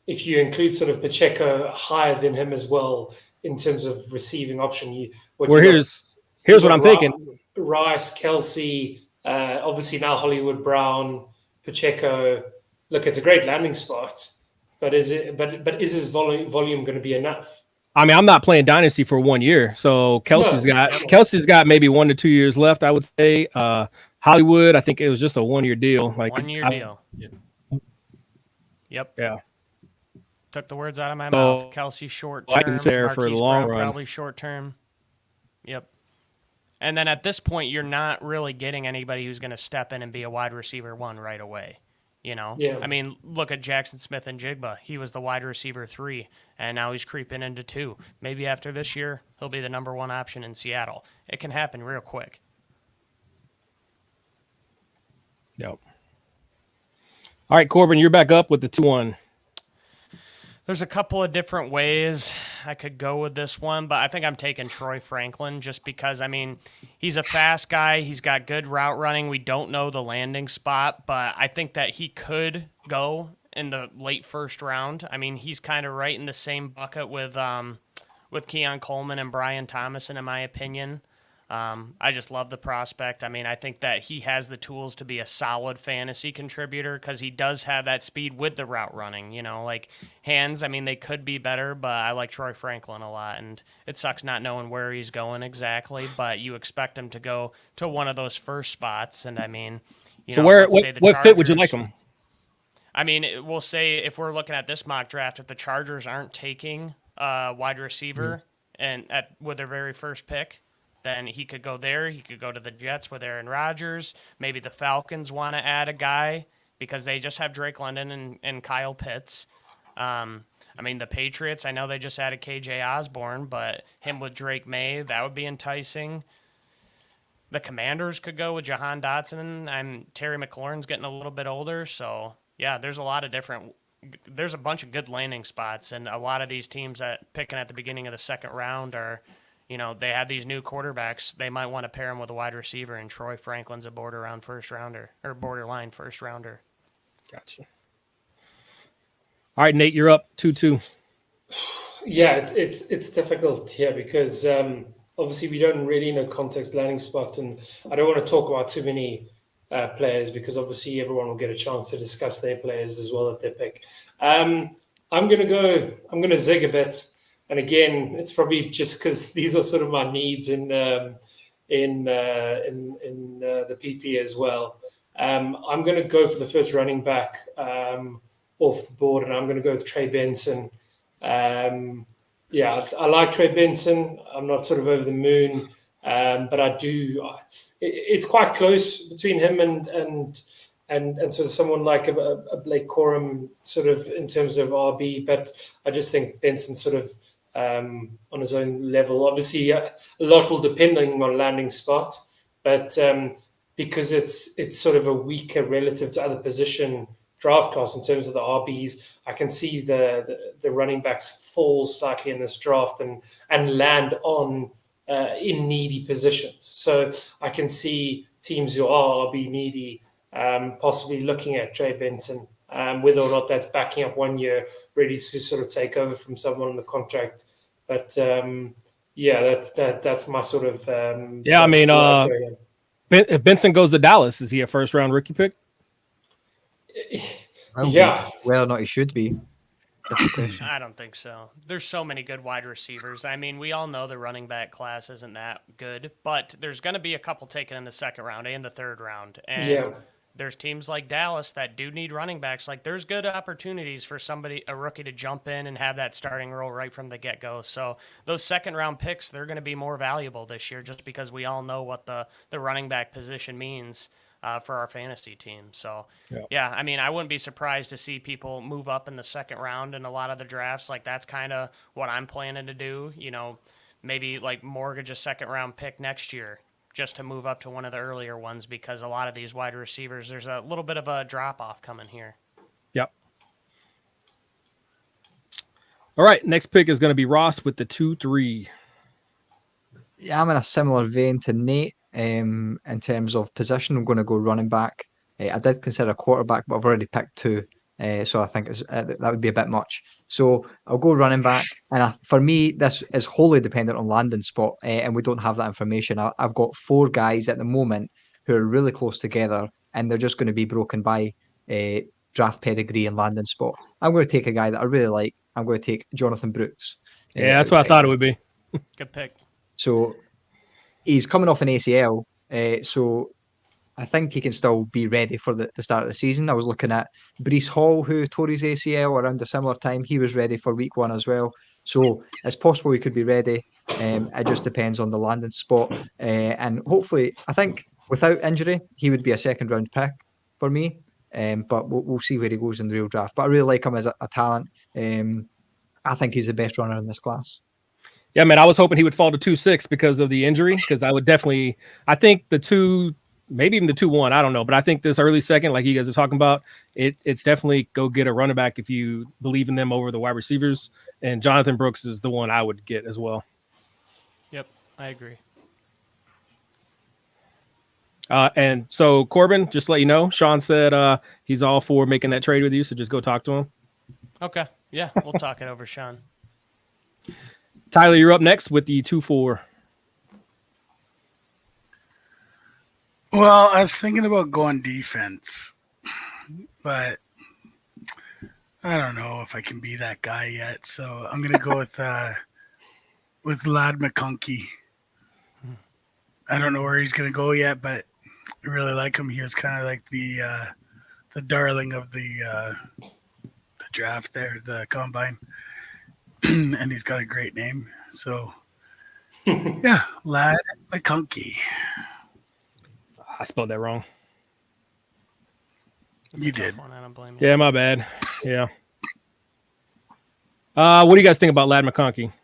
If you include sort of Pacheco higher than him as well in terms of receiving option, here's what I'm thinking. Rice, Kelsey, obviously now Hollywood Brown, Pacheco. Look, it's a great landing spot, but is his volume going to be enough? I mean, I'm not playing Dynasty for 1 year, so Kelsey's got maybe 1 to 2 years left, I would say. Hollywood, I think it was just a 1 year deal. Like 1 year deal. Yep. Yeah. Took the words out of my mouth. Kelsey short term. I can say for the long run. Probably short term. Yep. And then at this point, you're not really getting anybody who's going to step in and be a wide receiver 1 right away. Yeah. I mean, look at Jackson Smith and Jigba. He was the wide receiver 3, and now he's creeping into 2. Maybe after this year, he'll be the number 1 option in Seattle. It can happen real quick. Yep. All right, Corbin, you're back up with the 2-1. There's a couple of different ways I could go with this one, but I think I'm taking Troy Franklin just because, I mean, he's a fast guy. He's got good route running. We don't know the landing spot, but I think that he could go in the late first round. I mean, he's kind of right in the same bucket with Keon Coleman and Brian Thomas, in my opinion. I just love the prospect. I mean, I think that he has the tools to be a solid fantasy contributor because he does have that speed with the route running. Like hands, I mean, they could be better, but I like Troy Franklin a lot. And it sucks not knowing where he's going exactly, but you expect him to go to one of those first spots. And I mean, So what fit would you like him? I mean, we'll say if we're looking at this mock draft, if the Chargers aren't taking a wide receiver and with their very first pick, then he could go there. He could go to the Jets with Aaron Rodgers. Maybe the Falcons want to add a guy because they just have Drake London and Kyle Pitts. I mean, the Patriots, I know they just added KJ Osborne, but him with Drake May, that would be enticing. The Commanders could go with Jahan Dotson, and Terry McLaurin's getting a little bit older. So, yeah, there's a bunch of good landing spots, and a lot of these teams that picking at the beginning of the second round are – they have these new quarterbacks. They might want to pair him with a wide receiver, and Troy Franklin's a borderline first rounder. Gotcha. All right, Nate, you're up 2-2. Yeah, it's difficult here because obviously we don't really know context landing spot, and I don't want to talk about too many players because obviously everyone will get a chance to discuss their players as well that they pick. I'm gonna zig a bit. And again, it's probably just because these are sort of my needs in the PP as well. I'm going to go for the first running back off the board, and I'm going to go with Trey Benson. I like Trey Benson. I'm not sort of over the moon, but I do. It's quite close between him and sort of someone like a Blake Corum, sort of in terms of RB. But I just think Benson sort of. On his own level. Obviously, a lot will depend on landing spot, but because it's sort of a weaker relative to other position draft class in terms of the RBs, I can see the running backs fall slightly in this draft and land on in needy positions. So I can see teams who are RB needy possibly looking at Trey Benson. Whether or not that's backing up 1 year, ready to sort of take over from someone on the contract. But that's my sort of if Benson goes to Dallas, is he a first round rookie pick? Yeah. Whether or not he should be. I don't think so. There's so many good wide receivers. I mean, we all know the running back class isn't that good, but there's going to be a couple taken in the second round and the third round. And there's teams like Dallas that do need running backs. Like, there's good opportunities for a rookie to jump in and have that starting role right from the get-go. So those second-round picks, they're going to be more valuable this year just because we all know what the running back position means for our fantasy team. So, yeah, I mean, I wouldn't be surprised to see people move up in the second round in a lot of the drafts. Like, that's kind of what I'm planning to do. Maybe, like, mortgage a second-round pick next year just to move up to one of the earlier ones because a lot of these wide receivers, there's a little bit of a drop-off coming here. Yep. All right, next pick is going to be Ross with the 2-3. Yeah, I'm in a similar vein to Nate in terms of position. I'm going to go running back. I did consider a quarterback, but I've already picked two. So I think that would be a bit much. So I'll go running back. And for me, this is wholly dependent on landing spot, and we don't have that information. I've got 4 guys at the moment who are really close together, and they're just going to be broken by draft pedigree and landing spot. I'm going to take a guy that I really like. I'm going to take Jonathan Brooks. Yeah, that's what I thought it would be. Good pick. So he's coming off an ACL, so I think he can still be ready for the start of the season. I was looking at Breece Hall, who tore his ACL around a similar time. He was ready for week 1 as well. So it's possible he could be ready. It just depends on the landing spot. And hopefully, I think without injury, he would be a second-round pick for me. But we'll see where he goes in the real draft. But I really like him as a talent. I think he's the best runner in this class. Yeah, man, I was hoping he would fall to 2-6 because of the injury, because I think the 2, maybe even the 2-1, I don't know. But I think this early second, like you guys are talking about, it's definitely go get a running back if you believe in them over the wide receivers. And Jonathan Brooks is the one I would get as well. Yep, I agree. And so, Corbin, just to let you know, Sean said he's all for making that trade with you, so just go talk to him. Okay, yeah, we'll talk it over, Sean. Tyler, you're up next with the 2-4. Well, I was thinking about going defense, but I don't know if I can be that guy yet. So I'm gonna go with Lad McConkey. I don't know where he's gonna go yet, but I really like him. He was kind of like the darling of the draft there, the combine, and he's got a great name. So yeah, Lad McConkey. I spelled that wrong. You did. One, I don't blame you. Yeah, my bad. Yeah. What do you guys think about Lad McConkey?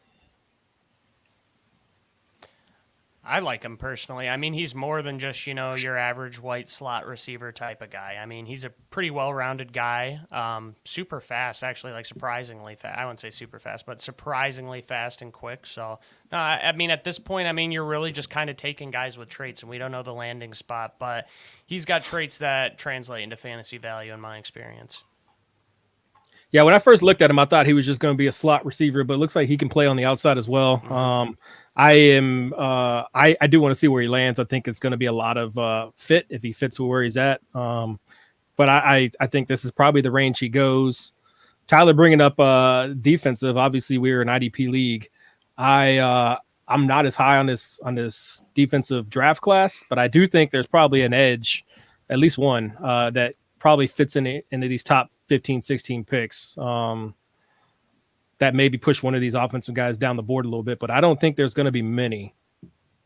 I like him personally. I mean, he's more than just, your average white slot receiver type of guy. I mean, he's a pretty well-rounded guy. Super fast, actually, like surprisingly fast. I wouldn't say super fast, but surprisingly fast and quick. So, no, I mean, at this point, I mean, you're really just kind of taking guys with traits, and we don't know the landing spot, but he's got traits that translate into fantasy value in my experience. Yeah, when I first looked at him, I thought he was just going to be a slot receiver, but it looks like he can play on the outside as well. I do want to see where he lands. I think it's going to be a lot of fit if he fits where he's at. But I think this is probably the range he goes. Tyler bringing up defensive. Obviously, we're an IDP league. I'm not as high on this defensive draft class, but I do think there's probably an edge, at least one, that probably fits into these top 15, 16 picks. That maybe push one of these offensive guys down the board a little bit, but I don't think there's going to be many.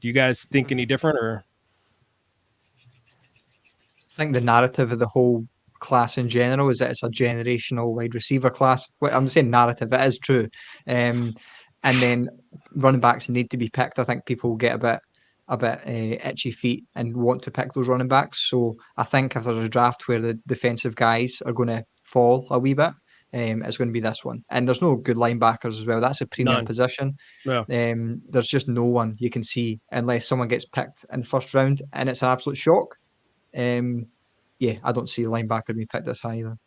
Do you guys think any different? Or I think the narrative of the whole class in general is that it's a generational wide receiver class. Well, I'm saying narrative, it is true. And then running backs need to be picked. I think people get a bit itchy feet and want to pick those running backs. So I think if there's a draft where the defensive guys are going to fall a wee bit, it's going to be this one. And there's no good linebackers as well. That's a premium position. Yeah. There's just no one you can see unless someone gets picked in the first round, and it's an absolute shock. Yeah, I don't see a linebacker being picked this high either.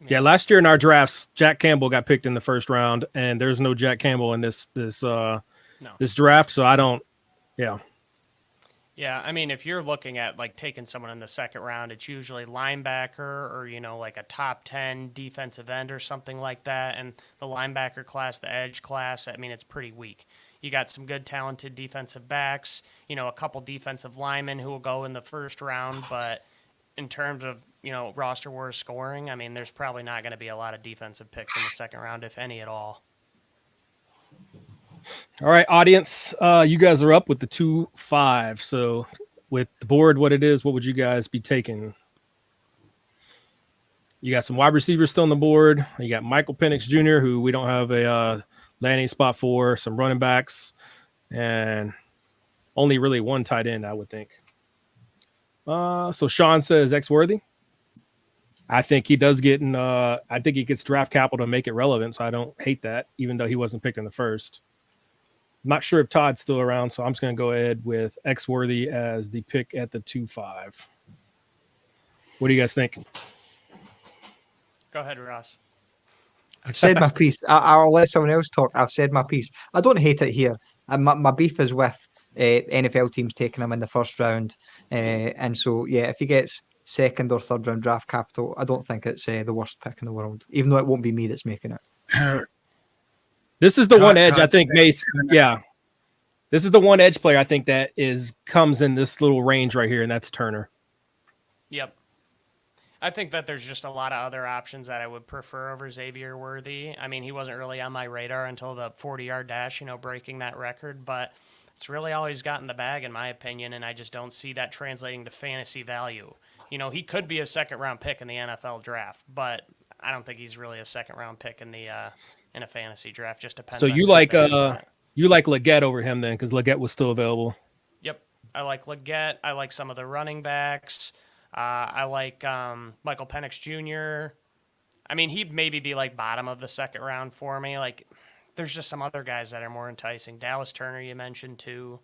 Yeah, last year in our drafts, Jack Campbell got picked in the first round, and there's no Jack Campbell in this draft. So I don't. Yeah. Yeah, I mean, if you're looking at like taking someone in the second round, it's usually linebacker or, like a top 10 defensive end or something like that. And the linebacker class, the edge class, I mean, it's pretty weak. You got some good, talented defensive backs, a couple defensive linemen who will go in the first round. But in terms of, roster wars scoring, I mean, there's probably not going to be a lot of defensive picks in the second round, if any at all. All right, audience, you guys are up with the 2-5. So with the board, what it is, what would you guys be taking? You got some wide receivers still on the board. You got Michael Penix Jr., who we don't have a landing spot for, some running backs, and only really one tight end, I would think. So Sean says X-Worthy. I think he does get I think he gets draft capital to make it relevant, so I don't hate that, even though he wasn't picked in the first. I'm not sure if Todd's still around, so I'm just going to go ahead with X-Worthy as the pick at the 2-5. What do you guys think? Go ahead, Ross. I've said my piece. I'll let someone else talk. I've said my piece. I don't hate it here. My beef is with NFL teams taking him in the first round. And so, yeah, if he gets second or third round draft capital, I don't think it's the worst pick in the world, even though it won't be me that's making it. This is the one edge I think Mace. Yeah, this is the one edge player I think that comes in this little range right here, and that's Turner. Yep. I think that there's just a lot of other options that I would prefer over Xavier Worthy. I mean, he wasn't really on my radar until the 40-yard dash, breaking that record, but it's really all he's got in the bag, in my opinion, and I just don't see that translating to fantasy value. He could be a second-round pick in the NFL draft, but I don't think he's really a second-round pick in a fantasy draft. Just depends. So you like Leggett over him then, because Leggett was still available. Yep, I like Leggett. I like some of the running backs. I like Michael Penix Jr. I mean, he'd maybe be like bottom of the second round for me. Like, there's just some other guys that are more enticing. Dallas Turner, you mentioned too.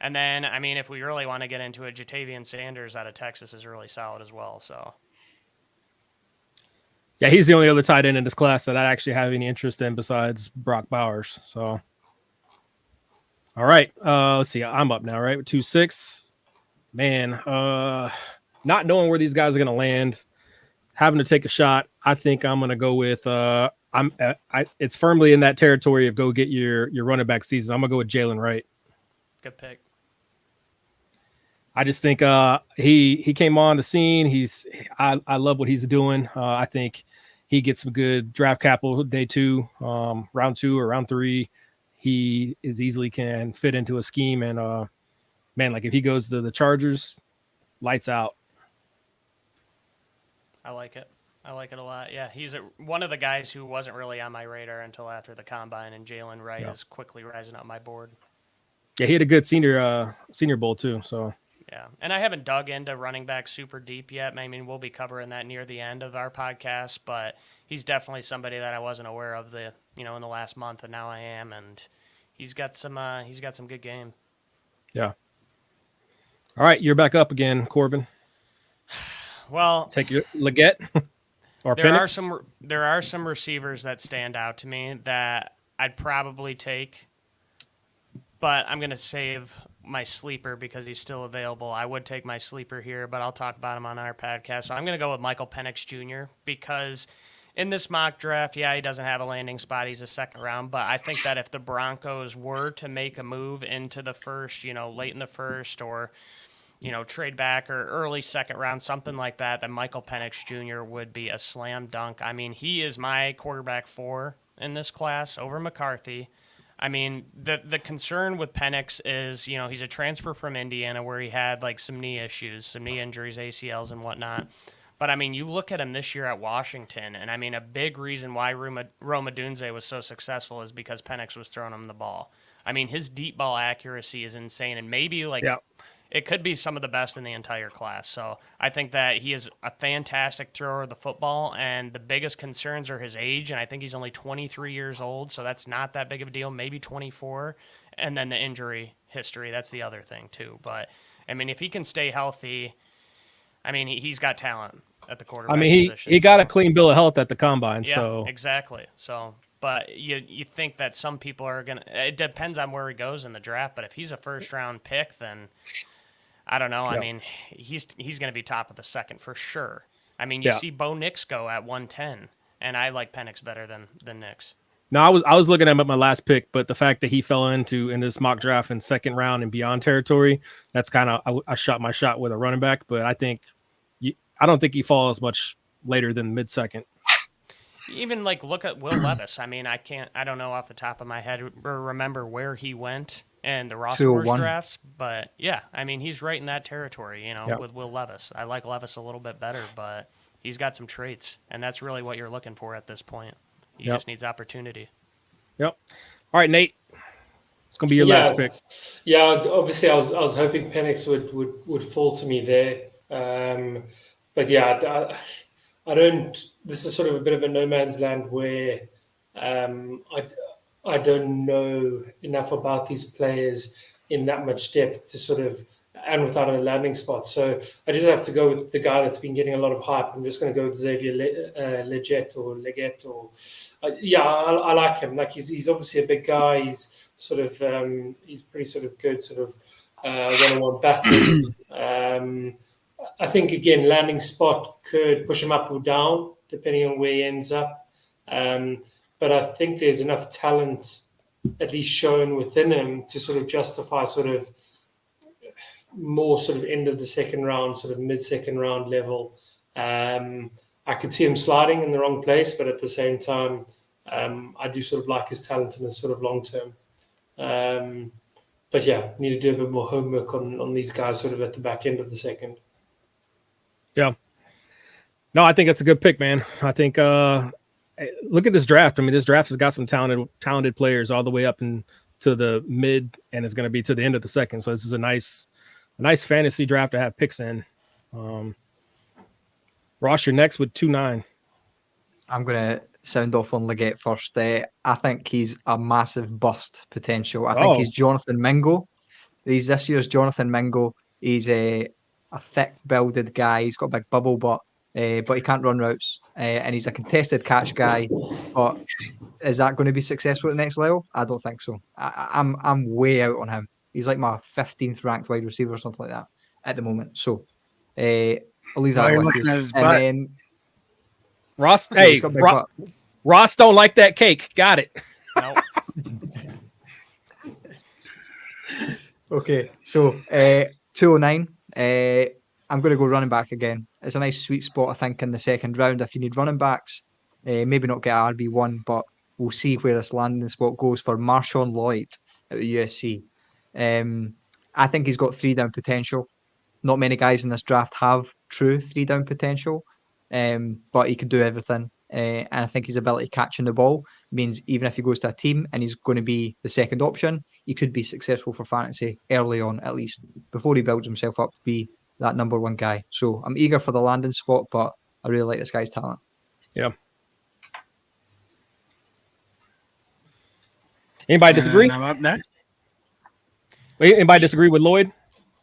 And then, I mean, if we really want to get into it, Jatavian Sanders out of Texas is really solid as well. So. Yeah, he's the only other tight end in this class that I actually have any interest in besides Brock Bowers. So, all right, let's see. I'm up now, right? With 2-6. Man, not knowing where these guys are going to land, having to take a shot. I think I'm going to go with it's firmly in that territory of go get your running back season. I'm going to go with Jalen Wright. Good pick. I just think he came on the scene. I love what he's doing. I think he gets some good draft capital day 2, round 2 or round 3. He is easily can fit into a scheme, and man, like if he goes to the Chargers, lights out. I like it. I like it a lot. Yeah, he's one of the guys who wasn't really on my radar until after the combine, and Jalen Wright is quickly rising up my board. Yeah, he had a good senior bowl too. So yeah, and I haven't dug into running back super deep yet. I mean, we'll be covering that near the end of our podcast, but he's definitely somebody that I wasn't aware of in the last month, and now I am, and he's got some good game. Yeah. All right, you're back up again, Corbin. Well, take your Leggett or there Penix. There are some receivers that stand out to me that I'd probably take, but I'm going to save my sleeper because he's still available. I would take my sleeper here, but I'll talk about him on our podcast. So I'm going to go with Michael Penix Jr. because in this mock draft, yeah, he doesn't have a landing spot. He's a second round, but I think that if the Broncos were to make a move into the first, late in the first or trade back or early second round, something like that, then Michael Penix Jr. would be a slam dunk. I mean, he is my quarterback 4 in this class over McCarthy. I mean, the concern with Penix is, he's a transfer from Indiana where he had like some knee issues, some knee injuries, ACLs and whatnot. But I mean, you look at him this year at Washington, and I mean, a big reason why Rome Odunze was so successful is because Penix was throwing him the ball. I mean, his deep ball accuracy is insane, and maybe it could be some of the best in the entire class. So I think that he is a fantastic thrower of the football, and the biggest concerns are his age, and I think he's only 23 years old, so that's not that big of a deal, maybe 24, and then the injury history, that's the other thing too. But, I mean, if he can stay healthy, I mean, he's got talent at the quarterback position. He got a clean bill of health at the combine. Yeah, so exactly. So, but you think that some people are going to – it depends on where he goes in the draft, but if he's a first-round pick, then – I don't know. Yeah. I mean, he's going to be top of the second for sure. I mean, you see Bo Nix go at 110, and I like Penix better than Nix. No, I was looking at him at my last pick, but the fact that he fell in this mock draft in second round and beyond territory, that's kind of I shot my shot with a running back, but I don't think he falls much later than mid-second. Even like look at Will Levis. I mean, I don't know off the top of my head or remember where he went and the roster drafts, but yeah, I mean, he's right in that territory, with Will Levis. I like Levis a little bit better, but he's got some traits, and that's really what you're looking for at this point. He just needs opportunity. Yep. All right, Nate. It's gonna be your last pick. Yeah, obviously, I was hoping Penix would fall to me there, but yeah, I don't. This is sort of a bit of a no man's land where I don't know enough about these players in that much depth to sort of, and without a landing spot. So I just have to go with the guy that's been getting a lot of hype. I'm just going to go with Xavier Leggett. I like him. Like he's obviously a big guy. He's sort of he's pretty sort of good sort of one-on-one battles. I think again landing spot could push him up or down depending on where he ends up. But I think there's enough talent, at least shown within him, to sort of justify sort of more sort of end of the second round, sort of mid-second round level. I could see him sliding in the wrong place, but at the same time, I do sort of like his talent in the sort of long term. But yeah, need to do a bit more homework on these guys sort of at the back end of the second. Yeah. No, I think that's a good pick, man. I think look at this draft. I mean, this draft has got some talented players all the way up into the mid, and it's going to be to the end of the second. So this is a nice fantasy draft to have picks in. Ross, you're next with 2-9. I'm going to sound off on Leggett first. I think he's a massive bust potential. I think he's Jonathan Mingo. He's this year's Jonathan Mingo. He's a thick-builded guy. He's got a big bubble butt. But he can't run routes, and he's a contested catch guy. But is that going to be successful at the next level? I don't think so. I'm way out on him. He's like my 15th ranked wide receiver or something like that. at the moment. So I'll leave Why that are you with looking you. at his And butt? then Ross, yeah, hey, he's got a big butt. Ross don't like that cake. Got it. Nope. Okay, so 209. I'm going to go running back again. It's a nice sweet spot, I think, in the second round. If you need running backs, maybe not get RB1, but we'll see where this landing spot goes for Marshawn Lloyd at the USC. I think he's got 3-down potential. Not many guys in this draft have true 3-down potential, but he can do everything. And I think his ability catching the ball means even if he goes to a team and he's going to be the second option, he could be successful for fantasy early on, at least, before he builds himself up to be that number one guy. So I'm eager for the landing spot, but I really like this guy's talent. Yeah. Anybody disagree? And I'm up next. Wait, anybody disagree with Lloyd?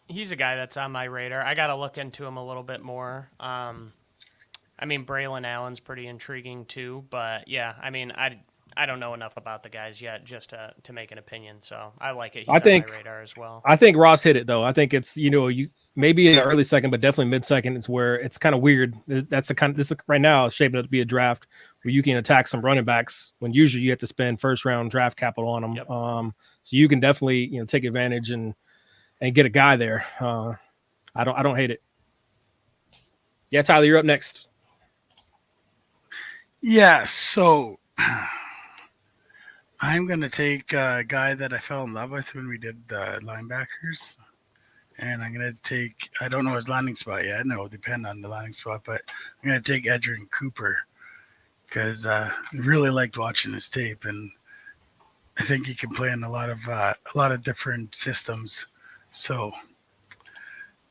He's a guy that's on my radar. I got to look into him a little bit more. I mean, Braylon Allen's pretty intriguing too, but yeah, I mean, I don't know enough about the guys yet just to make an opinion. So I like it. He's I think on my radar as well. I think Ross hit it though. I think it's you maybe in the early second, but definitely mid second is where it's kind of weird. That's the kind of this is right now shaping up to be a draft where you can attack some running backs when usually you have to spend first round draft capital on them. Yep. So you can definitely take advantage and get a guy there. I don't hate it. Yeah, Tyler, you're up next. Yeah, so I'm going to take a guy that I fell in love with when we did linebackers. And I'm going to take, I don't know his landing spot yet. And it will depend on the landing spot, but I'm going to take Edgerrin Cooper because I really liked watching his tape. And I think he can play in a lot of different systems. So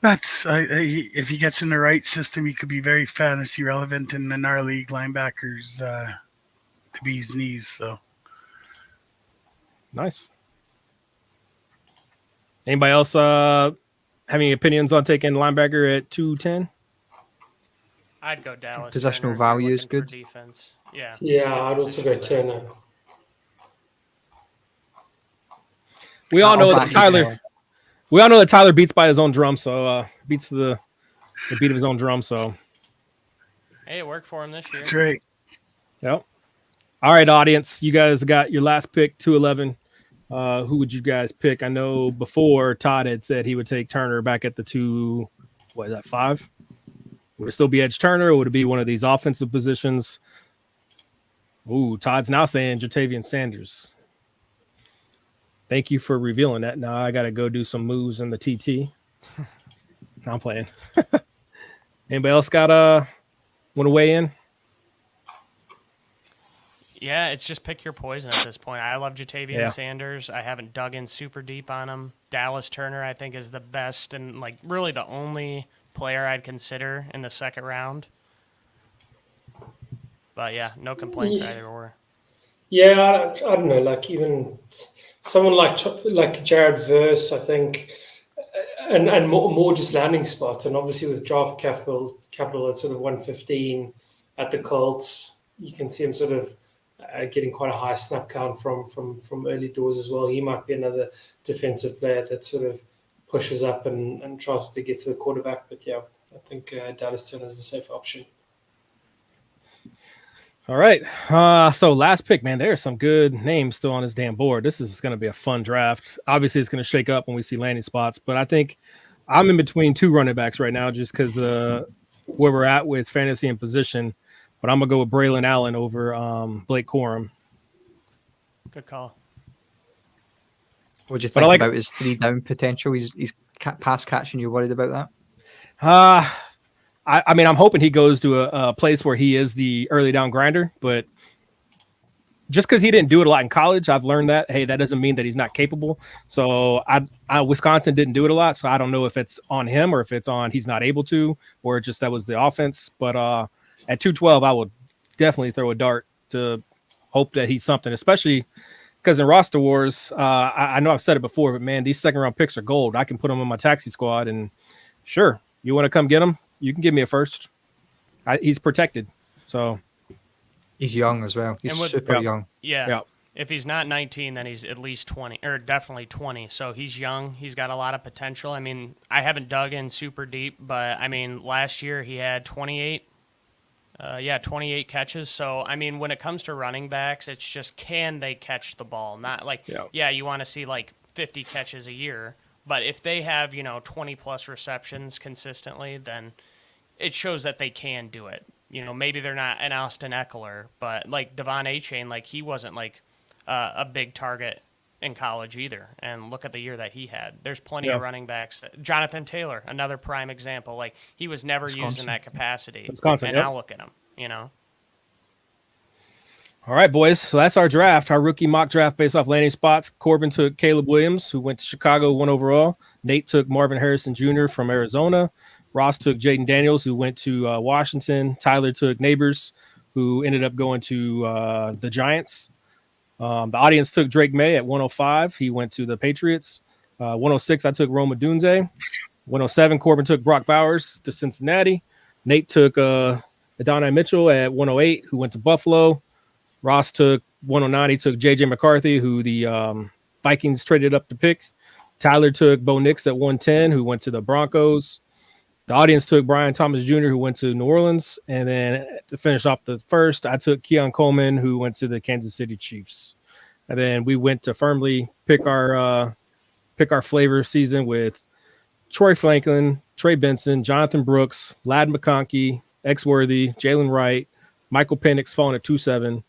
that's if he gets in the right system, he could be very fantasy relevant in our league. Linebackers, the bee's knees. So Nice. Anybody else have any opinions on taking linebacker at 210? I'd go Dallas. Positional Turner if you're value is looking for good. Defense. Yeah. Yeah, I'd also go Turner. We all I'll know back that you Tyler. there. We all know that Tyler beats by his own drum, so beats the beat of his own drum. So, Hey, it worked for him this year. that's right. yep. All right, audience, you guys got your last pick, 211. Who would you guys pick? I know before Todd had said he would take Turner back at the 5? Would it still be Edge Turner, or would it be one of these offensive positions? Ooh, Todd's now saying Jatavian Sanders. Thank you for revealing that. Now I got to go do some moves in the TT. No, I'm playing. Anybody else got want to weigh in? Yeah, it's just pick your poison at this point. I love Jatavian Sanders. I haven't dug in super deep on him. Dallas Turner, I think, is the best and like really the only player I'd consider in the second round. But yeah, no complaints either or. Yeah, I don't know. Like even someone like Jared Verse, I think, and more just landing spot. And obviously with draft capital at sort of 115 at the Colts, you can see him sort of getting quite a high snap count from early doors as well. He might be another defensive player that sort of pushes up and tries to get to the quarterback. But yeah, I think Dallas Turner is the safe option. All right. So last pick, man, there's some good names still on this damn board. This is going to be a fun draft. Obviously, it's going to shake up when we see landing spots, but I think I'm in between two running backs right now just because where we're at with fantasy and position. But I'm going to go with Braylon Allen over Blake Corum. Good call. What do you think about his 3-down potential? He's pass catching. You worried about that? I mean, I'm hoping he goes to a place where he is the early down grinder, but just because he didn't do it a lot in college, I've learned that, hey, that doesn't mean that he's not capable. So Wisconsin didn't do it a lot, so I don't know if it's on him or if it's on he's not able to, or just that was the offense. But at 212, I would definitely throw a dart to hope that he's something, especially because in roster wars, I know I've said it before, but man, these second round picks are gold. I can put them on my taxi squad, and sure, you want to come get him? You can give me a first. He's protected, so he's young as well. He's super young. Yeah. If he's not 19, then he's at least 20, or definitely 20. So he's young. He's got a lot of potential. I mean, I haven't dug in super deep, but I mean, last year he had 28. 28 catches. So, I mean, when it comes to running backs, it's just can they catch the ball? Not like, you want to see like 50 catches a year. But if they have, 20 plus receptions consistently, then it shows that they can do it. Maybe they're not an Austin Eckler, but like Devon Achane, like he wasn't like a big target in college either. And look at the year that he had. There's plenty of running backs. Jonathan Taylor, another prime example. Like he was never used in that capacity. Wisconsin, and now look at him, All right, boys. So that's our draft, our rookie mock draft based off landing spots. Corbin took Caleb Williams, who went to Chicago, 1 overall. Nate took Marvin Harrison Jr. from Arizona. Ross took Jaden Daniels, who went to Washington. Tyler took Neighbors, who ended up going to the Giants. The audience took Drake May at 105. He went to the Patriots. 106, I took Roma Dunze. 107, Corbin took Brock Bowers to Cincinnati. Nate took Adonai Mitchell at 108, who went to Buffalo. Ross took 109. He took J.J. McCarthy, who the Vikings traded up to pick. Tyler took Bo Nix at 110, who went to the Broncos. The audience took Brian Thomas Jr., who went to New Orleans. And then to finish off the first, I took Keon Coleman, who went to the Kansas City Chiefs. And then we went to firmly pick our flavor season with Troy Franklin, Trey Benson, Jonathan Brooks, Ladd McConkey, X-Worthy, Jalen Wright, Michael Penix falling at 2.7,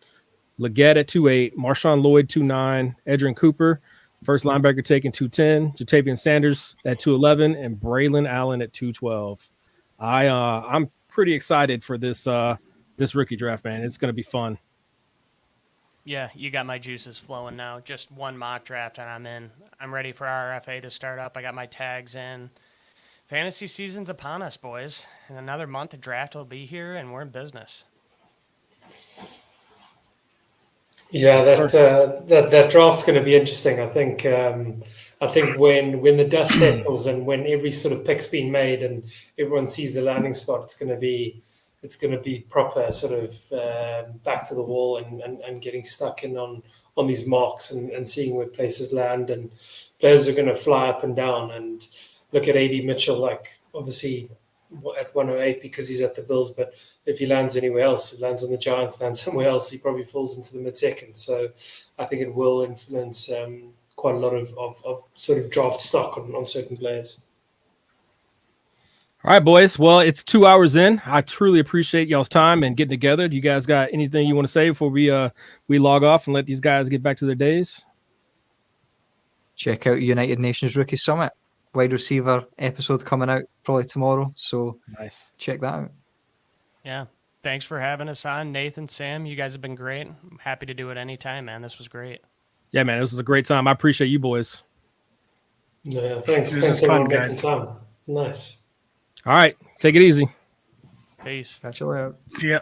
Leggett at 2.8, Marshawn Lloyd 2.9, Edrin Cooper, first linebacker taken 2.10, Jatavian Sanders at 2.11, and Braylon Allen at 2.12. I'm pretty excited for this rookie draft, man. It's going to be fun. Yeah, you got my juices flowing now. Just one mock draft and I'm in. I'm ready for RFA to start up. I got my tags in. Fantasy season's upon us, boys. In another month, the draft will be here and we're in business. Yeah, that draft's going to be interesting. I think when the dust settles and when every sort of pick's been made and everyone sees the landing spot, it's going to be proper sort of back to the wall and getting stuck in on these marks and seeing where places land, and players are going to fly up and down. And look at AD Mitchell, like obviously at 108 because he's at the Bills, but if he lands anywhere else, he lands on the Giants, lands somewhere else, he probably falls into the mid-second. So I think it will influence quite a lot of sort of draft stock on certain players. All right, boys. Well, it's 2 hours in. I truly appreciate y'all's time and getting together. Do you guys got anything you want to say before we log off and let these guys get back to their days? Check out United Nations Rookie Summit. Wide receiver episode coming out probably tomorrow. So nice. Check that out. Yeah. Thanks for having us on, Nathan, Sam. You guys have been great. I'm happy to do it anytime, man. This was great. Yeah, man. This was a great time. I appreciate you boys. Yeah, thanks. This Thanks was fun, everyone guys. making time. Nice. All right. Take it easy. Peace. Catch you later. See ya.